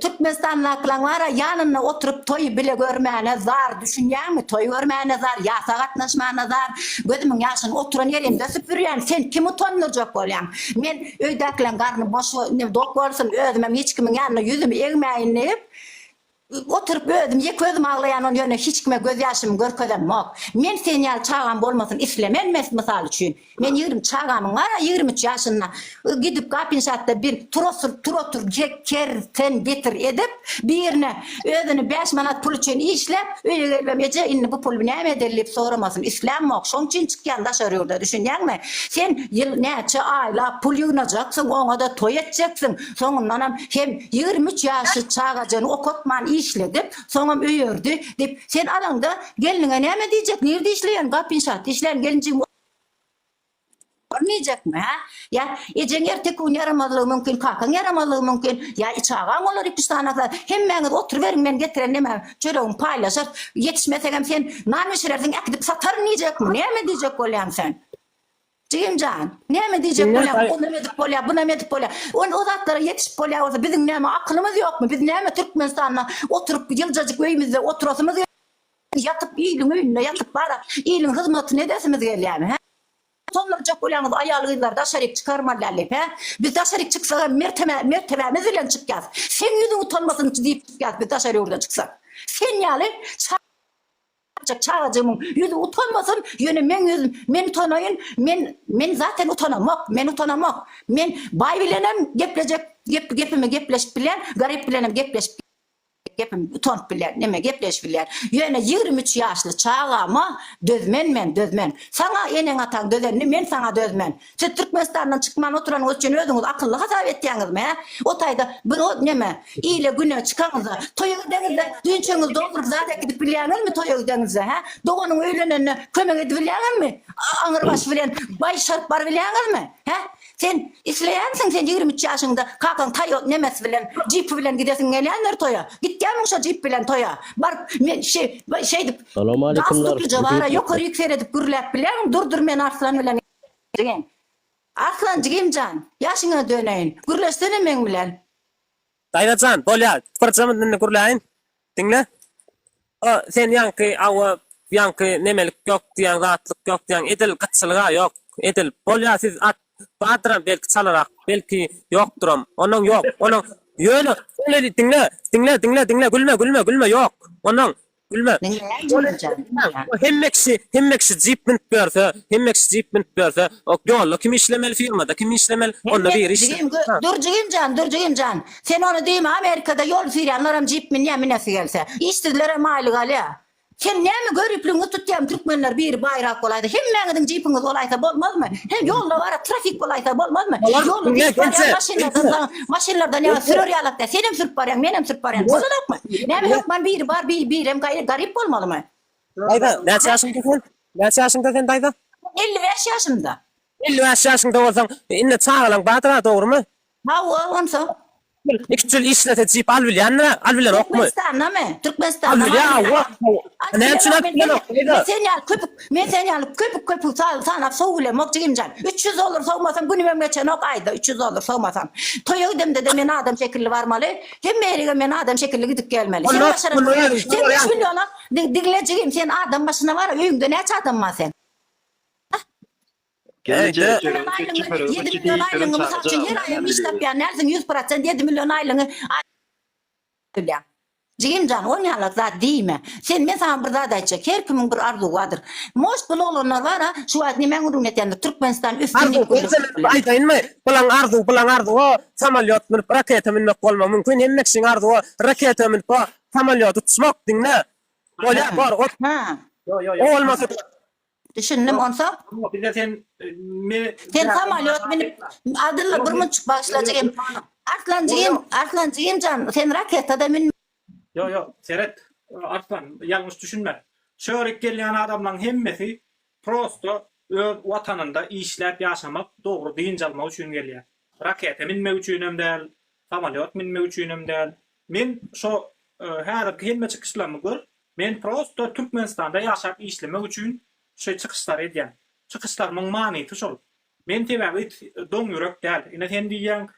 Türkmenistan'dakiler var ha, yanına oturup toy bile görmäne zar düşünýärmi? Toy görmäne zar, ýasa gatnaşmagyna zar. Gözümiň ýaşyny oturan ýerimde süpürýän. Sen kim utanjak bolýan? Men öýdäkiler garny boş dok bolsun, özüm hiç kimiň ýanyna ýüzümi egmäýin diýip oturup ödüm, yeközüm ağlayan on yöne hiç kime göz yaşım görkezem yok. Men senyal çağam bolmasın islemen mes misal üçün. Men 20 çağamın var 23 yaşında gidip kapinşatta bir turotur kerten getir edip birine özünü 5 manat pul için işlep öyle gelmemece inni bu pul ne ederlip soramasın. İslam yok. Şon için çıkyan da şarıyorda düşünýän mi? Sen yıl neçe ayla pul yığınacaksın, ona da toy edeceksin. Sonundan hem 23 yaşı çağacaksın okutman işledip soňam öýerdi dip sen alanda geline näme diýjek? Nerede işleýän? Kapinşat işleýän gelinciň olmayacak mı ha? Ya eceň ertek gün yaramazlığı mümkün, kakan yaramazlığı mümkün. Ya çağan olur 2 tane hemmeňiz oturuverin men getiren näme çöreğin paylaşar. Yetişmesegem sen nan pişirersin, ekdip satar niýjek mi? Näme diýjek bolýan sen? Cimcan, näme diýjek bolýan? Onu medip bolýan, buna medip bolýan. O zatlara yetişip bolýan bolsa bizim näme aklymyz ýokmy? Biz näme Türkmenistanda oturup ýyljajyk öýümizde oturasymyz yatıp ýylyň öýünde yatıp bara ýylyň hyzmatyny edesimiz gelýärmi? Ha? Tonlarca bolýanız aýalylar daşaryk çıkarmalarlyp ha. Biz daşaryk çyksak mertebemiz bilen çykýas. Sen ýüzüň utanmasyn diýip çykýas biz daşary ýurdan çyksak. Sen ýaly çağacağımın yüzü utanmasın yönü men utanayın men zaten utanamak men bay bilenem gepime gepleşip bilen garip bilenem gepleşip gepim utanıp bilen neme gepleşip bilen yöne 23 yaşlı çağama dözmen sana enen atan dözenni men sana dözmen siz Türkmenistan'dan çıkman oturan üçün özüňiz akıllı hasap etdiňiz mi o taýda bir o neme iyile güne çıkaňyzda toýa gideniňizde dünçeňiz doldurup zaten gidip bilýäňizmi toýa gideniňizde ha doganyň öýlenene kömek edip bilýäňizmi aňyr baş bilen bay şart bar bilýäňizmi ha sen isleýänsiň sen 23 ýaşyňda kakan taýot nemesi bilen jip bilen gidesin gelýänler toýa gitýänmiň şo jip bilen toýa bar men şey dip Salam aleykümler. Jabara ýokary ýükser edip gürläp bilen durdur men Arslan bilen digen Arslan Jigimjan ýaşyňa döneýin gürleşsene men bilen Daýrajan bolýar fırçamyny gürläýin diňle o sen ýanky nemelik ýok diýen ratlyk ýok diýen edil gyçylyga ýok edil bolýar siz Badran belki çalarak, belki yokturam. Onun yok. Onun yönü. Öyle dinle. Gülme yok. Onun gülme. Hemmekşi jip minip berse, o yollu kim işlemeli firmada, kim işlemeli onunla bir iş. Dur Jigimjan. Sen onu diýme Amerikada yol firyanlaram jip min ýa gelse. İştidlere maýlyk alýa. Sen näme görüplüňi tutýan türkmenler bir bayrak bolaydy. Hemmeňiziň jipiňiz bolaysa bolmazmy? Hem ýolda bara trafik bolaysa bolmazmy? Ýolda maşinlardan ýa sürür ýalakda. Senem sürüp barýan, menem sürüp barýan. Bolanokmy? Näme ýokman bir bar bir hem garip bolmalymy? Daýda, näçe ýaşyňda sen daýda? 55 ýaşymda. 55 ýaşyňda bolsaň, indi çağalaň badra dogrumy? Ha, onsa. 2 ýyl işlete jip al bilen okmy? Türkmenistan'da. Men senyal köpük sanap soğule Jigimjan. 300 olur soğmasam günüme geçen ok ayda 300 olur soğmasam. Toya gidemde de men adam şekilli varmalı. Hem meriga men adam şekilli gidip gelmeli. Sen 3 milyona diglejigim sen adam başına var öýüňde näçe adam var sen? 7 milyon aylığını misal için her ayım iş tapyan nersin 100% 7 milyon aylığını Jigimjan on ýalyk zat diýme. Sen men sana bir zat aýtjak. Her kimin bir arzuwy bardyr. Moş bulanlar bar ha, şu wagt nimeň urun etýändir Türkmenistan üstünlük. Aýtaýynmy? Bulan arzu, samalyot minip raketa minmek bolmak mümkin. Hemmekşiň arzu, raketa minip samalyot uçmak diňle. Bolýar bar. Ha. O olmasa düşündim onsa. Bir de sen samalyot minip adylla bir munçuk başlajak. Arslan Jigimjan sen raketada min Yo, Seret, Arslan, yanlış düşünme. Şöhrek gelýän adamlaryň hemmesi prosto öz watanynda işläp ýaşamak, dogry diýin almak üçin gelýär. Raketa minmek üçin hem däl, samalyot minmek üçin hem däl. Men şo her hemme çykyşlarmy gör. Men prosto Türkmenistanda ýaşap işlemek üçin şo çykyşlar edýän. Çykyşlarmyň manyty şol. Men tebäbi doň ýürek däl. Ine sen diýýän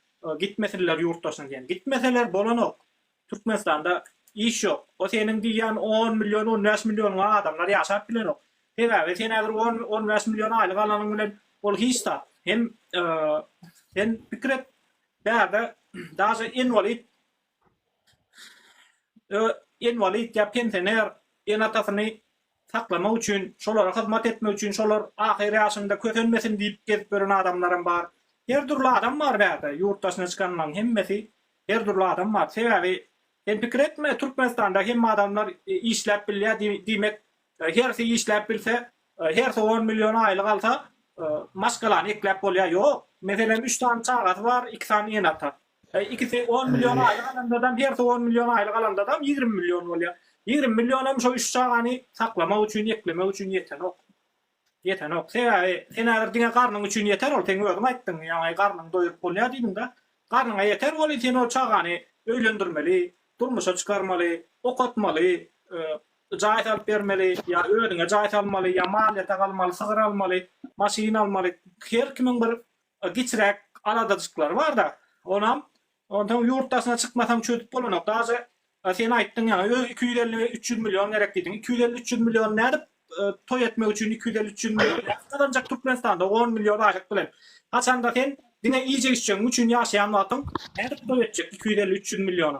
gitmeseler ýurtdaşyň diýen. Gitmeseler bolanok. Türkmenistanda iş yok. O senin diýen 10 milyon, 15 milyon adamlar ýaşap bilenok. Tebäbi sen häzir 10-15 milyon aýlyk alanyň bilen ol hiç da. Hem sen pikret bärde daşy invalid invalid ya pensioner en atasyny saklama üçin, şolara hyzmat etmek üçin, şolar ahir ýaşynda kösenmesin diýip gezip gören adamlarym bar. Her türlü adam var bäde. Ýurtdaşyna çykanlaryň hemmesi her türlü adam var. Sebebi en pikir etme Türkmenistanda hem adamlar işläp bilýär diýmek, hersi işläp bilse, hersi 10 milyon aýlyk alsa, maşgalany ekläp bolýar. Ýok. Meselem 3 tane çağat var, 2 tane ýen atar. İkisi 10 milyon aýlyk alanda adam, hersi 10 milyon aýlyk alanda adam 20 milyon bolýar. 20 milyon hem şu 3 çağany saklamak üçin, eklemek üçin ýetenok. Ýetenok. Sebebi sen agyr diňe garnyň üçin ýeter ol, teň özüň aýtdyň, ýa-ni garnyň doýup bolýar diýdiň da. Garnyňa ýeter bol, sen o çağany öýlendirmeli, durmuşa çıkarmaly, okatmaly, jaý salyp bermeli, ýa öňüňe jaý salmaly, ýa maliyete almaly, sygyr almaly, maşyna almaly. Her kimin bir giçrek aladajyklar bar da. Onam ýurtdaşyna çykmasam çödüp bolanok. Daşy sen aýtdyň ýa 250-300 milyon gerek diýdiň. 250-300 milyon nädip toy etmek üçin 250-300 milyon. Kazanjak Türkmenistanda 10 milyon aýlyk bilen. Haçanda sen dine iyice işçiň üçin ýaşaýan wagtyň nädip toy etjek 250-300 milyony.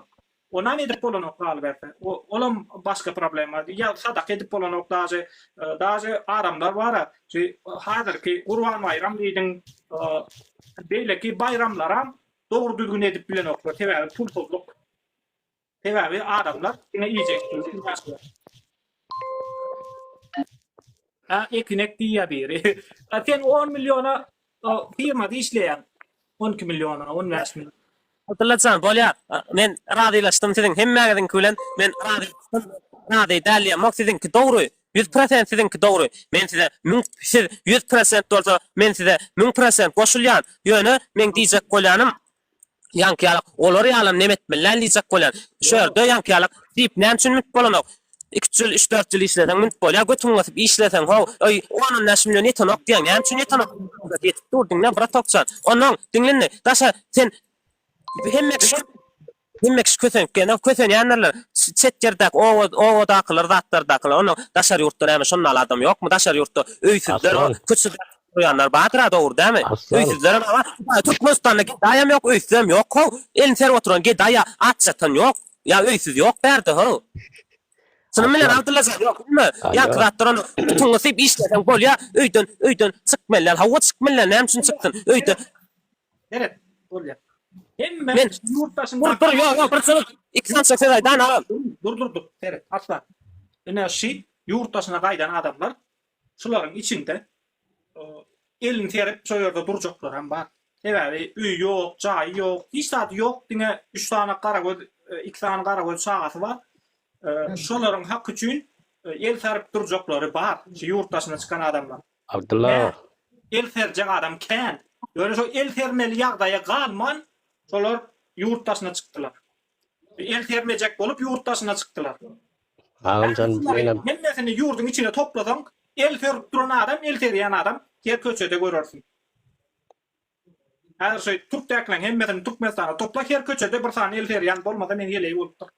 Ona ne edip bolanok alberse. Olam başka problem var. Ya sadak edip bolanok daşy adamlar var. Hazırki Gurban bayram diýdiň, beýleki bayramlaram dogry düzgün edip bilenok. Tebebi pulsuzluk. Tebebi adamlar dine iyice işçiň. Ekinek diýär biri. Sen 10 milyona firmada işleýän 12 milyona 15 milyon. Hatırlatsan bolýar. Men radylaşdym siziň hemmägediň külen men rady dälýär. Siziň ki dogry. 100% siziň ki dogry. Men size 100% bolsa men size 1000% goşulýan. Ýöne men diýjek bolýanym ýanky ýalyk olary ýalym nemet bilen diýjek bolýan. Şu ýerde ýanky ýalyk diýip näme üçin mut bolanok? 2 ýyl 3-4 ýyl işleseň mut bolýar, götüň basyp işleseň, oy 10 milyon ýetenok diýen, näme üçin ýetenok? Diýip durdyň, ne bırak toksan. Onuň diňlenni. Daşa sen hemmek kösen ýanlarlar çet ýerde o daklar zatlar daklar onu daşar ýurtda näme şonda adam ýokmu? Daşar ýurtda öýsüzler, köçüzler ýanlar badyra dogry dämi? Öýsüzler ama Türkmenistanda daýam ýok, öýsüzem ýok. Elin ser oturan daýa atjatan ýok. Ya öýsüz ýok berde ho. Şunu bilen Abdullah ýokmy? Ýa zatlar onu tuňusyp işleseň bolýar, öýden çykmalar, hawa çykmalar, näme üçin çykdyn? Öýde. Evet, bolýar. Men yurttaşynda Yok, bir sene 280 aýdan alam. Dur. Evet, asla. Enerji yurttaşyna gaýdan adamlar şolaryň içinde elini terip şo ýerde durjaklar hem bar. Sebebi üy ýok, jaý ýok, hiç zat ýok diňe 3 tane kara göz, 2 tane kara göz şagasy bar. Şolaryň hak üçin el terip durjaklary bar. Yurttaşyna çykan adamlar. Abdullah. El terjek adam kän. Ýöne şo el termeli ýagdaýa galman şolar yurttaşyna çykdylar. El termejek bolup yurttaşyna çykdylar. Ağamcan benim. Hemmesini yurdun içine toplasaň, el terip duran adam, el terýän adam her köçede görersin. Häzir şo Türkdäkleň hemmesini Türkmenistana topla, her köçede bir sany el terýän bolmasa men ýeleýi bolupdyr.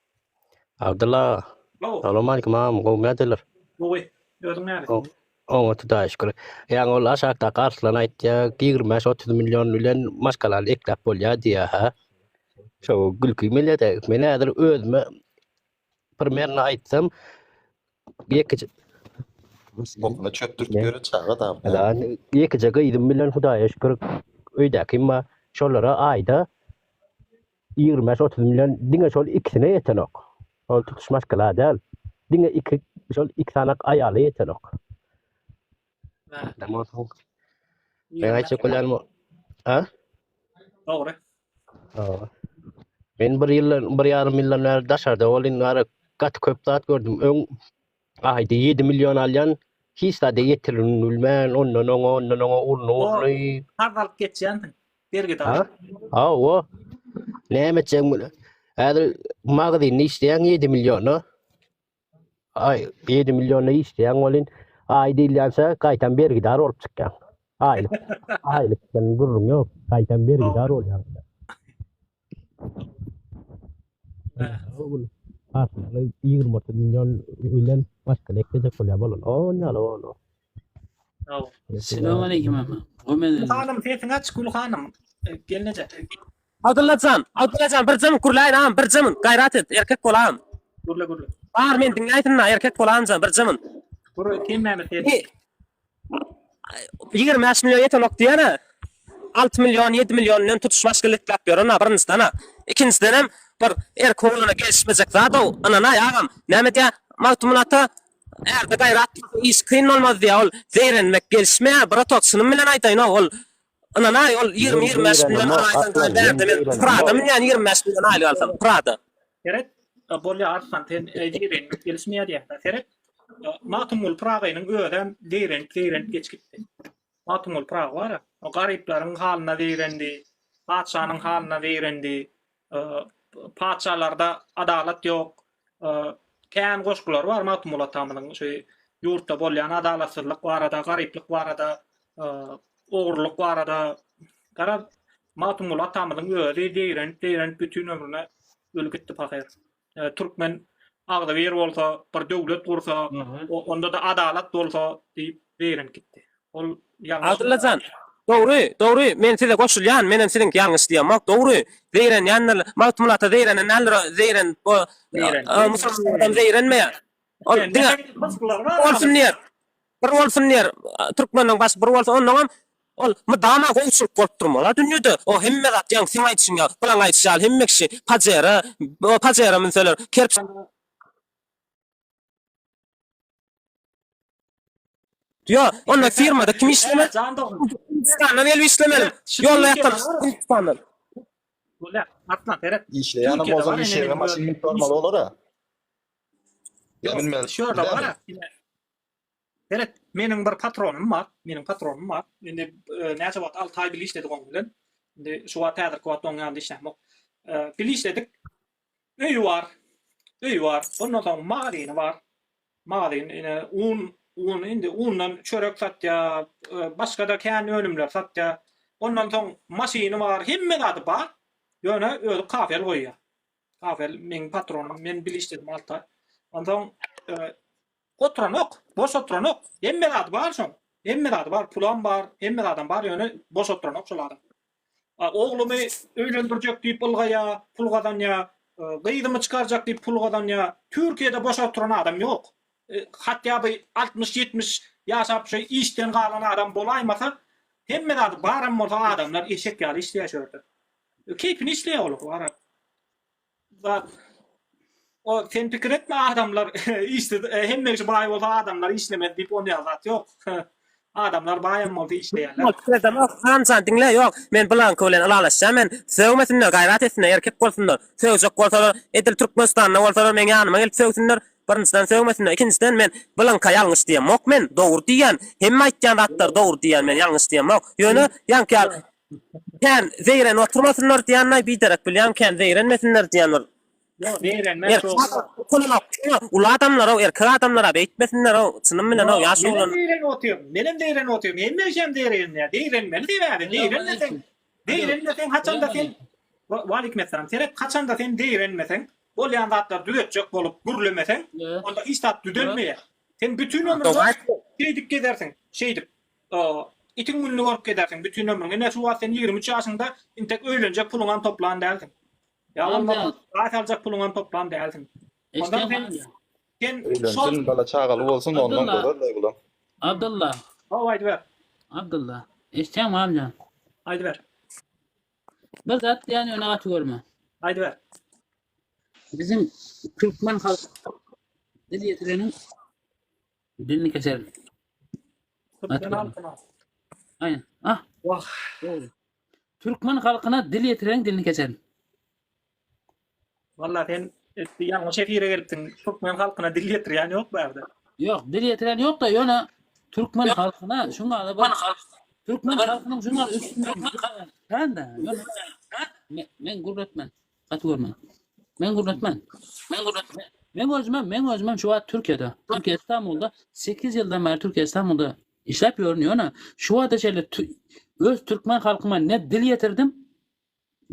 Abdullah. Salam aleykum ağam, gowmadiler. Gowy, ýödüň näde? Oňa tudaşkyr. Ýa-ni ol aşakda garşylan aýtdy, 20-30 milyon bilen maşgalal eklep bolýar diýär ha. Şo gülki millete, men häzir özüme primerni aýtsam, ýekiji Bokuna çöptürk göre çağa da. Ýekiji 20 milyon hudaýa şükür öýdäki ma şolara aýda 20-30 milyon diňe şol ikisine ýetenok. Ol tutuş maşgalal däl. Diňe şol iki sanak aýaly ýetenok. Tamam. Ben aýtjak bolýarmy? Ha? Dogry. Men bir ýarym ýyllar daşarda bolyn ara gat köp zat gördüm. Öň aýda 7 milyon alýan hiç da ýetirin bilmän, ondan urny. Hardalyp geçýändiň. Berge Ha? Ha, o. Näme etjek? Häzir magazynny işleýän 7 milyon, ha? Ay, 7 milyona işleýän bolyn. Aýda ilýänse gaýtan bergidar bolup çykýan. Aýlykdan gurrun ýok, gaýtan bergidar bolýar. Aslında 20 milyon bilen başka lekte kolya bolun. O nala onu. Selamun aleyküm ama. Hanım teyfin aç kul hanım. Gelince. Abdullah can bir zaman kurlayın ağam, bir zaman gayret et, erkek ol ağam. Gurle gurle. Bar men dinläýtin erkek bolansa bir zaman. Gurle kim näme dedi? 25 milyon yeten ok diýene 6 milyon 7 milyondan tutuş başgylyklap berýär birinciden. İkinciden hem bir erkoğluna gelişmeyecek zat o. Anana yağam. Näme diýär? Mawtumlata erde gayrat iş kyn bolmaz diýär. Ol zeýrenmek gelişmeýär. Bir toksynym bilen aýtaýyn ol. Anana ol 20-25 milyon aýtan berdi. Prada men ýani 25 milyon aýly alsam. Prada. Gerek bolýa arsan ten ejgiren gelişmeýär diýär. Gerek Matumul Praga'nın öden değren geç gitti. Matumul Praga var. O gariplerin haline değrendi. Padşahın haline değrendi. Padşahlarda adalet yok. Kän goşkular var Matumul atamının şey yurtta bolýan adalatsızlyk barada, gariplik barada, ogurluk barada. Gara Matumul atamının öde değren bütün ömrüne ölgütdi pahyr. Türkmen ağda bir bolsa, bir döwlet bolsa, onda da adalet bolsa diýip beren gitdi. Ol ýalňyş. Abdullajan, dogry. Men size goşulýan, menen siziň ýalňyş diýmok. Dogry. Zeyren ýanlar, mawtumlata zeyrenen näler zeyren bu musulmanlardan zeyrenmeýär. Ol diňe. Olsun ner. Bir olsun ner. Türkmeniň baş bir bolsa ondan ol mydama goýçylyk bolup durmalar dünýede. O hemme zat ýaň siň aýtýan ýa, bilen aýtýar hemme kişi pajera menseler kerp Ya, ona firmada kim işlemez? Hindistan'dan el işlemelim. Yolla yakın. Hindistan'dan. Ulan atla teret. İşleýän bozan işe maşyny normal olur ha. Ya bilmem. Şurada var. Teret meniň bir patronum var. Indi näçe wagt 6 aý bir işledik onuň bilen. Indi şu wagt häzir kwat onuň ýanynda işlämek. Bir işledik. Öýü var. Ondan soň magazyny var. Magazyn un indi undan çörek satýar, başga da kän önümler satýar. Ondan soň maşyny var, hemme zady bar. Ýöne özü kafel goýýar. Kafel men patronum, men bilişdim alta. Ondan oturanok, boş oturanok, hemme zady bar şoň. Hemme zady bar, pulam bar, hemme zadan bar ýöne boş oturanok şolary. Oglumy öýlendirjek diýip ılgaýa, pul gazanýa, gyýdymy çykarjak diýip pul gazanýa. Türkiýede boş oturan adam ýok. Hatya bir 60-70 yaşap şey işten kalan adam bolaymasa hemme de baram bolsa adamlar eşek ýaly işleýärdi. Keypini işleýär olur var. O sen pikir etme adamlar işte hemme şu bay bolsa adamlar işlemedi diýip onu ýazat ýok. Adamlar bayan bolsa işleýärler. Hansan dinle yok. Men blanko bilen alalaşsam men söwmesinler gaýrat etsinler erkek bolsunlar. Söwjek bolsalar edil Türkmenistan'da bolsalar men ýanyma gelip söwsünler. Birinciden söwmesinler. Ikinciden men blanka ýalňyş diýmok men dogry diýen. Hemme aýtýan zatlar dogry diýen men ýalňyş diýmok. Ýöne ýankal kän zeyren oturmasynlar diýenler biderek bilýän kän zeyrenmesinler diýenler. Yok zeyrenmek Ula adamlar o erkek adamlara beýtmesinler o çynym bilen o ýaşulan. Menem zeyren oturuyorum. Hemme şem zeyren ya. Zeyrenmeli diýäň. Zeyrenmesen haçan da sen walik meselem terek haçan da sen zeyrenmesen bolýan zatlar düzetjek bolup gürlemesen onda hiç tat düzelmeýär. Sen bütün ömrüňi şeýdip gezersiň. Şeýdip. Itin günlük görüp gezersiň bütün ömrüňi. Ne şu wagt sen 23 ýaşyňda intek öýlenjek puluňan toplan dälsiň. Ya Allah aýtaljak puluňan toplan dälsiň. Ondan Sen bala çağaly bolsun ondan görürler bulan. Abdullah. Aýdy ber. Abdullah. Eştem amca. Aýdy ber. Bir zat ýany öne gaty görme. Aýdy ber. Bizim Türkmen halkı dil yetirenin dilini keser. Aynen. Ah. Vah. Türkmen halkına dil yetirenin dilini keser. Vallahi sen ýalňyş şefire gelipdiň. Türkmen halkyna dil ýetirýän ýok bärde. Yok, dil yetiren yok da ýöne Türkmen halkına şuňa bak. Türkmen halkynyň şuňa üstünde handa. Men gurretmen. Gaty görme. Men gurretmen. Men özümem şu an Türkiye'de. Türkiye İstanbul'da 8 yıldan beri Türkiye İstanbul'da işlep yörünüyor. Şu ateşerle öz Türkmen halkıma ne dil yetirdim.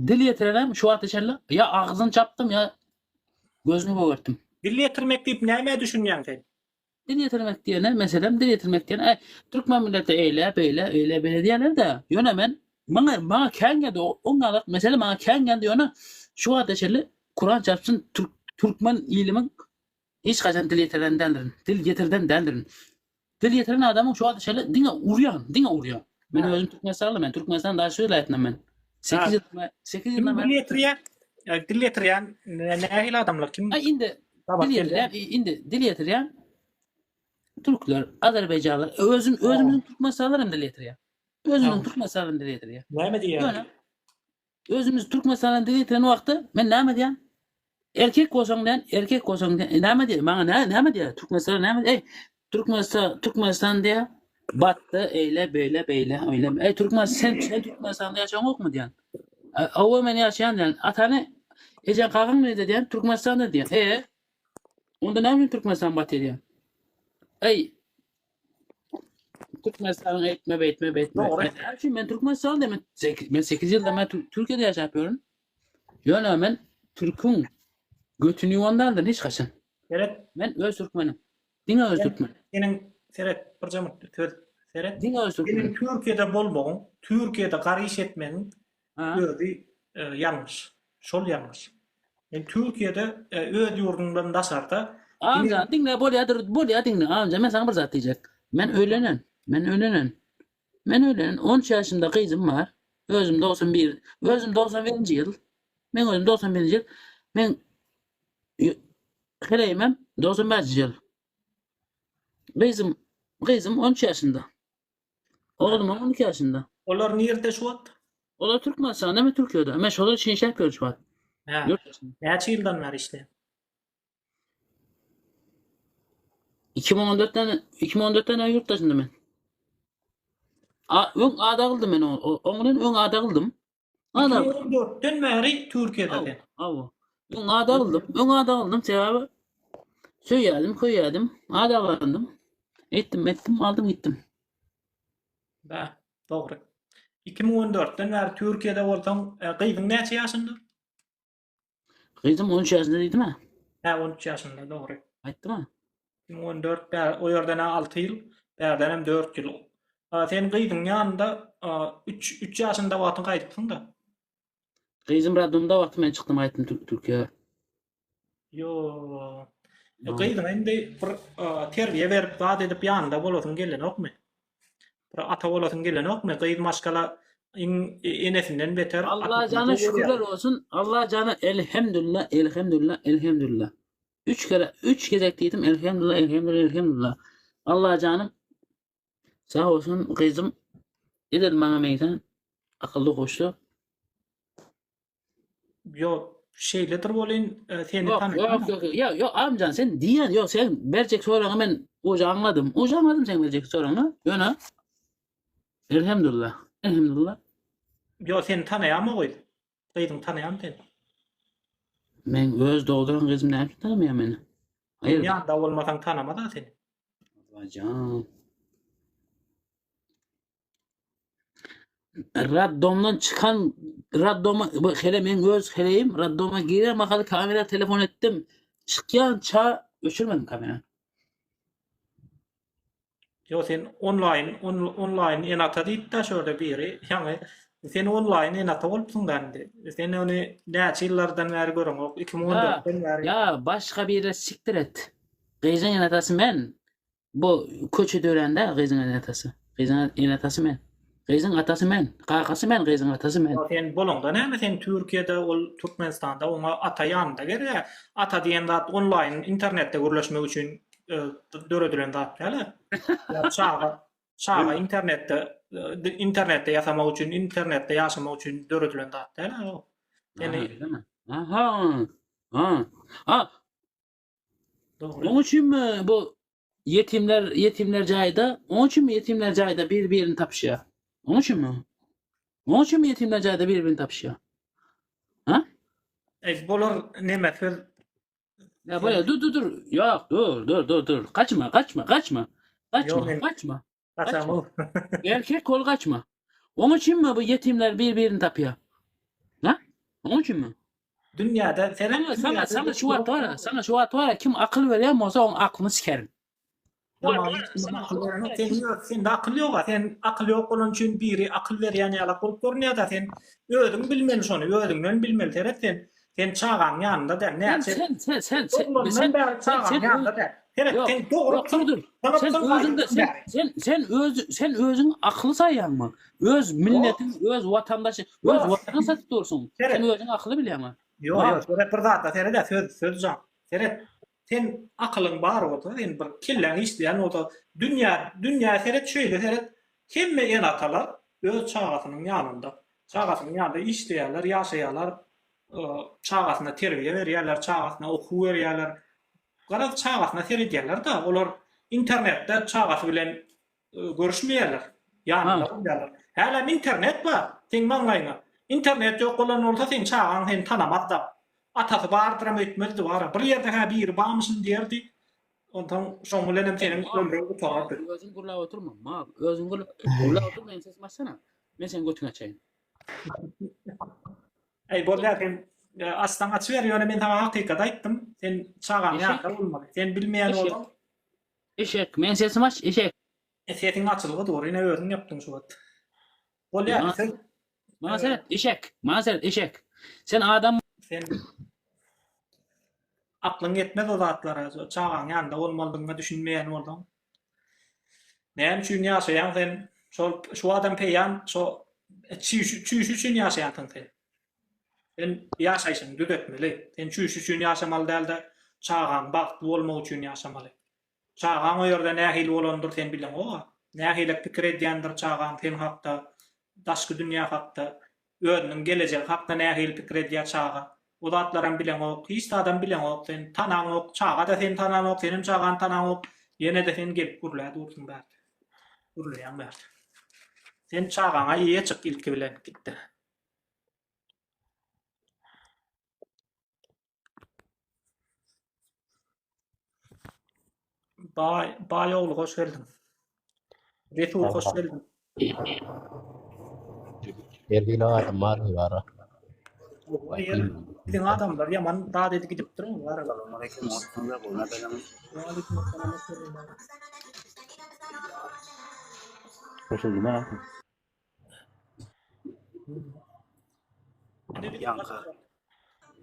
Dil yetirelem şu ateşerle ya ağzını çaptım ya gözünü boğurttum. Dil yetirmek diýip näme düşünýän sen? Dil yetirmek diýene meselem dil yetirmek diýene Türkmen milleti öyle diýerler de ýöne men bana kän geldi oňalar mesele bana kän geldi ýöne şu ateşerle Kur'an çarpsın Türkmen ilimin Hiç kaçan dil yeteren dendirin. Dil getirden dendirin. Dil yeteren adamın şu adı şöyle dine uğrayan. Ben özüm Türkmenistanlı, ben Türkmenistan'da daha şöyle etmem ben. 8 yılda ben. Dil yetiriyen nehil adamlar kim? Ay indi dil yeteren Türkler, Azerbaycanlılar, özümüzün Türkmenistanlılarım dil yetiriyor. Özümüzün Türkmenistanlılarım dil yetiriyor. Ne diyor? Öyle. Özümüz Türkmenistanlılarım dil yetiren vakti ben ne diyen? Erkek olsan diyen, ne diyor? Bana ne diyor? Türkmenistan ne diyor? Türkmenistan diye battı öyle böyle öyle. Sen Türkmenistan'da yaşayan yok mu diyen? Avvamen yaşayan diyen. Atanı Ecen kalkın nerede diyen? Türkmenistan'da diyen. Onda ne yapayım Türkmenistan batı diyen? Türkmenistan'ın etme. Ben Türkmenistan'da demek. Ben 8 yılda ben Türkiye'de yaşıyorum. Yani ben Türk'ün götünü yuvanlardan hiç kaçın. Evet. Ben öz Türkmenim. Dine öz Türkmen. Senin Seret bir zaman Seret. Dine öz Türkmen. Senin Türkiye'de bolmağın, Türkiye'de karış etmenin ödü yanlış. Şol yanlış. Yani Türkiye'de ödü yurdundan dasarda Amca dinle bol ya dinle amca ben sana bir zat diyecek. Ben öğlenen. 13 yaşında kızım var. Özüm 91 yıl. Ben özüm 91 yıl. Ben Heleyimem 95 yıl. Kızım 13 yaşında. Oğlum 12 yaşında. onlar nerede şu an? Olar Türkmenistan'da mı Türkiye'de? Ama şurada için iş yapıyor şu an. Neçe yıldan var işte? 2014'ten yurt dışında ben. Ön adağıldım ben onun ön adağıldım. 2014'ten beri Türkiye'de. Ön adağıldım cevabı. Söyledim, koyardım, adağlandım. Ettim, aldım gittim. Doğru. 2014'ten beri Türkiye'de olsan kızın neçe yaşında? Kızım 13 yaşında değil mi? 13 yaşında doğru. Ayıttı mı? 2014 o yerden 6 yıl, yerden 4 yıl. Sen kızın yanında 3 yaşında vaktin kaydıksın da. Kızım radyomda vakti ben çıktım ayıttım Türkiye'ye. Yo. Kızın şimdi terbiye verip vaat edip yanında olasın gelen yok mu? Ata olasın gelen yok mu? Kız maşkala enesinden beter. Allah canı şükürler olsun. Allah canı elhamdülillah. 3 kez ettiydim elhamdülillah. Allah canım sağ olsun kızım dedim bana meydan akıllı koştu. Yo şeyledir bolin seni tanıyorum. Yok amcan sen diyen yok sen verecek soranı ben hoca anladım sen verecek soranı. Yöne elhamdülillah. Yo seni tanıyan mı koydu? Kızın tanıyan seni. Ben öz doğduran kızım ne yapayım tanımıyorum beni. Hayır. Yanında olmasan tanımadan seni. Hocam. Raddomdan çıkan ben öz heleyim raddoma girer makalı kamera telefon ettim. Çıkyan çağ öçürmedim kamera. Yo sen online enata deyip de şöyle biri yani sen online enata olsun dendi. Sen onu ne yıllardan beri görüyorum. 2014'ten beri. Ya başka bir yere siktir et. Kızın enatası ben. Bu köçü dörende kızın enatası. Kızın enatası ben. Kızın atası men, kakası men, kızın atası men. Sen bolonda ne? Sen Türkiye'de ol Türkmenistan'da ona ata yanında geliyor. Ata diyen zat online internette görüşmek için döredilen zat hele. Ya şaha internette yaşamak için, internette yaşamak için döredilen zat hele. Yani Onun için mi bu yetimler cayda? Onun için mi yetimler cayda birbirini tapışıyor? Onun için mi? Onun için mi yetimler cayda birbirini tapışıyor? Ha? Bolar ne mesela? Ya böyle dur. Yok dur. Kaçma. Erkek kol kaçma. Onun için mi bu yetimler birbirini tapıyor? Ha? Onun için mi? Dünyada sana şu at var ya kim akıl veremiyorsa onun aklını sikerim. Tamam. Sen de akıl yok. Sen akıl yok onun için biri akıl veren yalak olup görünüyor da sen ödün bilmeli şunu. Ödünden bilmeli. Sen çağan yanında der. Ne Sen Sen beri çağan yanında der. Sen doğru. dur. Sen özün aklı sayan mı? Öz milletin, öz vatandaşı, öz vatanı satıp dursun. Sen özün aklı biliyor mu? Yok. Seret bir zata seret söyleyeceğim. Sen akılın var oldu. Sen bir killen isteyen oldu. Dünya seret şöyle seret. Kim en atalar öz çağasının yanında. Çağasının yanında işleyenler, yaşayanlar, çağasına terbiye verirler, çağasına oku verirler. Qaraz çağasına terbiyeler da olar internette çağası bilen görüşmeýärler. Yanında bolýarlar. Häle internet var. Sen maňlaýma. İnternet ýok bolan bolsa sen çağaň sen tanamaz da. Atasy bardyram etmezdi var. Bir ýerde bir bamysyn diýerdi. Ondan şoň bilen senin ömrüň geçýärdi. Özün gurlap oturma. Ma, özün gurlap oturma. Men ses başsana. Men sen götüňe çaýyn. Ey bolýar sen aslan açıver ýöne men sana hakykat aýtdym. Sen çağaň ýa bolmady. Sen bilmeýän boldun. Eşek, men sesim aç, eşek. Sesin açylygy dogry ine özüň ýapdyň şu wagt. Bolýar sen Bana seret, eşek. Sen adam... Sen aklın yetmez o zatlara, çağan yanında olmalydygyna düşünmeýän boldun. Näme üçin ýaşaýan sen? Şu adam peýan, çüş üçin ýaşaýan sen. Sen ýaşaýsyň, düzetmeli. Sen çüş üçin ýaşamaly däl-de çağan bagtly bolmak üçin ýaşamaly. Çağan o ýerde nähili bolandyr sen bilen o. Nähili pikir edýändir çağan sen hakda, daşky dünýä hakda, özüniň gelejegi hakda nähili pikir edýär çağan. O zatlaram bilen o, hiç adam bilen o, sen tanan o, çağa da sen tanan o, senin çağan tanan o, ýene de sen gelip gurlä dursun bärt. Gurlayan bärt. Sen çağaňa ýe çyk ilki bilen gitdi. Bay oğlu hoş geldin. Resul hoş geldin. Ergile adam var mı var? Bizim adamlar yaman daha dedi gidip durun var.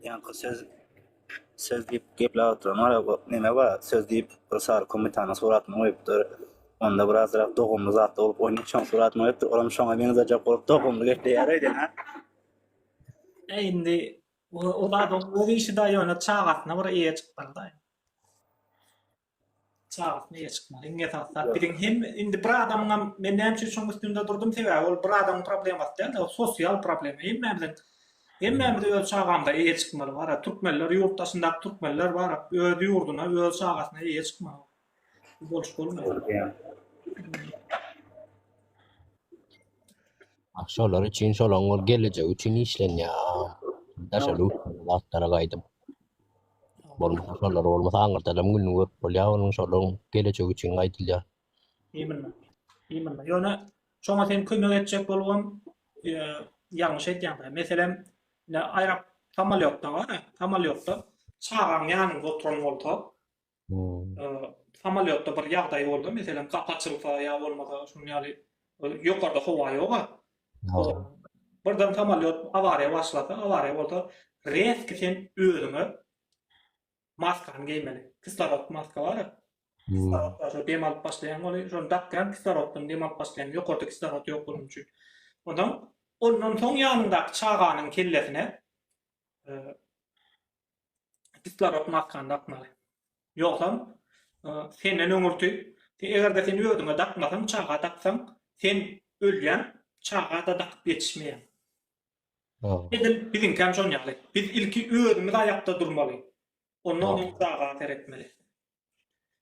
Yankı söz deyip gepler oturan var neme var söz deyip bir sarı komitana suratını koyupdur. Onda biraz da doğumlu zatda olup oynayacağım suratını koyupdur. Olam şoňa beňize jap olup doğumlu gepler ýarydy ha. Indi o da o işi da ýöne çağatna bir eýe çykmaly da. Çağatna eýe çykmaly. Inge taýda birin hem indi bir adamyň men näme üçin şoň üstünde durdum sebäbi ol bir adamyň problemasy däl, sosial problem. Hemmemiz öz çağamda eýe çykmaly bar. Türkmenler ýurtdaşynda türkmenler bar. Öz ýurduna, öz çağasyna eýe çykmaly. Bolş bolmaýar. Şolar için şolaňlar gelecek üçin işlenýär. Daşalu latlara gaýdym. Bolmasa şolar bolmasa aňyrtadam günüň görüp bolýar, onuň şolaryň gelecek üçin gaýdylýar. Emin. Ýöne şoňa sen kömek etjek bolgam ýalňyş etýän. Meselem aýrap samalyotda bar. Samalyotda çağaň ýanyňda oturan bolsa, samalyotda bir ýagdaý boldy. Meselem gapçylsa ýa bolmasa şunu ýaly ýokarda howa ýok. Birden samalyot awariýa başlasa, awariýa bolsa, reski sen özüňe maskany giýmeli. Kislorod maska bar. Kislorod dem alyp başlaýan boly, şonu dakkan kisloroddan dem alyp başlaýan ýokarda kislorod ýok bolan üçin. Ondan soň ýanyndaky çağanyň kellesine kislorod maskany dakmaly. Ýoksa senden öňürti, egerde sen özüňe dakmasaň, çağa daksaň, sen ölýän, çağa da dakyp ýetişmeýän. Edil bizim kam şoň ýaly. Biz ilki özümiz aýakda durmaly. Ondan çağa teretmeli.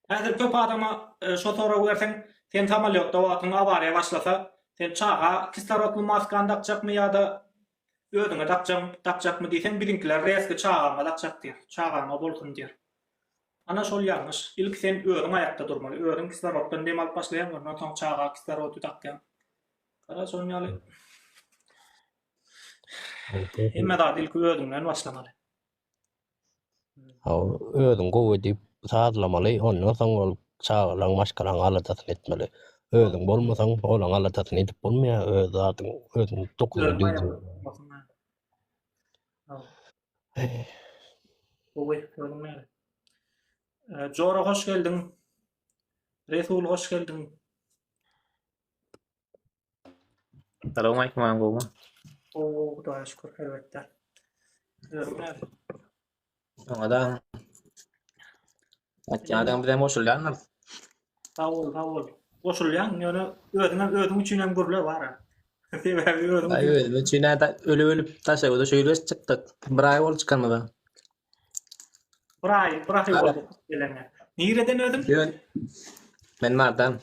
Häzir köp adama şo soraw berseň, sen samalyotda wagtyň awariýa başlasa, sen çağa kislorodly maskany dakjakmy ýa-da özüňe dakjakmy diýsen, bilinkiler reski çağama dakjak diýer. Çağama bolsun diýer. Ana şol ýalňyş. Ilk sen özüň aýakda durmaly. Özüň kisloroddan dem alyp başlaýan, ondan soň çağa kislorody dakýan. Kara şol ýaly. Emme da ilk özüňden başlamaly. Özüň gowy diýip saadlamaly, ondan soň ol çağlaň maskalaň aladatyn etmeli. Özüň bolmasaň, olaň aladatyn edip bolmaýar, öz zatyň özüň dokuny düýdüm. Oy, gördüm nerede? Jora hoş geldin. Resul hoş geldin. Assalamualaikum warahmatullahi Oo, Hudaýa şükür, elbetde. Gördüm nerede? wabarakatuh. Adam bilen boşulýanlar. Sağ ol. Koşulýan, ýöne özüň üçin hem gürle bar. Sebebi özüň Ay üçin. öyle Çin'e ölüp taşagoda şöyle çıktık. Bir ay oldu çıkanmadan. Bray boldu gelene. Nireden ödüm? Yön. Men mardan.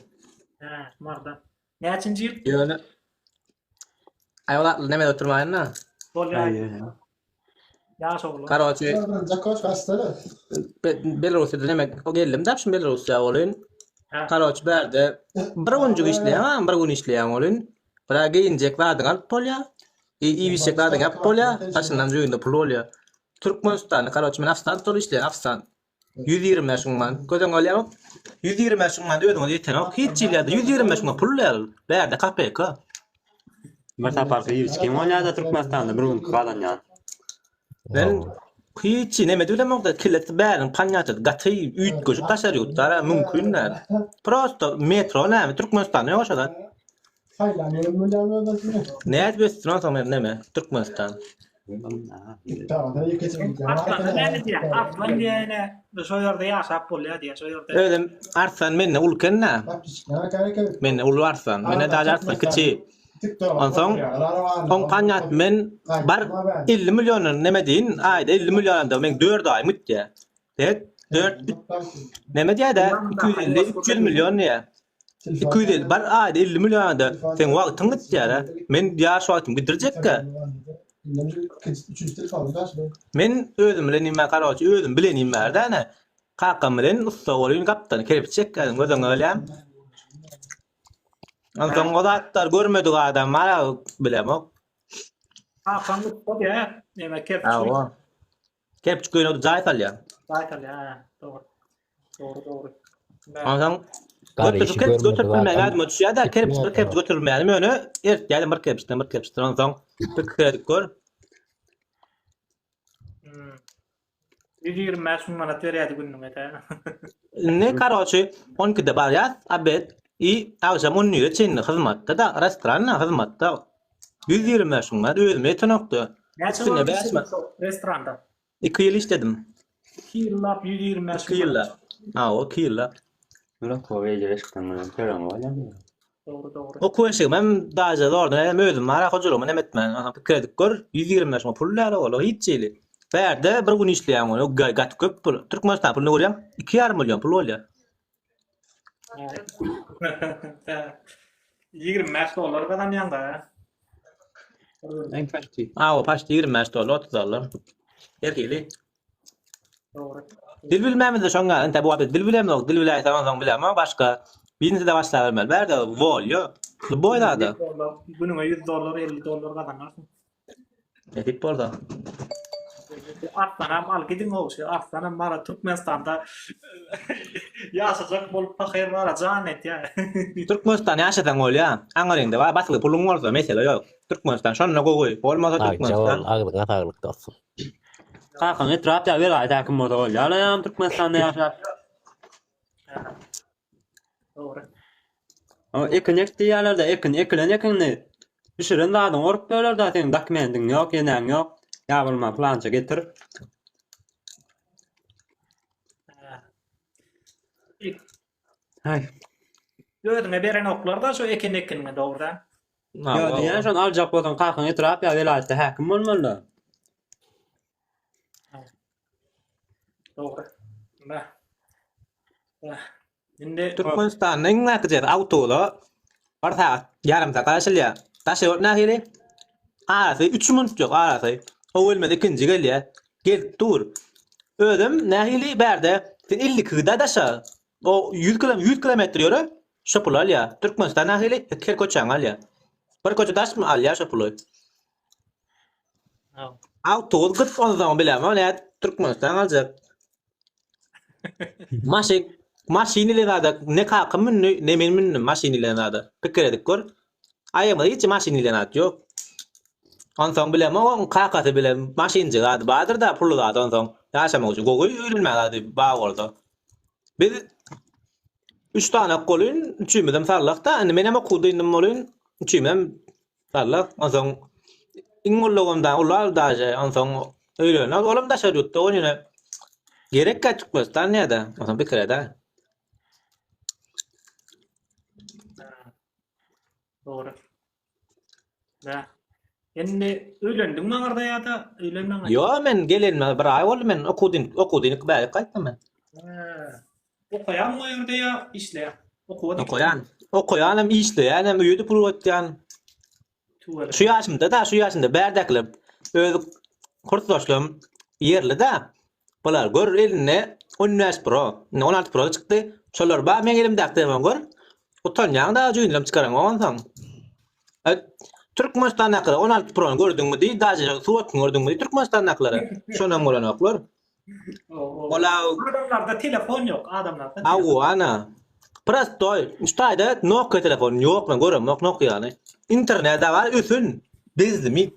Ha, marda. Näçinji ýyl? Yönü. Ayollar neme oturmayın na? Bolýar. Ýaş oglu. Karaçy. Belarus'ta neme o geldim da şimdi Belarus'a olun. Karaçy berde. Bir günjük işleýän, bir gün işleýän olun. Bira geyinjek vardyň alyp bolýar. İyi bir şekilde yap bolýar. Taşyndan joýunda pul bolýar. Türkmenistan, karaçy men afstan tol işleýän afstan. 120 şuňman. Gözüň bolýar. 120 şuňman ödüň ýeten hiç ýyllarda 120 şuňman pul bolýar. Berde KPK. Bir taparky ýyçkim bolýar-da Türkmenistanda bir gün galanýan. Ben hiç neme dilemokda killet bärin panýaty gaty üýt göçüp taşar ýurtlara mümkinler. Prosto metro näme Türkmenistanda ýaşadan. Näet bestirän soňra neme Türkmenistan. Aslan diýene, şo ýerde ýaşap bolýar diýe, şo ýerde. Ödüm arsan menne ulkenna. Menne ulu arsan, menne daly arsan kiçi. Onsoň on panýat men bar 50 milyon neme diýin, aýda 50 milyon da men 4 ay mütde. 4 neme diýär 250 300 milyon ýa. 250 bar aýda 50 milyon da sen wagtyň gitýär. Men ýaş wagtym gidirjekkä. Men özüm bilen nime karaçy özüm bilen nime däne. Kakam bilen usta bolýan gapdan kelip çekkädim gözüň ölýän. Ondan godatlar görmedik adam mara bilemok. Kakam o diýär, neme kep. Awa. Kep çykyny Zaytalya. Zaytalya, doğru. Doğru. Ondan götürmeli moçya kep götürmeli meni ertýäli bir kepçden ondan bir gör. 120 manat berýärdi günüňe. Ne karaçy 12-de barýar, abet i akşam 10-da çynny hyzmatda da restoranna hyzmatda 120 manat özüme ýetenokdy. Näçe basma restoranda? 2 ýyl işledim. 2 ýyllap 120 manat. 2 ýylla. Ha, 2 ýylla. Bura kowaýa ýeşikden bilen tören bolýar. Doğru. O koşy men daja zordan özüm mara hojulum nemetmen. Aha kredit gör 120 manat pul lara ol hiç ýyly. Berde bir gün işleýän ol gat köp pul. Türkmenistan pulny görýän 2,5 milyon pul bolýar. 20 $20 kadam ýanga. En paşty. O paşty 20 $30. Erkeli. Doğru. Dil bilmämiz de şoňa ente bu dil bilemok, dil biläýän bilemem başga. Birinci de başlar vermel. Berde bolýar. Boýlada. Günüňe $100, $50 kazanarsın. Etip bolda. Artlanam al gidin olşy. Artlanam mara Türkmenistanda ýaşajak bolup pahyr bara janet ýa. Türkmenistan ýaşadan bolýar. Aňaryňda wa basly puluň bolsa mesele ýok. Türkmenistan şonda gowy. Bolmasa Türkmenistan. Aglyk ataglyk dostum. Kakan etrapda bir ayda kim moda bolýar. Ýa Türkmenistanda ýaşap. Doğru. O ekonomik diýerlerde ekonomikni düşüren adam orup böler da senin dokumentin ýok, ýeneň ýok. Ýa plança getir. Hay. Gördüňe beren oklarda şu ekonomikni doğrudan. Ýa diýen şon aljak bolan kakan etrapda vilayatda häkim bolmaly. Doğru. Indi Türkmenistanyň näkjer autola bir saat ýarym saat gaşylýar. Taşyr nähili? Arasy 3 minut ýok arasy. O gelmedi ikinji gelýär. Gel dur. Ödüm nähili berde 50 kda daşa. O 100 kilometr ýöre şopul alýar. Türkmenistan nähili her koçan alýar. Bir koça daşmy alýar şopul. Auto gıt ondan bilemem näet Türkmenistan aljak. Maşinilerinde ne kakımın ne menin maşinilerinde. Pikir edip gör. Ayağımda hiç maşinilerinde yok. Onsoň bilem o kakaty bilen maşinci zady badyr da pullu zady onsoň ýaşamak üçin gowy öýrenmek zady ba boldy. Biz 3 tane golün üçümizden sallakda indi menem okudyndym bolyn üçümem sallak onsoň iňollugymda ular daje onsoň öýlen olam da şerutda oňuna gerek kaçykmasdan näde onsoň pikirede. Doğru. Da. Endi öýlendiň maňarda ýa-da öýlenmeň. Yo men gelenme bir ay boldy men okudyny bäri gaýtdym men. Okuyan mı ýerde ýa işleýär? Okuyan hem işleýän hem öýde pul ötýän. Şu ýaşymda bärdäkler öz kurtlaşlym ýerli da. Bular gör eline 19 Pro, 16 Pro çykdy. Şolar ba men elimdäki gör. Utanýan da jüýnlem çykaran onsoň. Türkmenistandaky 16 Pro'ny gördüňmi diýdi, daşy suwat gördüňmi diýdi Türkmenistandaklary. Şonam bolanaklar. Ola adamlarda telefon ýok, adamlarda. Awu ana. Prostoy, ustayda Nokia telefon ýok, men görem Nokia ýany. İnternetde var üsün bizmi.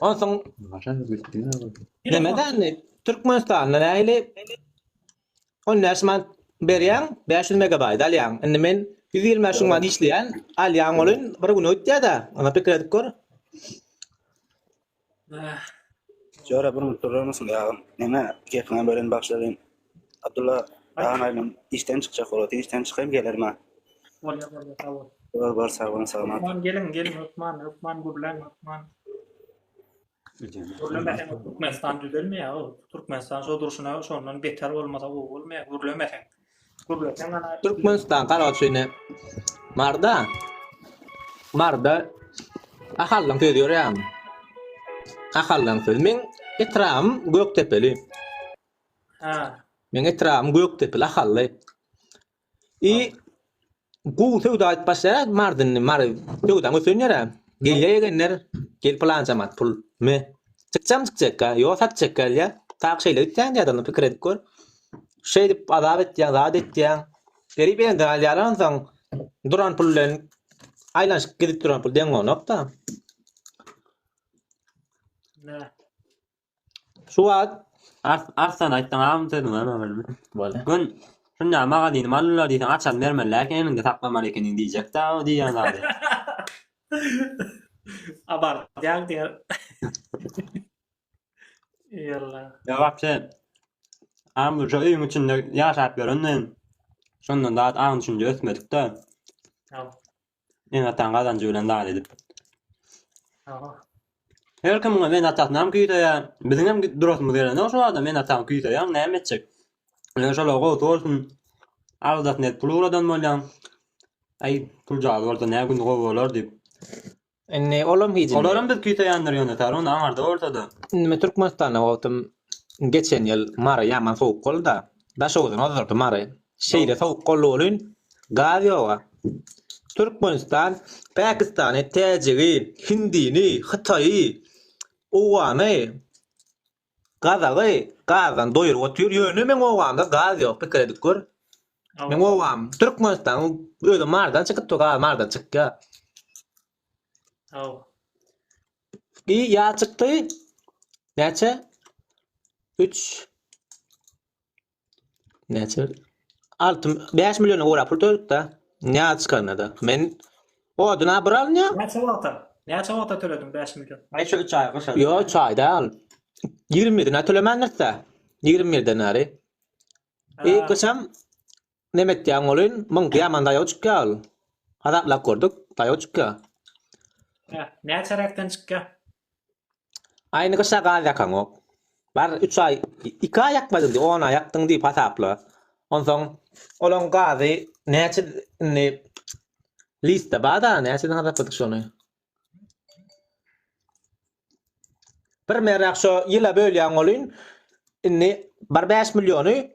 Onsoň nemeden Türkmenistan'da nähili 10 man berýän 500 megabayt alýan. Indi men 120 man işleýän alýan bolyn bir gün ötdi da, ona pikir edip gör. Jora bir mutluluk musun ya? Neme geçen bölüm başladım. Abdullah Ağamay'ın işten çıkacak olur. İşten çıkayım gelirim ha. Bolýar, tamam. Var sağ olun selamat. Osman gelin Osman gurlan Osman. Gurlan Türkmenistan düzelmiyor ya. Türkmenistan şu duruşuna şondan beter olmasa o olmuyor. Gurlan Türkmenistan karaçyny marda ahallan töýdýär ýa. Ahallan söz men etram Göktepeli. Men etram Göktepeli ahally. Bu töwda etpasa mardyn töwda götürýär. Gelýär gel plan jamat pul me. Çykjak ýa satjak ýa. Tak şeýle etýän ýa-da pikir edip gör. Şey dip azap etýän, zat etýän. Berip ýa-da alýaran soň duran pullen aýlanşyp gidip duran pul deň onokda. Şu wagt Arslan aýtdyň am dedim ama bilmem. Boldy. Gün şunda maga diýdim, Allah diýdim açan bermeler, ende tapmamal ekeni diýjek da, o diýen zady. Abar, diýär. Yalla. Ya wapse am şu öýüň içinde ýaşap görenden. Şondan da aň üçin ötmedik de. Tamam. En atan gazanjy bilen da edip. Tamam. Her kim men atatnam küýdäýär. Biziň hem durasmy beren, o şu adam men atam küýdäýär, näme etjek? Len şol ogo torsun. Aldat net pluradan bolýan. Ay pul jagy bolsa näme gün gowy bolar dip. Enne olam hiç. Olaram biz küýdäýänler ýöne tarun aňarda ortada. Indi Türkmenistan'a wagtym geçen ýyl mara ýaman sowuk bolda. Daşowdan ozurdy mara. Şeýle sowuk bolly bolyn gaz ýoga. Türkmenistan, Pakistany, Täjiki, Hindini, Hytaýy, Owany, Gazagy, gazdan doýurup otyr ýöne men owamda gaz ýok pikir edip gör. Men owam Türkmenistan öýde mardan çykyp gaz mardan çykýa. Ya çykdy. Näçe? 3 Näçe? 5 milyon euro pul töledip da. Ne çıkanada? Men o duna biral ne? Näçe wagta töledim 5 milyon? Ay şu 3 ay gaşa. Yo 3 ayda al. 20 dina tölemendirse. 20 denari. Kaçam nemet ýan bolyn, mung ýamanda ýoçkal. Adapla gördük, taýoçka. Näçe rakdan çykýar? Aynı kışa gaz yakan ok. Bar 3 ay, 2 ay yakmadın di, 10 ay yaktın di pasapla. Onsoň olan gazy näçe lista bada näçe daha tapyk şonu. Bir merak şo ýyla bölýän bolyn, inni 5 milyony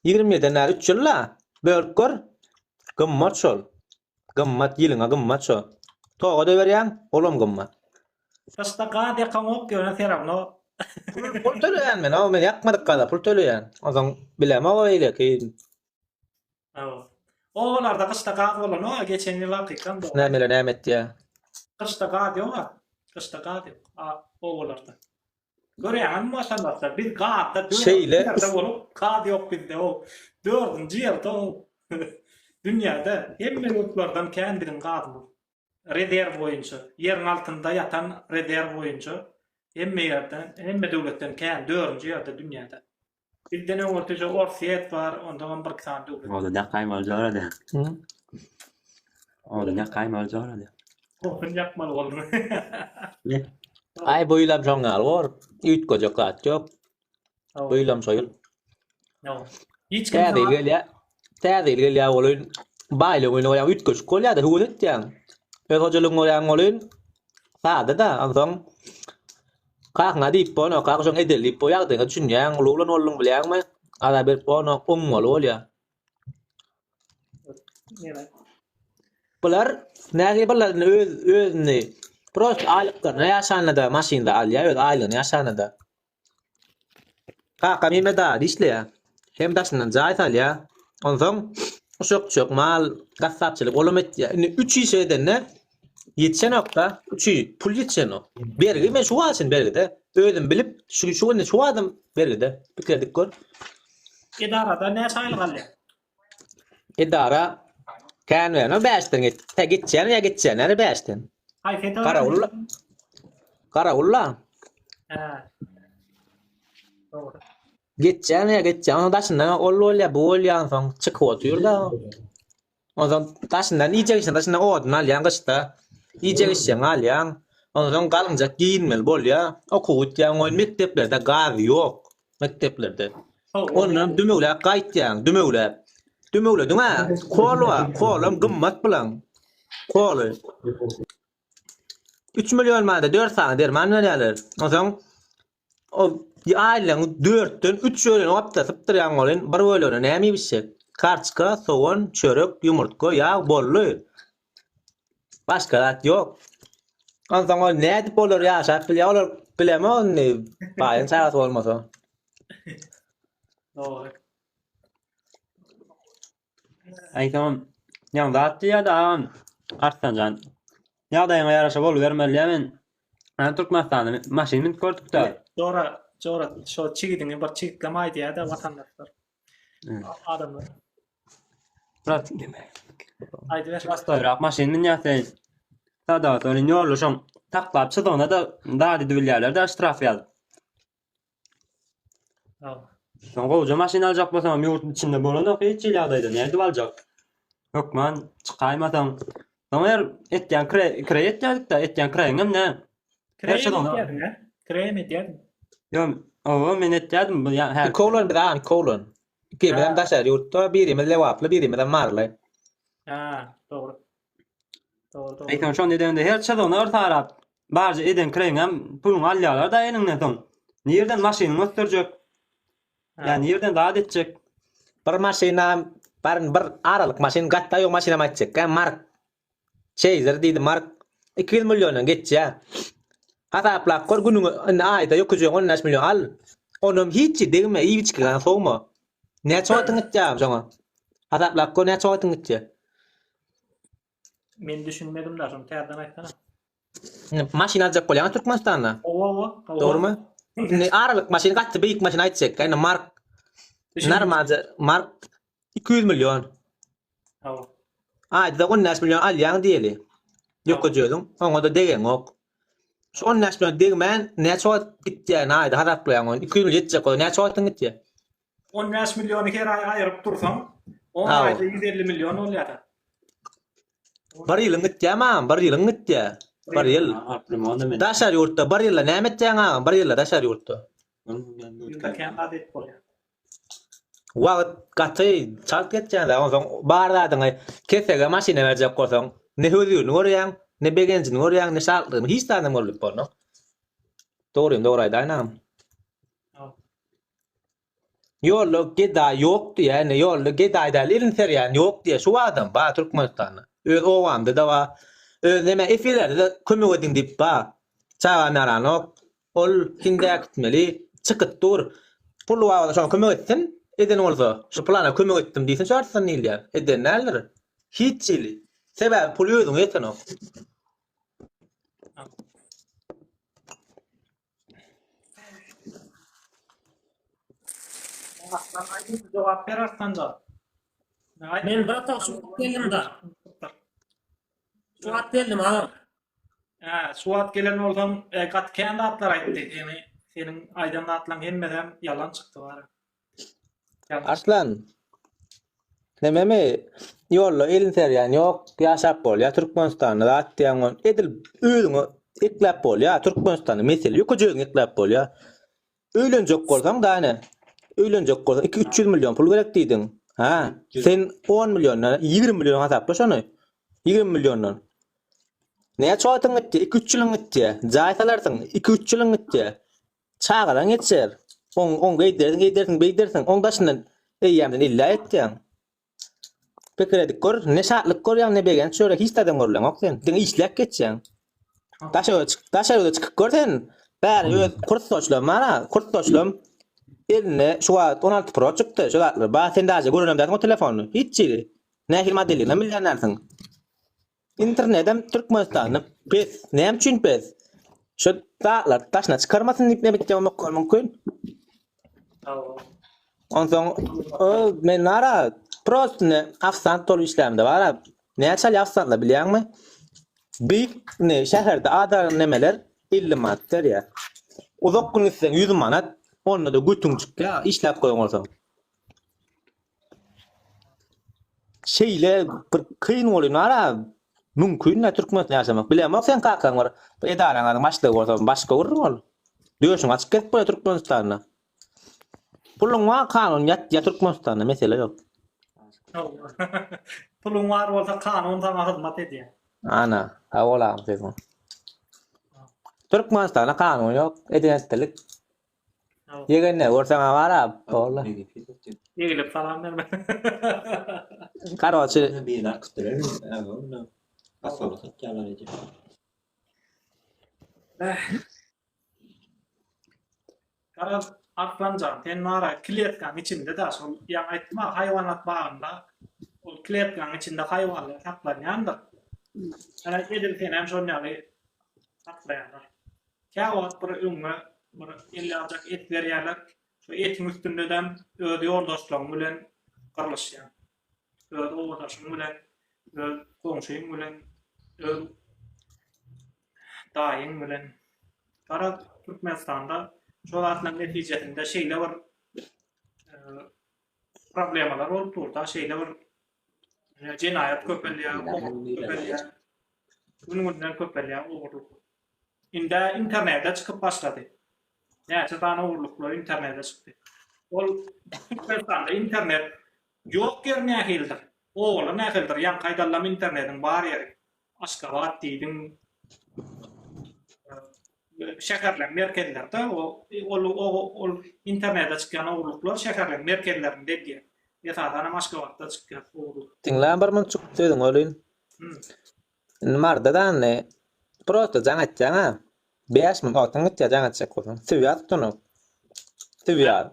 20 denar 3 ýylla bölüp gör. Gymmat şol. Gymmat ýylyňa gymmat şo. Toga da berýän, olam gymmat. Kışta gaz yakan ok ýöne seram no. Pul töleýän men, o men ýakmadyk gada pul töleýän. Ozaň bilem o öýle ki. Olarda kışta gaz bolan o geçen ýyl hakykan. Nämeler näme etdi ýa. Kışta gad yok ha. Kışta gad yok. Oğullarda. Görýän maşallah biz gadda Şeyle- bolup gad yok bizde o. 4-nji ýylda o dünýäde hemme ýurtlardan kendirin gady bol. Rezerw boýunça, ýeriň altynda ýatan rezerw boýunça hemme ýerden, hemme döwletden kän 4-nji ýerde dünýäde. Bizden öňürtüje Orsiýet bar, ondan bir ksan döwlet. O da ne kaymal jarady. O da ne kaymal jarady. Kokun ýakmaly boldy. Ay boýlam şoňal bor. Üýtgejek gat ýok. Boýlam soýul. No. Hiç kim Täze gelýär. Täze gelýär bolýan. Baýly oýnaýan üýtgeç golýar da hul etýän. Öz hojalygyň bolýan bolýan. Sady da, ansoň Kak diýip bono, kak şoň edelip boýar da düşünýän, ulan ollum bilýärmi? Ada bir bono ummol bolýar. Bular näge bularny özüni prost alypdyr. Ýaşanyda maşynda alýar, öz aýlygyny ýaşanyda. Kaka meme da işleýär. Hem daşyndan jaý salýar. Onsoň çok mal gassapçylyk bolum etýär. 3 işeden ne? Yetsen okta, 3 pul yetsen o. Bergi men şu açın bergi de. Özüm bilip şu ne şu adam bergi de. Pikirdik gör. Edarada ne sayıl galýar? Edara kan we no beşten git. Ta gitsen ya gitsen ne beşten. Ay feta. Karaulla. Karaulla. Ha. Doğru. Gitsen ya gitsen onu daşyndan ollolya bolýan soň çykyp otur da. Ondan daşyndan iýjeksen daşyndan odun alýan gysda. İýjeksen alýan. Ondan galynja giyinmeli bolýar. Okutýan oýun mekteplerde gaz ýok. Mekteplerde. Ondan dümegler gaýtýan, dümegler. Dümegler diňe kolum gymmat bilen. Kolu. 3 milyon mada 4 sany derman berýärler. Ondan o aileň 4den 3 ölen optasyp durýan bolyn bir bölüne näme biçek? Karçka, soğan, çörek, yumurtka, yağ, bollu. Başka rat ýok. Ondan o näde bolar ýaşap bilýär, bileme ony. Baýyn sagat bolmasa. Doğru. Ay tamam. Ýa-da atdy da artsanjan. Ýagdaýyňa ýaraşa boluvermeli men. Türkmenistanda maşyny gördük da. Doğru. Şu çigidiňi bir çigitleme aýdýar da watandaşlar. Adamlar. Bırak. Aýdy ber. Rastoýrak maşyny ýaty. Tada öňe ýoluşyň taklap çydygyna da dady bilýärler da ştraf ýazyp. Soňra uja maşyna aljak bolsam ýurtun içinde bolan hiç ýagdaýda näde boljak? Yok man çykaýmasam. Soňra etýän kreyet ýadyk da etýän kreýiňem ne? Krem etýärmi? Ýok, o men etýärdim bu her. Kolon bilen kolon. Iki bilen daşar ýurtda biri bilen lewaply, biri bilen marly. Ha, doğru. Doğru. Eýtem şonda edende her çadyny örtarap. Barjy eden kreýiňem puluny alýarlar da eniňden soň. Nerden maşyny götürjek? Yani yerden daha edecek. Bir maşina, bir aralık maşin gatta ýok maşina maçacak. Mark. Chaser diýdi mark 200 milyon geçýär. Hasaplap gör günüňe aýda ýokujy 10 milyon al. Onum hiç degme iýiçkilen soňma. Näçe wagtyň etýär şoňa? Hasaplap gör näçe wagtyň etýär? Men düşünmedim da şonu täzeden aýtsana. Maşina aljak bolýan Türkmenistanda. Owa. Doğrumy? Ne aralık maşin gatty beýik maşin aýtsak, ýani mark. Normalde mark 200 milyon. Hawa. Aýda 10 milyon alýan diýeli. Ýokujyň, oňa da degen ok. Şu 10 milyon degmen näçe wagt gitýär aýda haraplaýan 200 milyon etjek, näçe wagtyň etjek? 10 milyonu her ay aýryp tursam, 10 aýda 150 milyon bolýar. Bir ýylyň etjäm, bir ýylyň etjek. Bir ýyl. Daşar ýurtda bir ýylda näme etjäň? Bir ýylda daşar ýurtda. Wagt gaty çalt etjäň da oňsoň bardadyň kesege maşina berjek bolsaň, ne hödüň görýän, ne begenjini görýän, ne şaltlyny hiç tanym bolup bolno. Doğru aýdynam. Ýolda geda ýok diýär, ýolda gedaýda ilinserýän ýok diýär şu adam ba Türkmenistanda. Öz owamda da wa öz neme efilerde kömek edin diýip ba. Çaýanaranyk ol hindä gitmeli, çykyp dur. Pul wagda şoň kömek etsin. Eden bolsa, şu plana kömek etdim diýsen şartsan näler? Eden näler? Hiç ili. Sebäp pul ýödüň eteno. Cevap berersen cevap. Men bir ata şu geldim da. Şu at geldim ağır. Suat gelen olsam kat kendi atlar aytdy. Yani senin aydan atlan hemmeden yalan çıktı var. Arslan. Nememe yolla elin seryan yok yaşap bol ya Türkmenistan'da atdiyan edil öýüňi eklep bol ya Türkmenistan'da mesele ýokajyň eklep bol ya. Öýlenjek bolsaň da ne? Öýlenjek bolsaň 2-300 milyon pul gerek diýdiň. Ha, sen 10 milyondan 20 milyon hasapla şonu. 20 milyondan. Ne çoğatyň etdi? 2-3 ýylyň etdi. Jaý salarsyň 2-3 ýylyň etdi. Çağaran etser. On geydersin. On daşyndan eýýämden illa etdiň. Pekredik gör, ne şartlyk gör ýa-ni ne begen şöyle hiç tadan görlen ok sen. Diň işläp geçýäň. Daşa çıkyp görsen, bäri öz kurtdoşlarym mara, kurtdoşlarym eline şu an 16 Pro çıktı. Şu an ba sen daşa görünem daşyň o telefonu. Hiç çili. Nähil modeli, ne milyonersiň. İnternetem Türkmenistan'da pes, näme üçin pes? Şu dağlar taşna çıkarmasın diýip ne bitýär mümkin. Ondan men nara prost ne afsan tol işlemde var. Näçe afsanla bilýärmi? Bir ne şäherde adar nemeler 50 manat ya. Uzak gün isen 100 manat, onda da götüň çykýar, işläp goýan bolsaň. Şeýle bir kyn bolan ara mümkin näme Türkmenistanda ýaşamak. Bilemok sen kakaň bar. Edaraňa başlyk bolsa başga görür bol. Diýýärsiň açyk ketip goýar Türkmenistanda. Pulun wa kanun ya Türkmenistanda mesele ýok. Pulun var bolsa kanun sana hyzmat edýär. Ana, hawalam sen. Türkmenistanda kanun ýok, edenetlik. Ýegende görsäň awara bolla. Ýegilip salam berme. Karoçy Bir akstırır. Asıl satyalar ece. Karar Arslancan, sen nara kiletkan içinde de şol ýa aýtma haýwanat bagynda ol kiletkan içinde haýwanlar saklanýandyr. Ana edil sen hem şonu ýaly saklaýanlar. Käwat bir üňe bir ellajak et berýärler. Şu etiň üstündeden öýde ýoldaşlaryň bilen garlaşýar. Öýde owadaşyň bilen, öýde goňşyň bilen, öýde daýyň bilen. Karar Türkmenistanda şolatlaryň netijesinde şeýle bir problemalar bolup durda, şeýle bir jenaýat köpelýär, köpelýär. Bundan köpelýär ogurluk. Inde internetde çıkıp başlady. Näçe tane ogurluklar internetde çykdy. Ol Türkmenistanda internet ýok yer nähildir. Oğlan nähildir, ýa gaýdalam internetiň bar ýeri. Aşgabat diýdiň şäherler merkezlerde ol internetde çykan ogurluklar şäherler merkezlerinde diýer. Ýa-da Aşgabatda çykýar ogurluk. Tiňläň bir mun çykdy öýdüň olyn. Mardadan ne? Prosto jaňatjaňa 5 min otaň gitýär jaňatjak bolsaň. Süýat tutunyp. Süýat.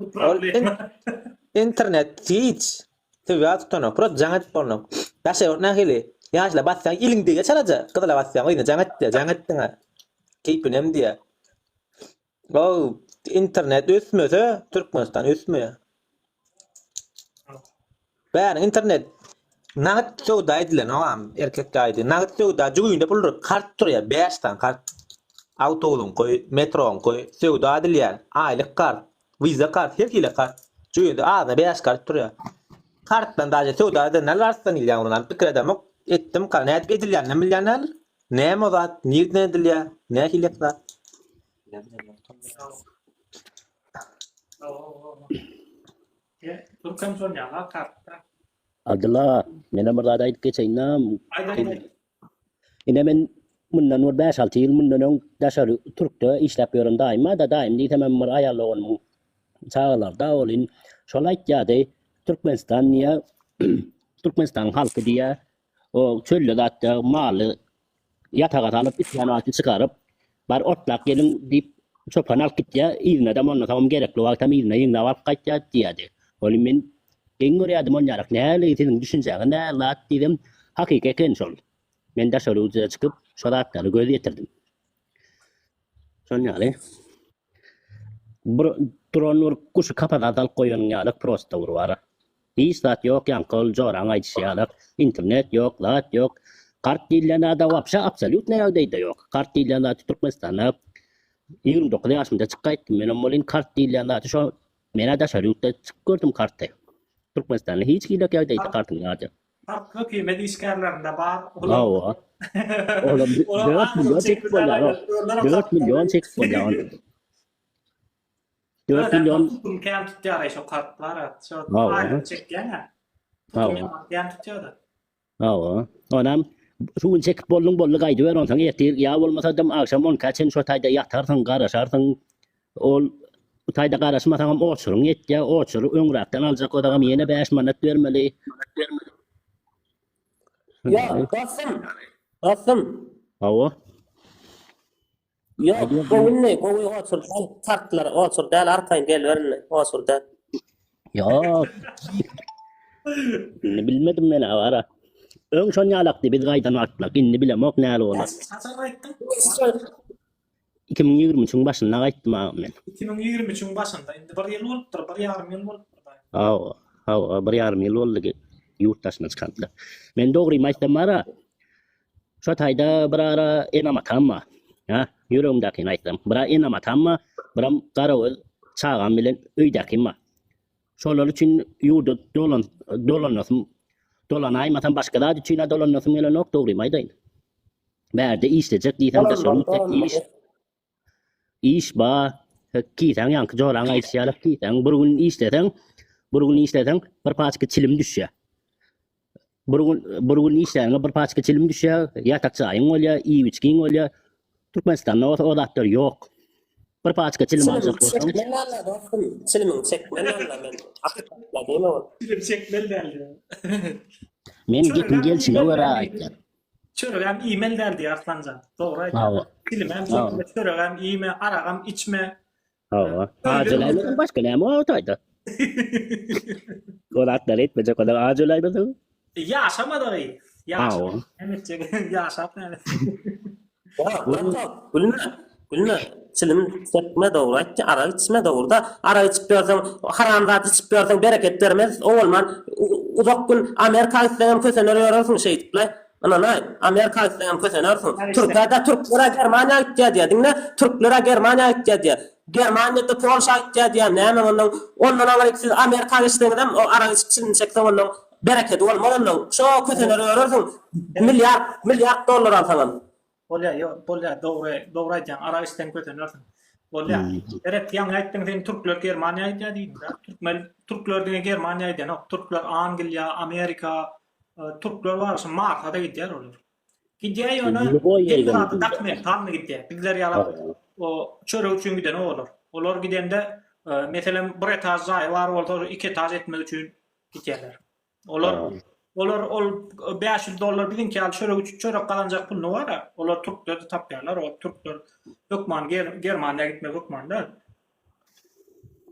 Internet hiç. Süýat tutunyp. Prosto jaňat bolnup. Daşa nähili? Ýaşla batsaň iliňdige çalaja. Gyzla batsaň oýna jaňatdyňa. Keypinem diýär. O internet ösmese Türkmenistan ösmeýär. Bäri internet nagt sowda edilen awam erkek gaýdy. Nagt sowda jugynda pullar kart turýar 5 tan kart. Autolyň koy, metroň koy, sowda edilýär. Aýlyk kart, viza kart, her kile kart. Jugynda azna 5 kart turýar. Kartdan daja sowda edilen arslan ilýär onuň pikir edemok. Etdim kanat edilýär, näme bilýärler? Näme zat, nirden edilýär? Näme hilek zat? Türkmen sonyalar kartta. Adla, mena marada ayt geçeýnam. Ine men mundan bir 5-6 ýyl mundan daşary Türkde işläp ýörüm daima da daim diýemem bir aýallawan çağlarda olin şol aýtýady Türkmenistan ýa Türkmenistan halky diýe o çölle zatda maly ýataga alyp isýanaty çykaryp bar otlak gelin diýip çopan alyp gitýär ýylyna da monna tamam gerekli wagtda ýylyna ýyňlap alyp gaýtýar diýdi. Olin men Engor ýa-da monýarak näle ýetiň düşünjäňe näle diýdim. Hakykaten şol. Men daşary uja çykyp şolatları göz ýetirdim. Şon ýaly. Dronlar kuşu kapadan dal koyan ýaly prosta urwara. İstat yok, yankol, joran aýdýalar. Internet yok, lat yok. Kart diýilende da wapşa absolut näde yok. Kart diýilende Türkmenistana 29 ýaşymda çykaýtdym. Men molin kart diýilende şo mena da şerýutda çykyp gördüm kartda. Türkmenistana hiç gidek ýagdaýda kartyň ýaly. Kart hökümet iskerlerinde bar. Olam 4 milyon çekip bolýar. 4 milyon çekip bolýar. 4 milyon Tutum kän tutýar şu kartlar. Şu Hawa. aýry çekýän. Hawa. Kän tutýar. Hawa. Onam şuň çekip bollyň gaýdy ber onsaň ertir ýa bolmasa da akşam 10 kaçyn şu taýda ýatarsyň garaşarsyň. Ol taýda garaşmasaň oçuruň etýär, oçuru öňrakdan aljak odagam ýene 5 manat bermeli. Ya Kasım. Hawa. Ya gowy otur kartlar otur däl arkaň gelberini otur däl. Ya. Ne bilmedim men awara. Öň şon ýalakdy biz gaýdan atlak. Inni bilemok näle bolar. Kaçan aýtdyň? 2023-üň başynda gaýtdym men. 2023-üň başynda. Indi 1 ýyl bolupdyr, 1,5 ýyl bolupdyr. Hawa, 1,5 ýyl boldy ýurtdaşyna çykandylar. Men dogry maýtdym ara. Şo taýda bir ara enamatamma. Ha, yüreğimdäki aýtdym. Bira enamatamma, biram garawy çağam bilen öýdäkimma. Şolar üçin ýurda dolanaýmasam başga da üçin dolanasym gelenok dogry maýdaýyn. Bärde işlejek diýsem de şonu tek iş. İş ba, kiýsen ýanky joran aýtýarlar kiýsen bir gün işleseň, bir paçka çilim düşýär. Bir gün işleseň bir paçka çilim düşýär, ýatak çaýyň bolýar, iý içkiň bolýar. Türkmenistanda o zatlar yok. Bir paçka çilim alacak bolsam. Çilimin çekmen men. Çilim çekmel derdi. Men gittim gelçine wara aýtlar. Çöregem iýmel derdi Arslanjan. Dogry aýtdy. Hawa. Çilim hem çekme, çöregem iýme, aragam içme. Hawa. Ajalaylar başga näme o taýda. O zatlar etmejek kadar ajalaylar. Ýaşamady. Hawa. Emetjek ýaşap näle. Gülme. Çilim çekme dogry aýtdy, ara içme dogry da. Ara içip berseň, haramzat içip berseň bereket bermez. O bolman uzak gün Amerika isleýän kösener ýörersиň şeýdipler. Ana Amerika isleýän kösenersiň. Türkler Türklere Germaniýa gitdi diýdiňler. Türklere Germaniýa gitdi. Germaniýada Polşa gitdi näme ondan alaryk siz Amerika isleýän o ara içip çekse ondan bereket bolmadan. Şo kösener ýörersиň. Milyar dollar alsaň. Bolya dogry aýtýan ara işden kötenersiň. Bolya. Erep ýaňy aýtdyň sen türkler Germaniýa diýdiň. Türkler diýen Germaniýa diýen, türkler Angliýa, Amerika, türkler bar, Marta da gitdiler olar. Gidýär ýöne dakmen tanmy gitdiler. Bizler ýalap o çörek üçin giden olar. Olar gidende meselem bir etaj jaý bar bolsa 2 etaj etmek üçin gitýärler. Olar 500 dollar bilinki al çörek kalanjak pulny bara. Olar Türkleri tapýarlar. O Türkler hökman Germaniýa gitmek hökmanda.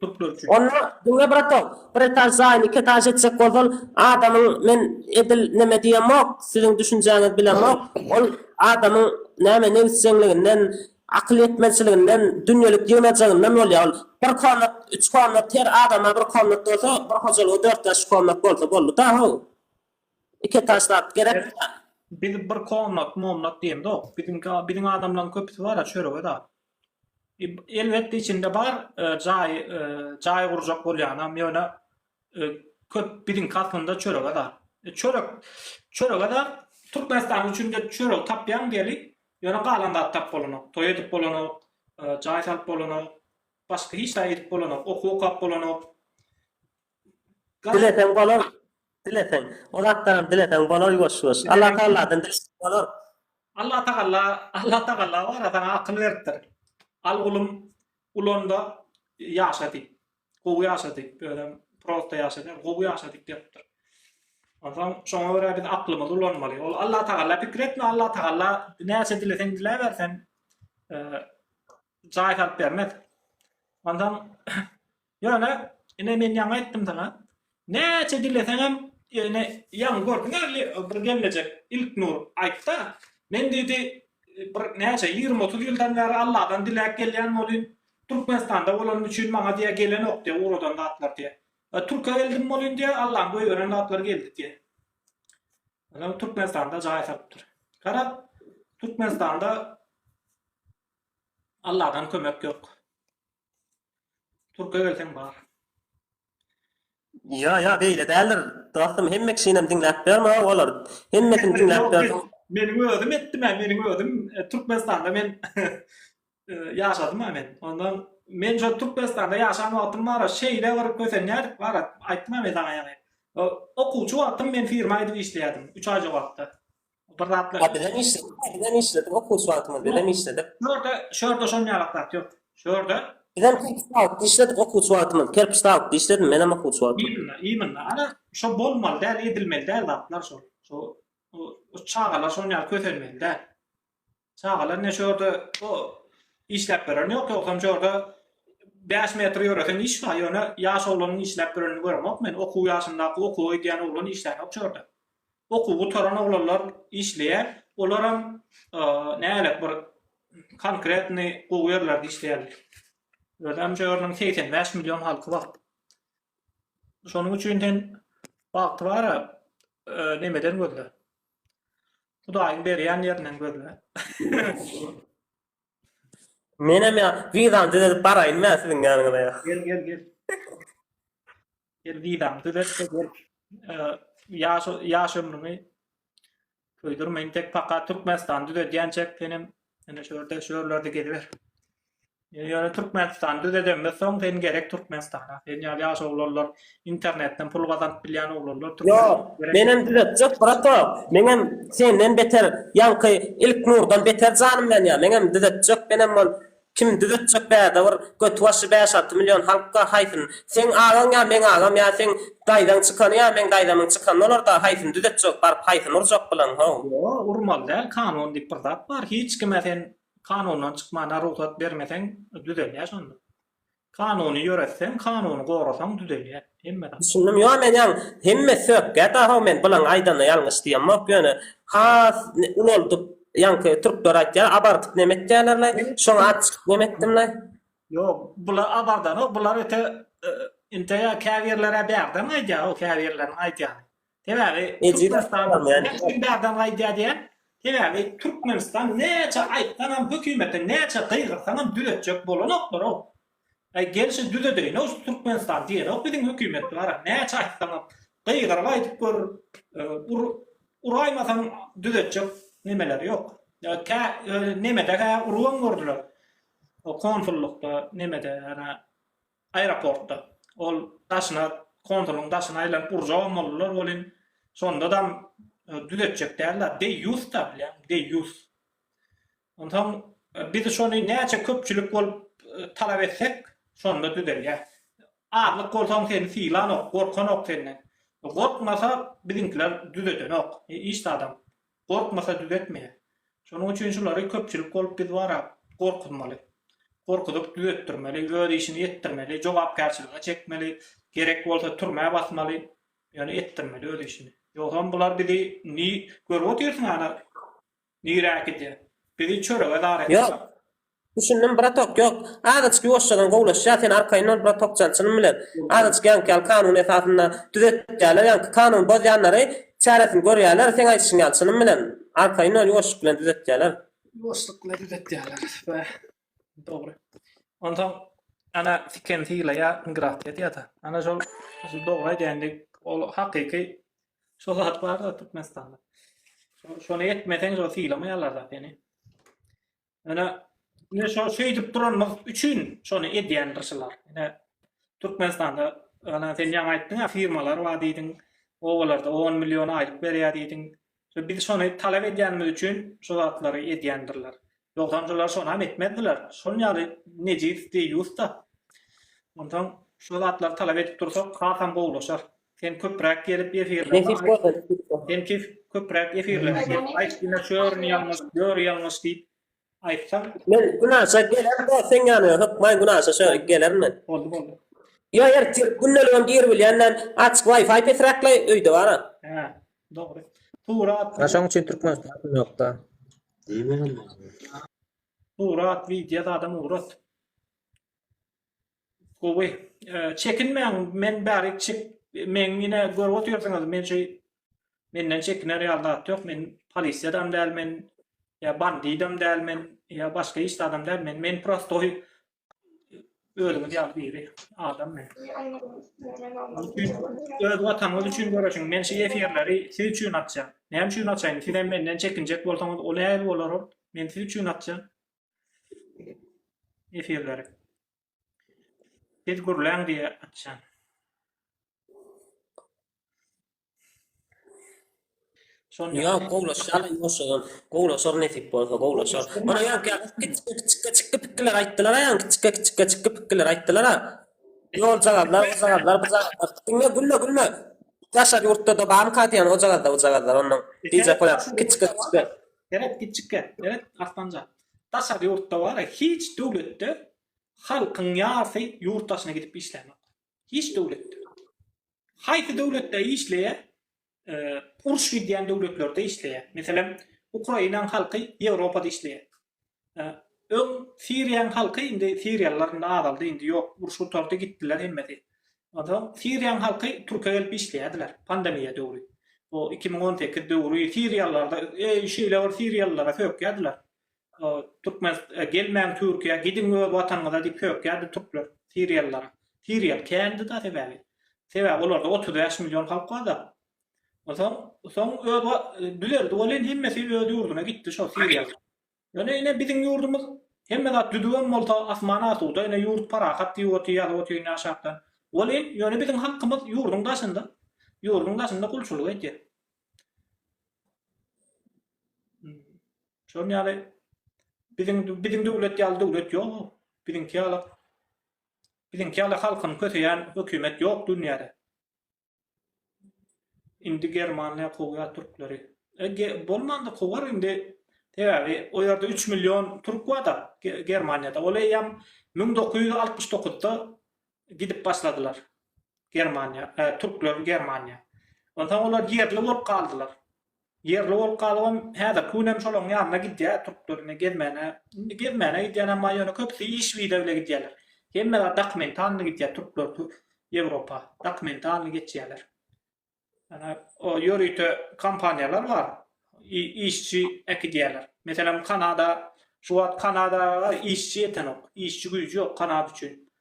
Türkler üçin. Onu diňe birato. Bir etaj jaý 2 etaj etsek bolsa adamyň men edil neme diýemok, siziň düşünjeňiz bilemok. Ol adamyň näme newsçiliginden, akıl etmezliginden, dünýälik ýöneçiginden bolýar. Bir konat, 3 konat ter adama bir konat bolsa, bir hojalyk 4 taş konat bolsa boldy da ho. 2 taşlap gerek. Bir konat, momnat diýemde o. Bizim adamlaryň köpüsi bar çörege da. Elbetde içinde bar jaý gurjak bolýan, ýöne köp birin katynda çörege da. Çörege da Türkmenistan üçin de çörek tapýan deli. Ýöne galanda tap bolanok, toý edip bolanok, jaý salyp bolanok, başga hiç näme edip bolanok, okuw kap bolanok. Dileseň bolar. Dileseň. Olatdan dileseň bolar ýoşýar. Allah Taaladan dileseň bolar. Allah Taala var sana akıl beripdir. Al ulum ulonda ýaşady. Gowy ýaşady. Böyle prosta ýaşady. Gowy ýaşady diýipdir. Adam şoňa görä biz aklymyz ulanmaly. Ol Allah Taala pikretme Allah Taala näçe dileseň diläbersen jaý salyp bermez. Adam ýöne ine men ýaňy aýtdym sana. Näçe dileseňem ýene ýaňy görküňär bir gelecek ilk nur aýtda. Men diýdi bir näçe 20-30 ýyldan beri Allah'dan dilek gelýän bolyn. Türkmenistanda bolan üçin maňa diýe gelen ok diýe uradan da atlar diýe. Türkiýe geldim bolyn diýe Allah'ın goýgören atlar geldi diýe. Ana Türkmenistanda jaýsapdyr. Karap Türkmenistanda Allah'dan kömek yok. Türkiýe gelsen bar. Ya beýle däldir. Dostum hemme kişinem dinläp berme bolar. Hemmetin dinläp ber. Meniň özüm etdim, meniň özüm Türkmenistanda men yaşadym men. Ondan men şu Türkmenistanda yaşan wagtym bar, şeýle bir kösenýär bar. Aýtdym men sana ýa-ni. Okuwçy wagtym men firmaýda işleýärdim 3 aýja wagtda. Bir zatlar. Neden işledim? Okuwçy wagtymda neden işledim? Şurada şonýalyklar ýok. Şurada Neden kerpiçte işledik okuwçy wagtymda? Kerpiçte işledim men hem okuwçy wagtymda. İyimna. Ana şu bolmaly däl, edilmeli däl zatlar şu. O çağalar şonýal köselmeli däl. Çağalar ne şurada o işläp beren ýok, ýoksam şurada 5 metr ýöresen iş var, ýöne ýaş olanyň işläp bereni görmek. Men okuw ýaşyndaky okuw edýän oglan işläp şurada. Okuw toran oglanlar işleýär, olar hem näle bir konkretny gowy ýerlerde işleýärler. Ödem jörnüň 85 milyon halky bar. Şonuň üçin ten wagt bar, nemeden gözle. Hudaýyň berýän ýerinden gözle. Menem ya vidan dedi parayn men siziň ýanyňyza ya. Gel. Gel vidan dedi gel. Ýaş ömrümi köýdürmeýin tek pakat Türkmenistan düzedýänçek benim ene şörlerde geliber. Yani Türkmenistan düzedemde soň sen gerek Türkmenistana. Sen ýa-ýaş oglanlar internetden pul gazanyp bilýän oglanlar. Yo, menem düzedjek brato. Menem senden beter ýanky ilk nurdan beter janym men ya. Menem düzedjek menem kim düzedjek bäde bir götwaşy 5-6 milyon halkka haýsyn. Sen agaň ya men agam ya sen daýdan çykan ya men daýdamyň çykan olar da haýsyn düzedjek baryp haýsyn urjak bilen ha. Yo, urmal däl kanun diýip bir zat bar. Hiç kime sen kanundan çykmana ruhsat bermesen düzelýär şonda. Kanuny ýöretsen, kanuny gorasan düzelýär. Hemmeden. Düşündüm yo men ýa hemme sökkä da men bilen aýdana ýalňyş diýemok ýöne has uloldup ýanky türkler aýtýar abartyp nemetdiýärler. Şoňa açyk nemetdimle. Yo, bular abardan, bular öte intaya käwirlere berdim aýdýar, o käwirlerin aýdýar. Tebəli, Türkmenistan yani. Berdim aýdýar diýen. Tebəli, Türkmenistan näçe aýtdan hökümete näçe gyýrsan düzetjek bolan oklar o. Gelişi düzedeýin, o Türkmenistan diýen, o biziň hökümet bar. Näçe aýtdan gyýryp aýdyp bir uraýmasan düzetjek nemeler ýok. Nemede uruwan gördiler. O konsullukda nemede ana aeroportda. Ol daşyna kontrolyň daşyna aýlanyp urjak bolýar bolyn. Sonda da düzetjek därler. Deyus da bilýän, deyus. Ondan biz şonu näçe köpçülik bolup talap etsek, sonda düzelýär. Aglyk bolsaň seni filan ok, gorkan ok senden. Gorkmasa biziňkiler düzeden ok. Işte adam. Gorkmasa düzetmeýär. Şonuň üçin şolary köpçülik bolup biz bara gorkunmaly. Gorkudyp düzetdirmeli, öz işini etdirmeli, jogapkärçilige çekmeli, gerek bolsa turmağa basmaly, ýani etdirmeli öz işini. Ýoksa bular bizi ni görüp oturýarsyň ana ni raketdi. Bizi çörege dar etdi. Yok. Düşündüm bratok yok. Adaçky oşçadan gowlaşýar sen arkaýyndan bratok jançyny bilen. Adaçky ýanky kanun esasynda düzetdirler, ýanky kanun bozýanlary çaresini görýärler, sen aýtýan ýançyny bilen arkaýyndan ýoşuk bilen düzetdirler. Ýoşuk bilen düzetdirler. Doğru. Ondan ana fiken hile ya migrasiýa diýär. Ana şol doğru diýendik, ol hakyky şol zat bar da Türkmenistanda. Şonu etmeden şol filmaýarlar da beni. Ana ne şol şeýdip duranmak üçin şonu edýändirşiler. Ene Türkmenistanda ana sen ýa aýtdyň, firmalar bar diýdiň, owalarda 10 milyon aýlyk berýär diýdiň. Biz şonu talap edýänimiz üçin şol zatlary edýändirler. Ýoksa şonu hem etmediler. Şonu ýaly nejis diýýus da. Ondan şu zatlar talap edip dursak, hasan bowlaşar. Sen köprek gelip efirle. Sen köprek efirle. Aýtdyna şörni ýalňyş, gör ýalňyş diýip aýtsam. Men günahsa geler de sen ýany hukmay günahsa şö gelermen. Boldy. Ya günnelegem diýer bilýänden açyk Wi-Fi petrakly öýde bar. Doğru. Tuğra. Aşaň üçin Türkmenistan ýokda. Uğrat videoda adam uğrat. Gowy. Çekinmeň men bäri çek men ýine görüp oturýarsyňyz men menden çekiner ýalda ýok men polisiýadan däl men ya bandidam däl men ya başga hiç adam däl men prosto ölümi ýaly biri adam men. Öz watanymyz üçin görüşiň men şu efirleri siz üçin atjam. Näme üçin atjaýyn? Siz menden çekinjek bolsaňyz o näme bolar? Men siz üçin atjam. Efirleri. Siz gurlaň diýe atjam. Ya gowlaşar ýoşagan, gowlaşar netip bolsa gowlaşar. Mana ýa-ki kiçik pikirler aýtdylar, ýa kiçik pikirler aýtdylar. Ýol jagadlar, bu jagadlar. Gülle. Taşar ýurtda da bam katýan o jagadlar ondan diýje goýar. Kiçik. Evet kiçikkä. Evet aslanja. Taşar ýurtda bar, hiç döwletde halkyň ýasy ýurtdaşyna gidip işlemek. Hiç döwletde. Haýsy döwletde işleýär? Uruş gidýän döwletlerde işleýär. Meselem Ukraina halky Ýewropada işleýär. Öň Siriýa halky indi Siriýalılar azaldy indi ýok uruş gutardy gitdiler hemmeti. Adam Siriýa halky Türkiýe gelip işleýärdiler pandemiýa döwri. O 2018 döwri Siriýalılarda şeýle Siriýalılara hökýärdiler. Türkmen gelmän Türkiýe gidin öz watanyňyza diýip hökýärdi türkler Siriýalılara. Siriýa kendi da sebäbi. Sebäbi olarda 35 milyon halk barda. Soň düzeldi bolen hemmesi öz ýurduna gitdi şo Siriýa. Ýöne biziň ýurdumyz hemme zat düdügen bolsa asmana asuda ýöne ýurt parahat ýoty ýa-da aşakdan. Bolen ýöne biziň hakkymyz ýurdun daşynda. Ýurdun daşynda kulçuluk etdi. Şol ýaly biziň döwlet ýaly döwlet ýok. Biziň ýaly halkyny köteýän hökümet ýok dünýäde. Indi Germaniýa kowa türkleri. Bolmandy kowar indi. Täbi o ýerde 3 milyon türk wada Germaniýada. Olay ýam 1969-da gidip başladylar. Germaniýa, türkler Germaniýa. Ondan olar ýerli bolup kaldylar. Ýerli bolup kalyp häzir künem şolaň ýanyna gidýär türklerine gelmäne gidýän amma ýöne köpsi iş wide bile gidýärler. Hemmeler dokumentalny gidýär türkler Ýewropa. Dokumentalny geçýärler. Ana o ýörüýte kampaniýalar bar. İşçi ekidýärler. Meselem Kanada, şu wagt Kanada işçi etenok, işçi güýji ýok Kanada üçin.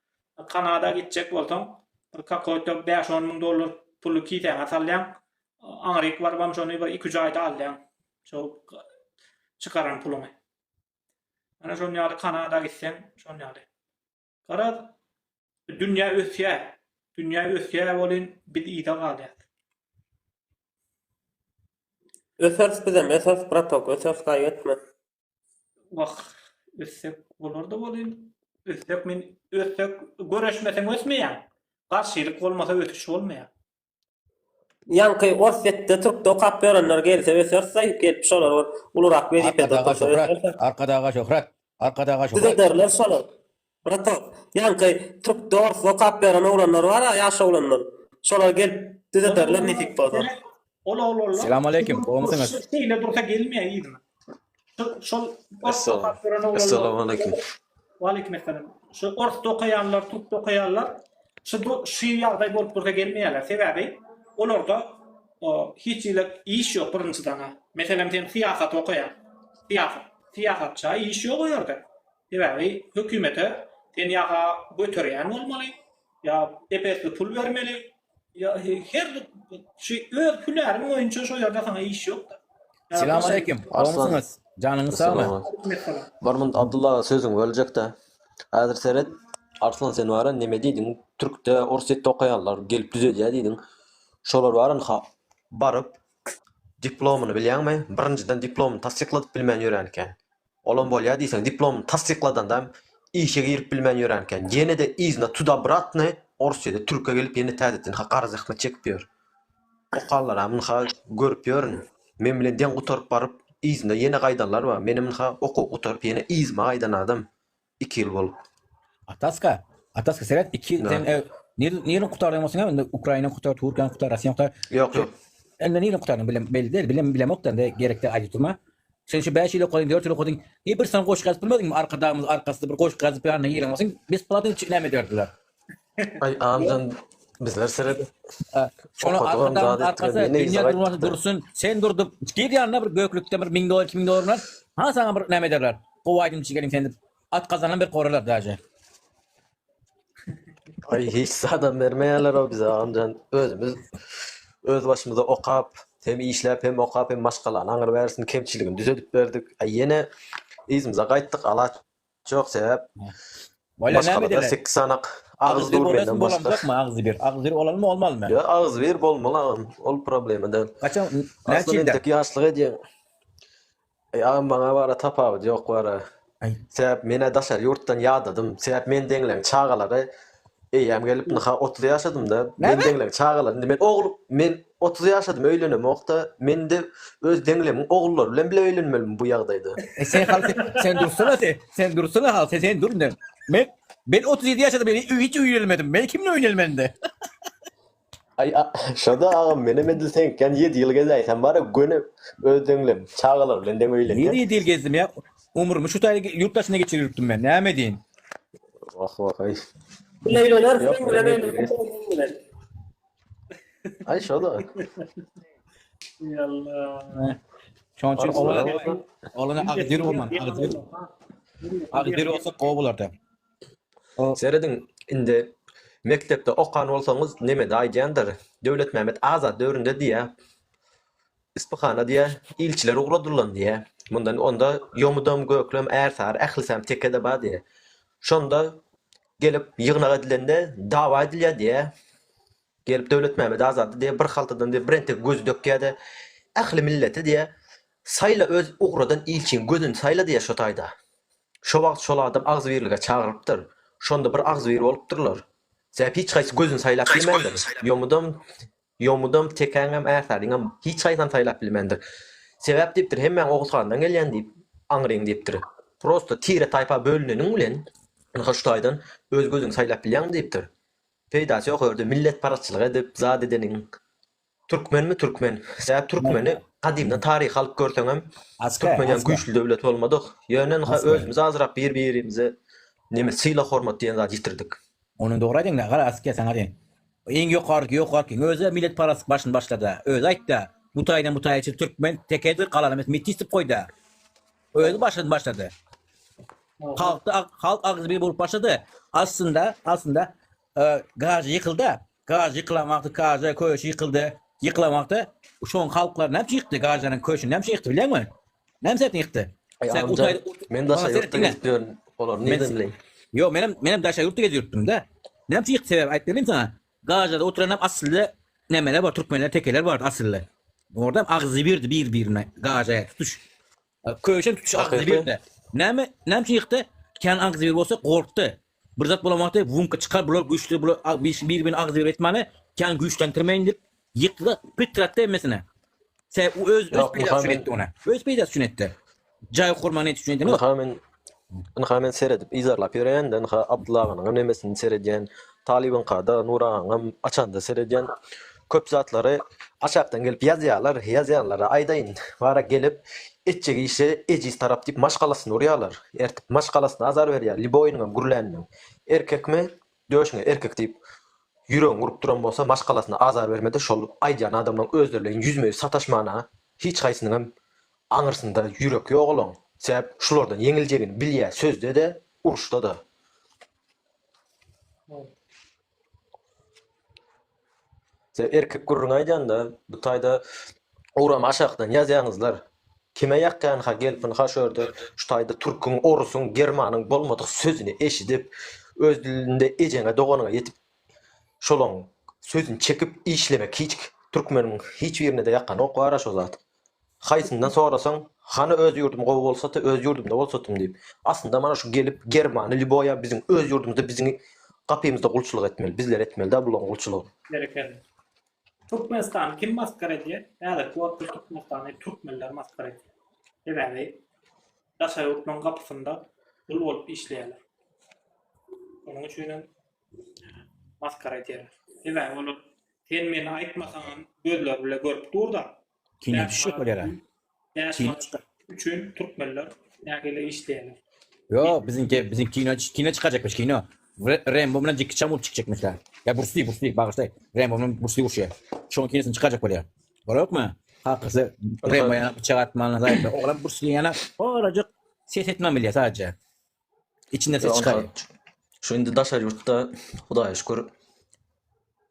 Kanada gitjek bolsaň, bir kakoýda $5-10 puly kitän atalýan, Amerika barbam şonu bir 2 aýda alýan. Şo çykaran pulumy. Ana şonu ýaly Kanada gitsen, şonu ýaly. Gara dünýä ösýär bolen bir ýa galýar. Ösers bizem, ösers pratok, ösers gaýetme. Ösek bolardy bolen. Ösek men göreşmeseň ösmeýär. Garşylyk bolmasa ötüş bolmaýar. Ýanky Orsetde türkde okap berenler gelse ösers gelip şolar ulurak berip Arkadaga şöhret. derler şolar. Pratok. Ýanky türkde okap beren oglanlar bar, ýaşa oglanlar. Şolar gelip derler netip bolsa. Ola. Selamun aleyküm. Olmasanız. Şeýle dursa gelmeýär ýygyna. Şol Assalamu aleyküm. Wa aleykum assalam. Şu orta okayanlar, Türk okayanlar şu ýagdaý bolup dursa gelmeýärler. Sebäbi olarda hiç iş ýok birinçiden. Meselem sen siýasat okaýan. Siýasatça iş ýok o ýerde. Sebäbi hökümete sen ýaga götürýän bolmaly. Ya epesli pul bermeli. Ya her şey öz pullarını oyuncu şu yerde sana iş yok da. Selamun aleyküm. Olmasanız. Canınız sağ mı? Barmın Abdullah sözün ölecek de. Hazır seyret. Arslan sen var neme diýdiň? Türkde, Orsetde okayanlar gelip düzelýär diýdiň. Şolar baran barıp diplomunu bilýärmi? Birinciden diplomunu tasdikladyp bilmän ýörenken. Olan bolýar diýsen diplomunu tasdikladan da işe girip bilmän ýörenken. Ýene de izna tuda bratny Orsetde Türkiýe gelip ýene täzetden haqar zahmet çekipýär. Okanlar amyn görüp ýörün. Men bilen den gutarıp barıp izna ýene gaýdanlar bar. Menim oku gutarıp ýene izma gaýdan adam 2 ýyl bolup. Ataska seret 2 sen niýe gutarýan bolsaň, Ukraina gutar, Türkiýa gutar, Russiýa gutar. Ýok. Elde niýe gutarýan belli değil, bilem okdan da gerekli aýdytma. Sen şu 5 yıl okudun, 4 yıl okudun. Bir sen koşuk yazıp bilmedin mi? Arkadağımız arkasında bir koşuk yazıp yanına yiyemesin. Biz platin çiğneme derdiler. Ay amcan bizler seret. Şunu arkadağımız arkası dünya durması dursun. Sen durdup gir yanına bir göklükte bir $1000, $2000'lar. Ha sana bir neme derler. Kovaydım çiğelim seni. At kazanan bir korular dahi. Ay hiç sadan vermeyenler o bize amcan. Özümüz öz başımıza okap, hem işlep hem okap hem başkalarına aňyr bersin kemçiligini düzeltip berdik. Ay yine izimize gaýtdyk. Allah çok sebep. Başkalarına 8 sanak ağız dur benden başka. Ağzı bir olan mı olmalı mı? Ya ağız bir bolmaly. Ol problemi değil. Kaçan Aslında tek yaşlığı diye. Ağam bana bara tapabı yok bara. Sebep mene daşar yurttan yağdadım. Sebep men deňleň çağalary eýem gelip naha 30 ýaşadym da. Men deňleň çağalary. Men oğlum men 30 ýaşadym öýlenem okda. Men de öz deňlemiň oğullar bilen bile öýlenmelim bu ýagdaýda. Sen dursana hal sen dur ne? Ben 37 yaşında hiç öýlenmedim. Ben kimle öýlenmedim de? Ay şada ağam mene medil sen 7 ýyl gezaýsan bara göne öz deňlem çağalar bilen deň öýlen. 7 ýyl gezdim ya. Umurumu şu taýda yurttaşyna geçirirdim ben. Näme diýin? Vah ay. Ay şada. Yallah. Şonçun olana agdyr bolman. Agdyr olsa gowy bolardy. Seredin indi mektepde okan bolsaňyz neme daýjandyr? Döwlet Mehmet Azat döwründe diýe. İspihana diýe ilçiler ugradyrlan diýe. Mundan onda yomudam göklem ersar ählisem tekede bar diýe. Şonda gelip ýygnaga edilende dawa edilýär diýe. Gelip Döwlet Mehmet Azat diýe bir haltadan diýe brentek göz dökýärdi. Ähli milleti diýe sayla öz ugradan ilçin gözün sayla diýe şo taýda. Şo wagt şol adam agzy birlige çağırypdyr. Şonda bir agzy bir bolupdyrlar. Sebäp hiç gaýsy gözün saylap bilmendir. Yomudam tekäňem äsariňem hiç gaýsan saylap bilmendir. Sebäp diýipdir hemmen oğuzhandan gelýän diýip aňryň diýipdir. Prosto tire taýpa bölüneniň bilen Haştaýdan öz gözüň saylap bilýän diýipdir. Peýdasy ýokyrdy millet paraçylyk edip zat edeniň Türkmen mi Türkmen? Sebäp Türkmeni kadimden taryh alyp görseňem Türkmen güýçlü döwlet bolmadyk. Ýöne özümüz azrap bir-birimize neme syla hormat diýen zat ýitirdik. Onu doğru aydın da, asker sana deyin. En yokarki, özü millet parası başın başladı. Özü aytta, bu taydan için Türkmen tekedir kalanı, mitistip koydu. Özü başladı. Halk ağzı bir bulup başladı. Aslında garaj yıkıldı. Garaj yıkılamakta, garaj köşü yıkıldı. Yıkılamakta, şu an halklar ne yıktı, garajların köşünü ne yıktı biliyor musun? Ne sepni yıktı? Sen men daşa yurtda gidiyorum. Olar neden bileyim? Yo benim daşa yurtda geziyordum da. Ne yıktı sebep aytdım sana. Garajda oturan asıllı nemeler var, Türkmenler tekeler var asıllı. Oradan ağzı birbirine garaja tutuş. Köşen tutuş ağzı birbirine. Ne yıktı? Kendi ağzı bir olsa korktu. Bir zat bulamakta vumka çıkar bular güçlü bular birbirine ağzı bir etmani kendi güçlendirmeyin deyip yıktı pitrat demesine. Sen öz peydasyon etti ona. Öz peydasyon etti. Cay kurmanı etti şunu etti. Hemen seyredip izarlap yürüyen Abdullah Ağa'nın nemesini seyrediyen Talib'in kada Nur Ağa'nın açanda seyrediyen köp zatları aşağıdan gelip yazıyanlara aydayın vara gelip etçeki işe eciz tarap deyip maşkalasını uğrayalar. Ertip maşkalasını azar veriyor. Liboyunun gürleninin erkek mi döşüne erkek deyip yüreğin vurup duran bolsa maşkalasına azar vermedi. Şol aydayan adamdan özlerleyin yüzmeyi sataşmana hiç kaysının anırsında yürek yok olan. Sebep şulardan yeňiljegini bilýär sözde de uruşda da. Sebep erkek gurrun aýdanda bu taýda oram aşakdan ýazýaňyzlar. Kime ýakkan ha gelipin ha şörde şu taýda türkün, orusun, germanyň bolmadyk sözüni eşidip öz dilinde ejeňe doganyňa ýetip şolaň sözüni çekip işlemek hiç türkmeniň hiç birine de ýakkan okwara şo zat. Haýsyndan sorasaň hani öz yurdum gowy bolsa da öz yurdumda bolsadım diýip. Aslında mana şu gelip Germany, Liboya bizim öz yurdumuzda biziň gapymyzda gulçuluk etmeli, bizler etmeli da bulan gulçuluk. Gereken. Türkmenistan kim maskara edýär? Ýa-da bu Türkmenistany türkmenler maskara edýär. Ebäri daşa yurtnyň gapysynda bul bolup işleýärler. Onuň üçin maskara edýär. Ebäri olu sen meni aýtmasaň gözler bile görüp durda. Kine düşüp bolýar. üçün Türkmenler nägele işleýär. Yo bizim kino çıkacakmış kino. Rambo bilen Jackie Chan çıkacakmışlar. Ya Bruce Lee bağışlayın. Rambo bilen Bruce Lee uçuyor. Şu an kinesini çıkacak böyle. Barok mu? Hakkısı Rambo'ya bıçak atmanına zayıf. Oğlan Bruce Lee yana oracık ses etmem bile sadece. İçinde ses çıkar. Şu indi daşar yurtta Hudaýa şükür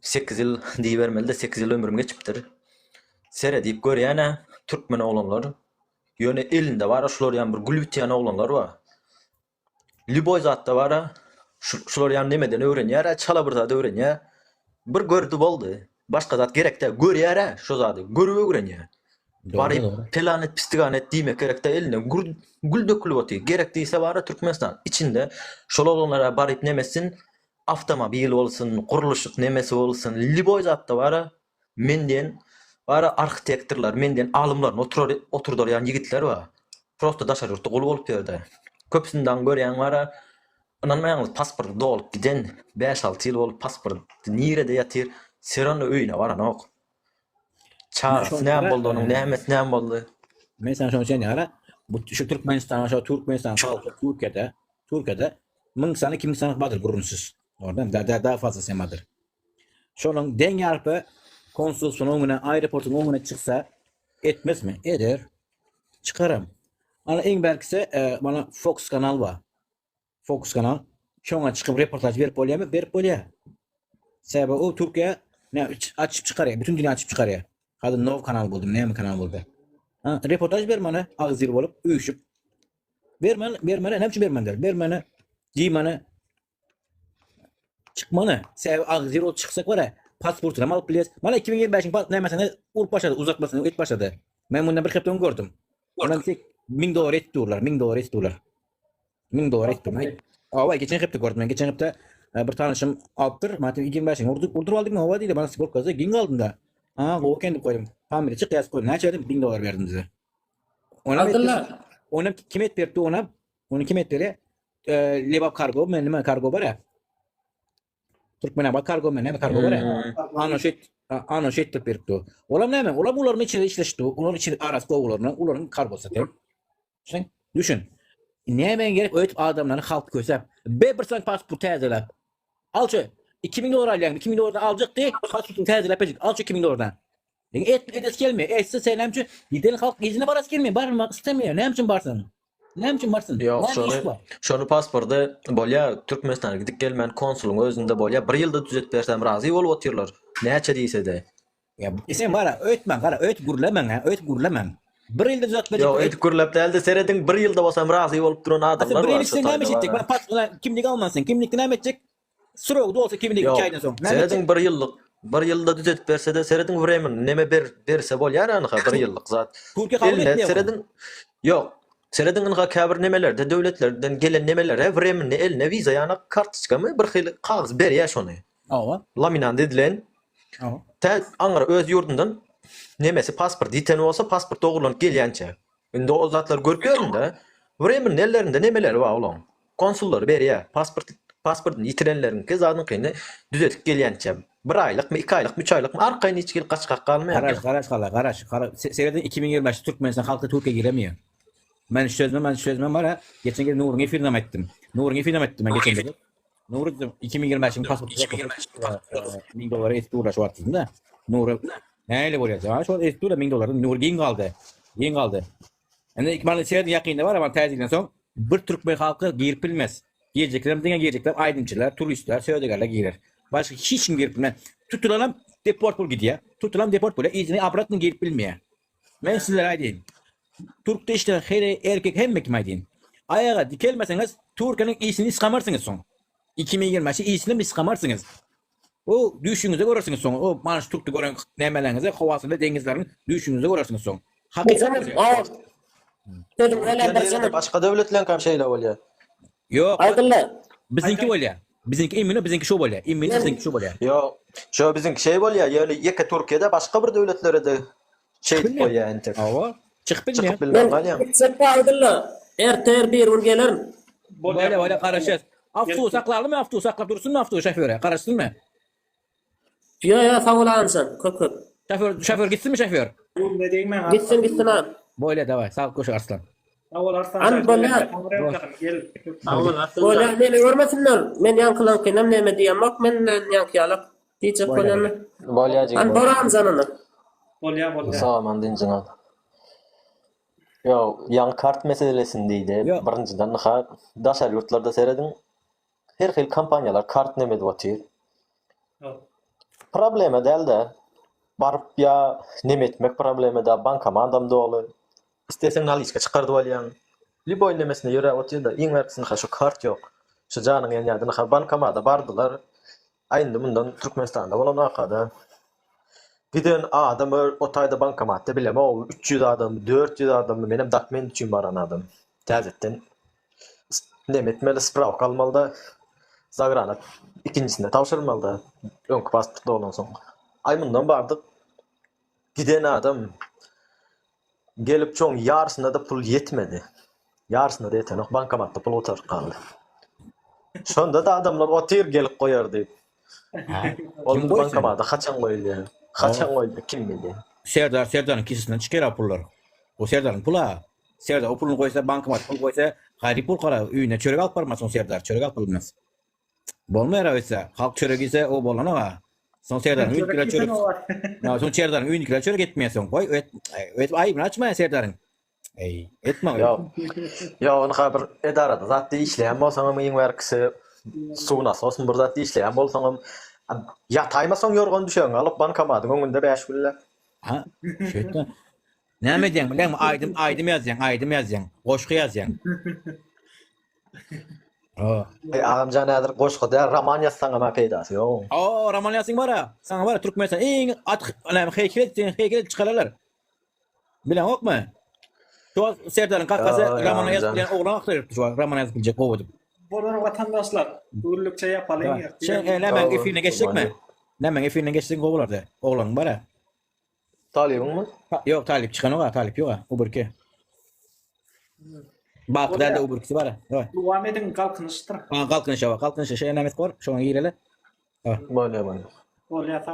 8 ýyl diýbermeli de 8 ýyl ömrüm geçipdir. Sere diýip görýäne türkmen oglanlar ýöne elinde bar şular ýan bir gülbit ýan oglanlar bar. Liboy zatda bar şular ýan nemeden öwrenýär, çala bir zat öwrenýär. Bir gördü boldy. Başga zat gerekde görýär, şo zady görüp öwrenýär. Bari planet pistiganet diýmek gerekde eline gül dökülüp oty. Gerek diýse bar Türkmenistan içinde şol oglanlara baryp nemesin, avtomobil bolsun, guruluşyk nemesi bolsun, liboy zatda bar menden bar arhitektorlar, menden alımlar oturdur ýan ýigitler bar. Prosta daşar ýurtda gol bolup berdi. Köpsünden görýän bar inanmaýaňyz pasport dolup giden 5-6 ýyl bolup pasport nirede ýatyr, seran öýüne baran ok. Çağ, näme boldy onuň näme boldy? Men sana şonu söyleyeyim bu şu Türkmenistan, Türkiye'de 1000 sene 2000 sene badır gurunsuz. Oradan daha fazla semadır. Şonun den yarpı konsolosluğun önüne, aeroportun önüne çıksa etmez mi? Eder. Çıkarım. Ana en belkisi bana Fox kanal var. Fox kanal. Şona çıkıp reportaj verip bolýar mı? Verip bolýar. Sebebi o Türkiye ne açıp çıkarıyor. Bütün dünya açıp çıkarıyor. Hadi Nov kanal buldum. Ne mi kanal buldu? Ha, reportaj vermene ağzır bolup üyüşüp vermene hemçi vermender. Vermene giymene çıkmanı. Sebebi ağzır ol çıksak var ya pasportunu alıp biliriz. Bana 2025'in ne mesela ulup başladı uzatmasını et başladı. Ben bundan bir hepten gördüm. Ondan tek $1000 ettiyorlar. $1000 ettiyorlar. $1000 ettiyorlar. Ama geçen hepte gördüm. Ben geçen hepte bir tanışım alptır. Matem 2025'in urdup aldık mı hava değil. Bana sigorta kazı gün aldım da. Ha o kendi koydum. Tamir çık yaz koydum. Ne çevirdim? $1000 verdim size. Ona kim et verdi ona? Onu kim et verdi? Lebap kargo, menime kargo var ya. Türkmen'e bak kargo menime kargo var ya. Ano şey tip verdi. Olam ne mi? Olam ularını içine işleşti. Uların içine aras kovularını, uların kargosu tem. Sen düşün. Ne hemen gerek öğüt adamların halk kösep. Bir pasport tezele. Al şu. $2000 alyan, $2000'dan alacak diye pasportunu tezele yapacak. Al şu $2000'dan. Et gelmiyor. Etse sen hemçin gidelim halk izine barası gelmiyor. Barmak istemiyor. Ne hemçin barsın? Ne hemçin barsın? Yok şonu pasporda bolýa Türkmenistan'a gidip gelmen konsulun özünde bolýa 1 ýylda düzet bersem razy bolup otyrlar. Näçe diýse de. Ya sen bara öýtmen, gara öýt gurlemen ha, öýt gurlemen. 1 ýylda düzet bersem. Yo öýt gurlap däldi seredin 1 ýylda bolsam razy bolup duran adamlar var. Sen näme etdik? Bana pasport kimlik almansın. Kimlikni näme etjek? Surog da olsa kimlik 2 aýdan soň. Seredin 1 ýylda düzet berse de seredin vremen neme berse bolýar anyha 1 ýyllyk zat. Türkiýe kabul etmiyor. Seredin yok. Seredin ynha käbir nemelerde döwletlerden gelen nemelere vremen eline viza ýa-ni kartoçka mı bir hyl kagaz berýär şonu. Awa. Laminan dedilen. Awa. Ta aňra öz ýurdundan nemesi pasport ýeten bolsa pasport dogurlanyp gelýänçe. Indi o zatlar görüp göründe vremen ellerinde nemeler bar ulan. Konsullar berýär. Pasportunu ýitirenlerin kezadyň kyny düzetip gelýänçe. 1 aýlyk, 2 aýlyk, 3 aýlyk arkaýyn hiç gel kaçkak galmaýar. Garaş. Seredin 2025 Türkmenistan halkı Türkiye giremiyor. Ben sözmem var ha. Geçen gün Nur'un efirnam ettim. Ben geçen gün. Nur 2025'in pasportu $1000 eski uğraş var aslında. Nur neyle bolýar? Şu eski $1000 Nur giň galdy. Yani ikmal seredin ýakynda var ama täzeden soň bir Türkmen halkı girip bilmez. Girecekler aydınçılar, turistler, söýdegerler girer. Başka hiç kim girip bilmez. Tutulan deport bol gidiyor. Tutulan deport bol izini apratını girip bilmeýär. Men sizlere aýdyn. Türk'te işte erkek hem mekim aydın. Ayağa dikelmeseniz Türkiye'nin iyisini sıkamarsınız son. 2025'i iyisini mi sıkamarsınız? O düşünüze görürsünüz son. O manş Türk'te gören nemelerinize, havasında denizlerin düşünüze görürsünüz son. Hakikaten. Başka devletlerin kam şeyle bolýar. Yok. Bizinki bolýar. Bizinki emine bizinki şu bolýar. Emine bizinki şu bolýar. Yo, şu bizinki şey bolýar. Yani ýeke Türkiýede başka bir devletlere de şey bolýar ente. Awa. Çıkıp bilmiyor. Ben Çıkıp aldılar. Erter bir urgeler. Böyle karışır. Aftu saklarlı mı? Aftu saklap dursun mu aftu şoföre? Karıştın mı? Ya sağ olasın. Köp. Şoför gitsin mi şoför? Gitsin ha. Böyle davay. Sağ ol koş Arslan. An böyle böyle beni görmesinler. Men yankılankynam näme diýen bak menden yankıyalyp diýjek bolanlar. Bolýa An boram zanany. Bolýa. Saman dinjiňal. Yo, yan kart meselesindeydi. Birinciden ha daşar yurtlarda seyredin. Her xil kampanyalar kart näme diýip atýar. Problema däl de. Barıp ya näme etmek problema da bankama adam dolu. İstersen naliska çıkardı bolýan. Liboy nemesine ýöre atýar da iň merkezinde ha şu kart ýok. Şu janyň ýerinde ha bankama da bardylar. Aýynda bundan Türkmenistanda bolan akada. Giden adam o taýda bankomatda bilem o 300 adam, 400 adam menem dokument üçin baran adam. Täzetden näme etmeli spravka almaly da zagranat ikincisinde tawşyrmaly da öňkü pasportda bolan soň. Ay bundan bardyk. Giden adam gelip çoň ýarsyna da pul yetmedi. Ýarsyna da ýeten bankomatda pul otaryp kaldy. Şonda da adamlar otyr gelip goýar diýip. Ol bankomata haçan goýulýar? Haçan goýuldy kim bildi? Serdar'ın kişisinden çıkar pullar. O Serdar'ın pula. Serdar o pulunu koysa bankomat pul koysa gayri pul kara üyüne çörek alıp barmasın Serdar. Çörek alıp bilmez. Bolmaýar öýse halk çörek ise o bolan ama. Son Serdar'ın üýünkile çörek. Ya son Serdar'ın üýünkile çörek etmeýärsen goý. Evet aýybyny açmaýan Serdar'ın. Ey, etme. Ya onu haber edarada zatdy işleýän bolsaň iň berkisi suwuna sosun bir zatdy işleýän bolsaň ýataýmasaň ýorgan düşeň alyp bankomatyň öňünde 5 gülle. Ha, şeýtan. Näme diýen bilen aýdym ýazýan, goşky ýazýan. Ağamcan nädir goşky da roman ýazsaň ama peýdasy ýok. Roman ýazsyň bara. Saňa bara Türkmenistan iň heýkel çykarlar. Bilen okmy? Şu Serdar'ın kakası roman ýazýan oglan aktarypdy şu roman ýazyp biljek boldy. Bolar vatandaşlar gürlükçe yapalyň. Nämen efine geçdikmi? Nämen efine geçdiň gobularda. Oglan bara. Talibmi? Yok talip çıkan o talip yok o burki. Bak da o burkisi bara. Bu Ahmet'in kalkınıştır. Kalkınışa şey nämet kor. Şoňa girele. Bolýar. Bolýar.